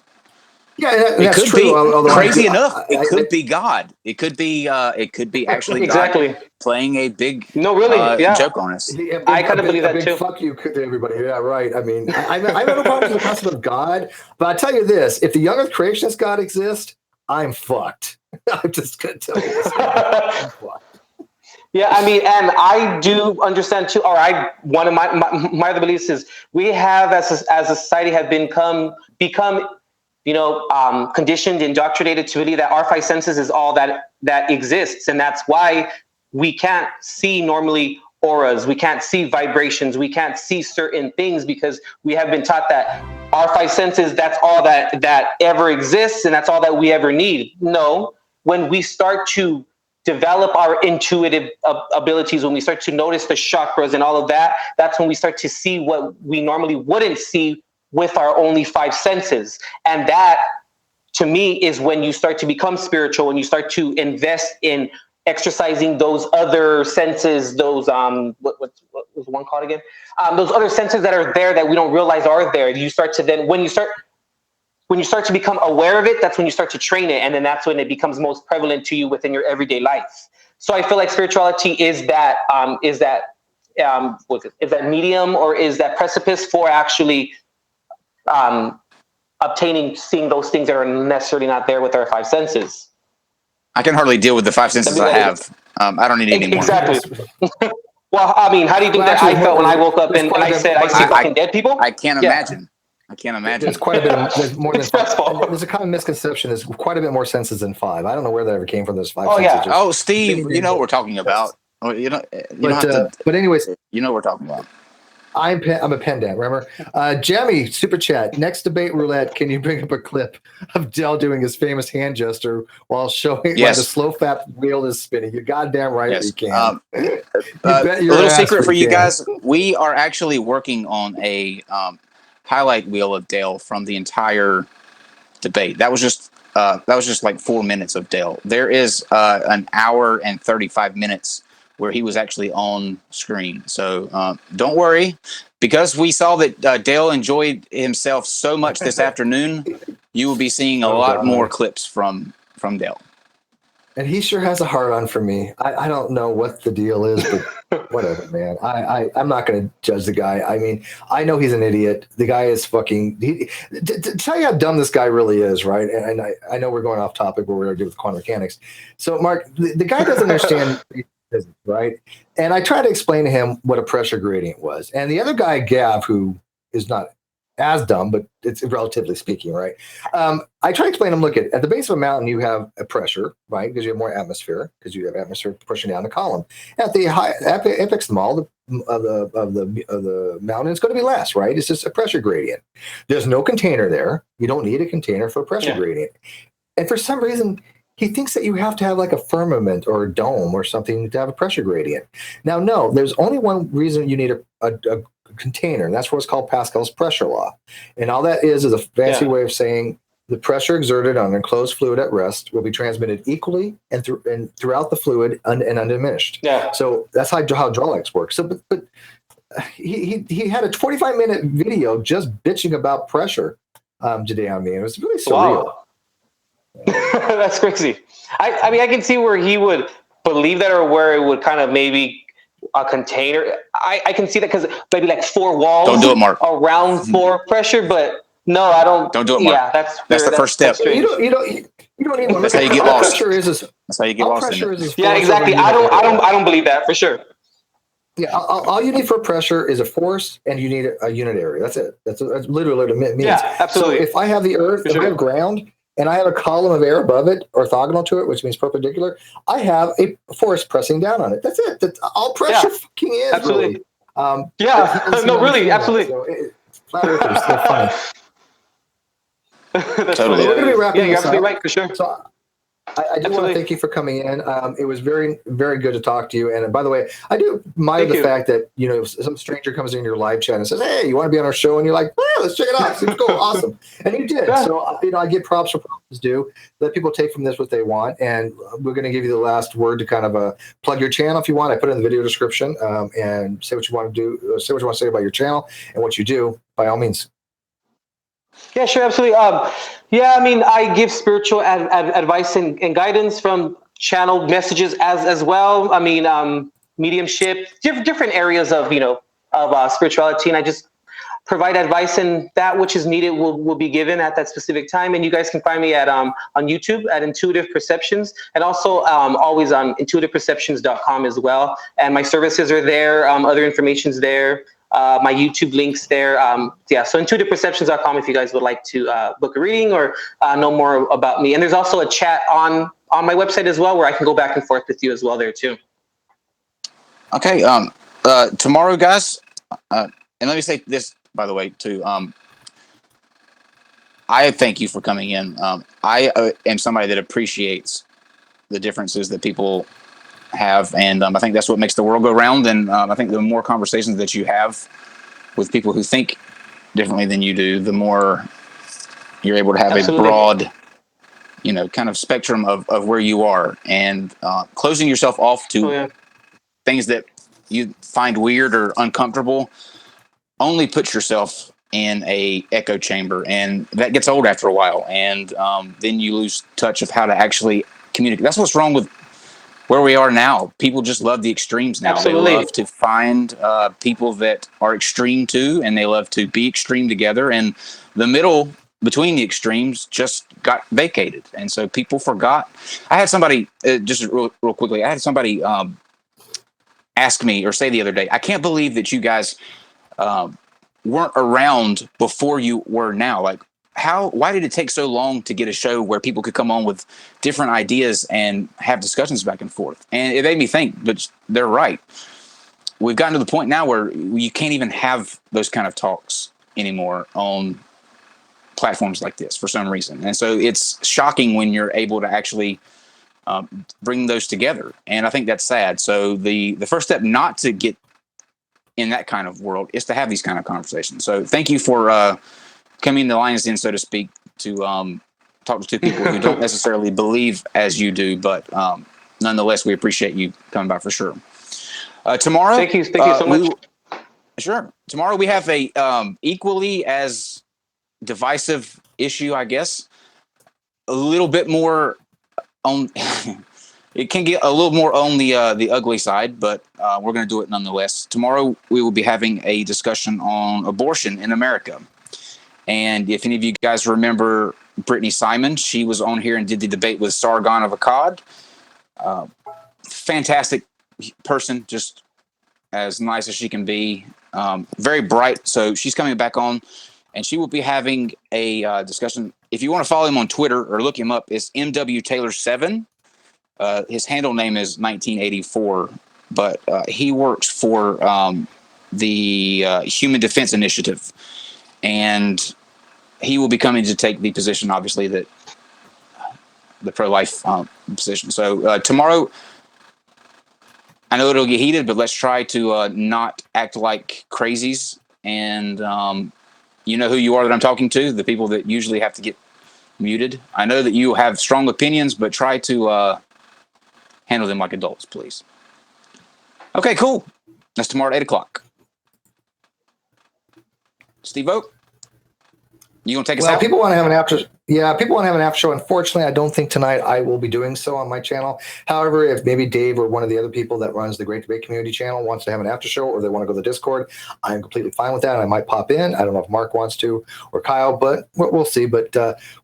Yeah, it could true. Be crazy enough. It could be God. It could be actually God playing a big joke on us. I kind of believe that too. Fuck you to everybody. Yeah, right. I mean, I have no problem with the concept of God, but I tell you this: if the young Earth creationist God exists, I'm fucked. I'm just gonna tell you this. I'm fucked. Yeah, I mean, and I do understand too. Or one of my other beliefs is we have as a society have become conditioned, indoctrinated to believe that our five senses is all that exists, and that's why we can't see normally auras, we can't see vibrations, we can't see certain things because we have been taught that our five senses, that's all that ever exists, and that's all that we ever need. No, when we start to develop our intuitive abilities, when we start to notice the chakras and all of that, that's when we start to see what we normally wouldn't see with our only five senses. And that, to me, is when you start to become spiritual, when you start to invest in exercising those other senses, those what was one called again? Those other senses that are there that we don't realize are there. You start to then, when you start to become aware of it, that's when you start to train it, and then that's when it becomes most prevalent to you within your everyday life. So I feel like spirituality is that medium, or is that precipice for actually seeing those things that are necessarily not there with our five senses. I can hardly deal with the five senses I have. I don't need any more. Exactly. Well, I mean, how do you think that I felt when I woke up and I said I see fucking dead people? I can't imagine. I can't imagine. There's quite a bit of, there's more than five. There's a common misconception. There's quite a bit more senses than five. I don't know where that ever came from. Those five. Oh senses. yeah. Oh, Steve, you know what we're talking about. But anyways, you know what we're talking about. I'm a pendant. Remember, Jemmy super chat. Next debate roulette. Can you bring up a clip of Dell doing his famous hand gesture while showing why the slow fat wheel is spinning? You're goddamn right. You can. A little secret for you guys: we are actually working on a highlight wheel of Dale from the entire debate. That was just like 4 minutes of Dale. There is an hour and 35 minutes where he was actually on screen. So don't worry, because we saw that Dale enjoyed himself so much this afternoon. You will be seeing a lot more clips from Dale. And he sure has a heart on for me. I don't know what the deal is, but whatever, man. I'm not going to judge the guy. I mean, I know he's an idiot. The guy is fucking. To tell you how dumb this guy really is, right? And I know we're going off topic, but we're going to do with quantum mechanics. So, Mark, the guy doesn't understand physics, right? And I tried to explain to him what a pressure gradient was. And the other guy, Gav, who is not as dumb, but it's relatively speaking, right? I try to explain to him, look, at the base of a mountain, you have a pressure, right? Because you have more atmosphere, because you have atmosphere pushing down the column. At the apex of the mountain, it's going to be less, right? It's just a pressure gradient. There's no container there. You don't need a container for a pressure gradient. And for some reason, he thinks that you have to have like a firmament or a dome or something to have a pressure gradient. Now, no, there's only one reason you need a container, and that's what's called Pascal's pressure law. And all that is a fancy way of saying the pressure exerted on an enclosed fluid at rest will be transmitted equally and throughout the fluid and undiminished. Yeah. So that's how hydraulics works. So, but he had a 45-minute video just bitching about pressure today on me. It was really surreal. Wow. That's crazy. I mean, I can see where he would believe that, or where it would kind of maybe a container. I can see that, because maybe like four walls. Don't do it, Mark. Around for pressure, but no, I don't. Don't do it, Mark. Yeah, that's the first step. You don't need one. That's how you get lost. That's how you get lost. Yeah, exactly. I don't believe that for sure. Yeah, all you need for pressure is a force, and you need a unitary. That's it. That's literally what it means. Yeah, absolutely. So if I have the Earth, if I have ground, and I have a column of air above it, orthogonal to it, which means perpendicular, I have a force pressing down on it. That's it. That's all pressure fucking is. Absolutely. Really. No, really, absolutely. So flat earthers, they're funny. That's Totally. funny. We're going to be wrapping you're this absolutely up. right, for sure. So I do want to thank you for coming in. It was very, very good to talk to you. And by the way, I do admire the fact that, you know, some stranger comes in your live chat and says, "Hey, you want to be on our show?" And you're like, "Yeah, let's check it out. Seems cool. Awesome." And you did. Yeah. So, you know, I give props where props is due. Let people take from this what they want. And we're going to give you the last word to kind of plug your channel if you want. I put it in the video description, and say what you want to do, say what you want to say about your channel and what you do, by all means. Yeah, sure, absolutely. Yeah, I mean, I give spiritual advice and guidance from channeled messages as well. I mean, mediumship, different areas of, you know, of spirituality, and I just provide advice, and that which is needed will be given at that specific time. And you guys can find me at on YouTube at Intuitive Perceptions, and also always on intuitiveperceptions.com as well. And my services are there. Other information's there. My YouTube links there. So intuitiveperceptions.com if you guys would like to book a reading or know more about me. And there's also a chat on my website as well, where I can go back and forth with you as well there too. Okay. Tomorrow, guys, and let me say this, by the way, too. I thank you for coming in. I am somebody that appreciates the differences that people have, and I think that's what makes the world go round. And I think the more conversations that you have with people who think differently than you do, the more you're able to have a broad, you know, kind of spectrum of where you are, and closing yourself off to things that you find weird or uncomfortable only puts yourself in a echo chamber, and that gets old after a while, and then you lose touch of how to actually communicate. That's what's wrong with where we are now. People just love the extremes now. Absolutely. They love to find people that are extreme too, and they love to be extreme together, and the middle between the extremes just got vacated, and so people forgot. I had somebody just real quickly, I had somebody ask me or say the other day, "I can't believe that you guys weren't around before you were now. Like, why did it take so long to get a show where people could come on with different ideas and have discussions back and forth?" And it made me think, but they're right. We've gotten to the point now where you can't even have those kind of talks anymore on platforms like this for some reason. And so it's shocking when you're able to actually bring those together. And I think that's sad. So the first step not to get in that kind of world is to have these kind of conversations. So thank you for coming to Lion's Den, so to speak, to talk to two people who don't necessarily believe as you do, but nonetheless, we appreciate you coming by for sure. Tomorrow, thank you so much. Sure. Tomorrow we have a equally as divisive issue, I guess. A little bit more on. It can get a little more on the ugly side, but we're going to do it nonetheless. Tomorrow we will be having a discussion on abortion in America. And if any of you guys remember Brittany Simon, she was on here and did the debate with Sargon of Akkad. Fantastic person, just as nice as she can be. Very bright. So she's coming back on, and she will be having a discussion. If you want to follow him on Twitter or look him up, it's MW Taylor 7. His handle name is 1984, but he works for the Human Defense Initiative, and he will be coming to take the position, obviously, that the pro-life position. So tomorrow, I know it'll get heated, but let's try to not act like crazies. And you know who you are that I'm talking to, the people that usually have to get muted. I know that you have strong opinions, but try to handle them like adults, please. Okay, cool. That's tomorrow at 8:00. Steve-O, you gonna take us out? People want to have an after. Yeah, people want to have an after show. Unfortunately, I don't think tonight I will be doing so on my channel. However, if maybe Dave or one of the other people that runs the Great Debate Community channel wants to have an after show, or they want to go to the Discord, I'm completely fine with that. I might pop in. I don't know if Mark wants to or Kyle, but we'll see. But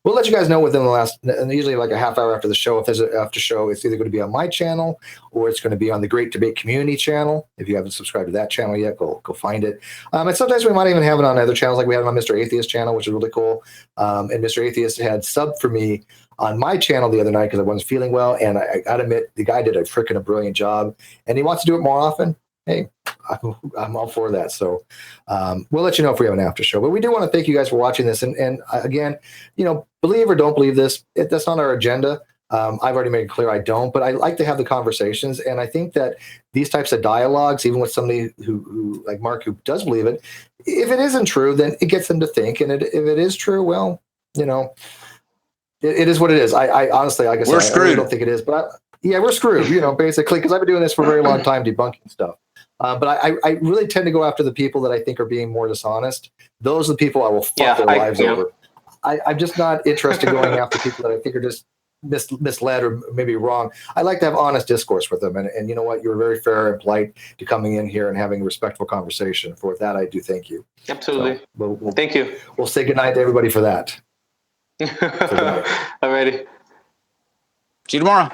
we'll let you guys know within the last, usually like a half hour after the show, if there's an after show, it's either going to be on my channel or it's going to be on the Great Debate Community channel. If you haven't subscribed to that channel yet, go find it. And sometimes we might even have it on other channels, like we had it on Mr. Atheist channel, which is really cool. And Mr. Atheist had subbed for me on my channel the other night because I wasn't feeling well. And I got to admit, the guy did a freaking brilliant job. And he wants to do it more often. Hey, I'm all for that. So we'll let you know if we have an after show. But we do want to thank you guys for watching this. And again, believe or don't believe this, that's not our agenda. I've already made it clear I don't, but I like to have the conversations. And I think that these types of dialogues, even with somebody who like Mark, who does believe it, if it isn't true, then it gets them to think. And if it is true, well, it is what it is. I honestly, like I said, I really don't think it is, but we're screwed, basically, because I've been doing this for a very long time, debunking stuff. But I really tend to go after the people that I think are being more dishonest. Those are the people I will fuck their lives over. I'm just not interested in going after people that I think are just misled or maybe wrong. I like to have honest discourse with them. And you know what? You were very fair and polite to coming in here and having a respectful conversation. For that, I do thank you. Absolutely. So thank you. We'll say goodnight to everybody for that. All righty. See you tomorrow.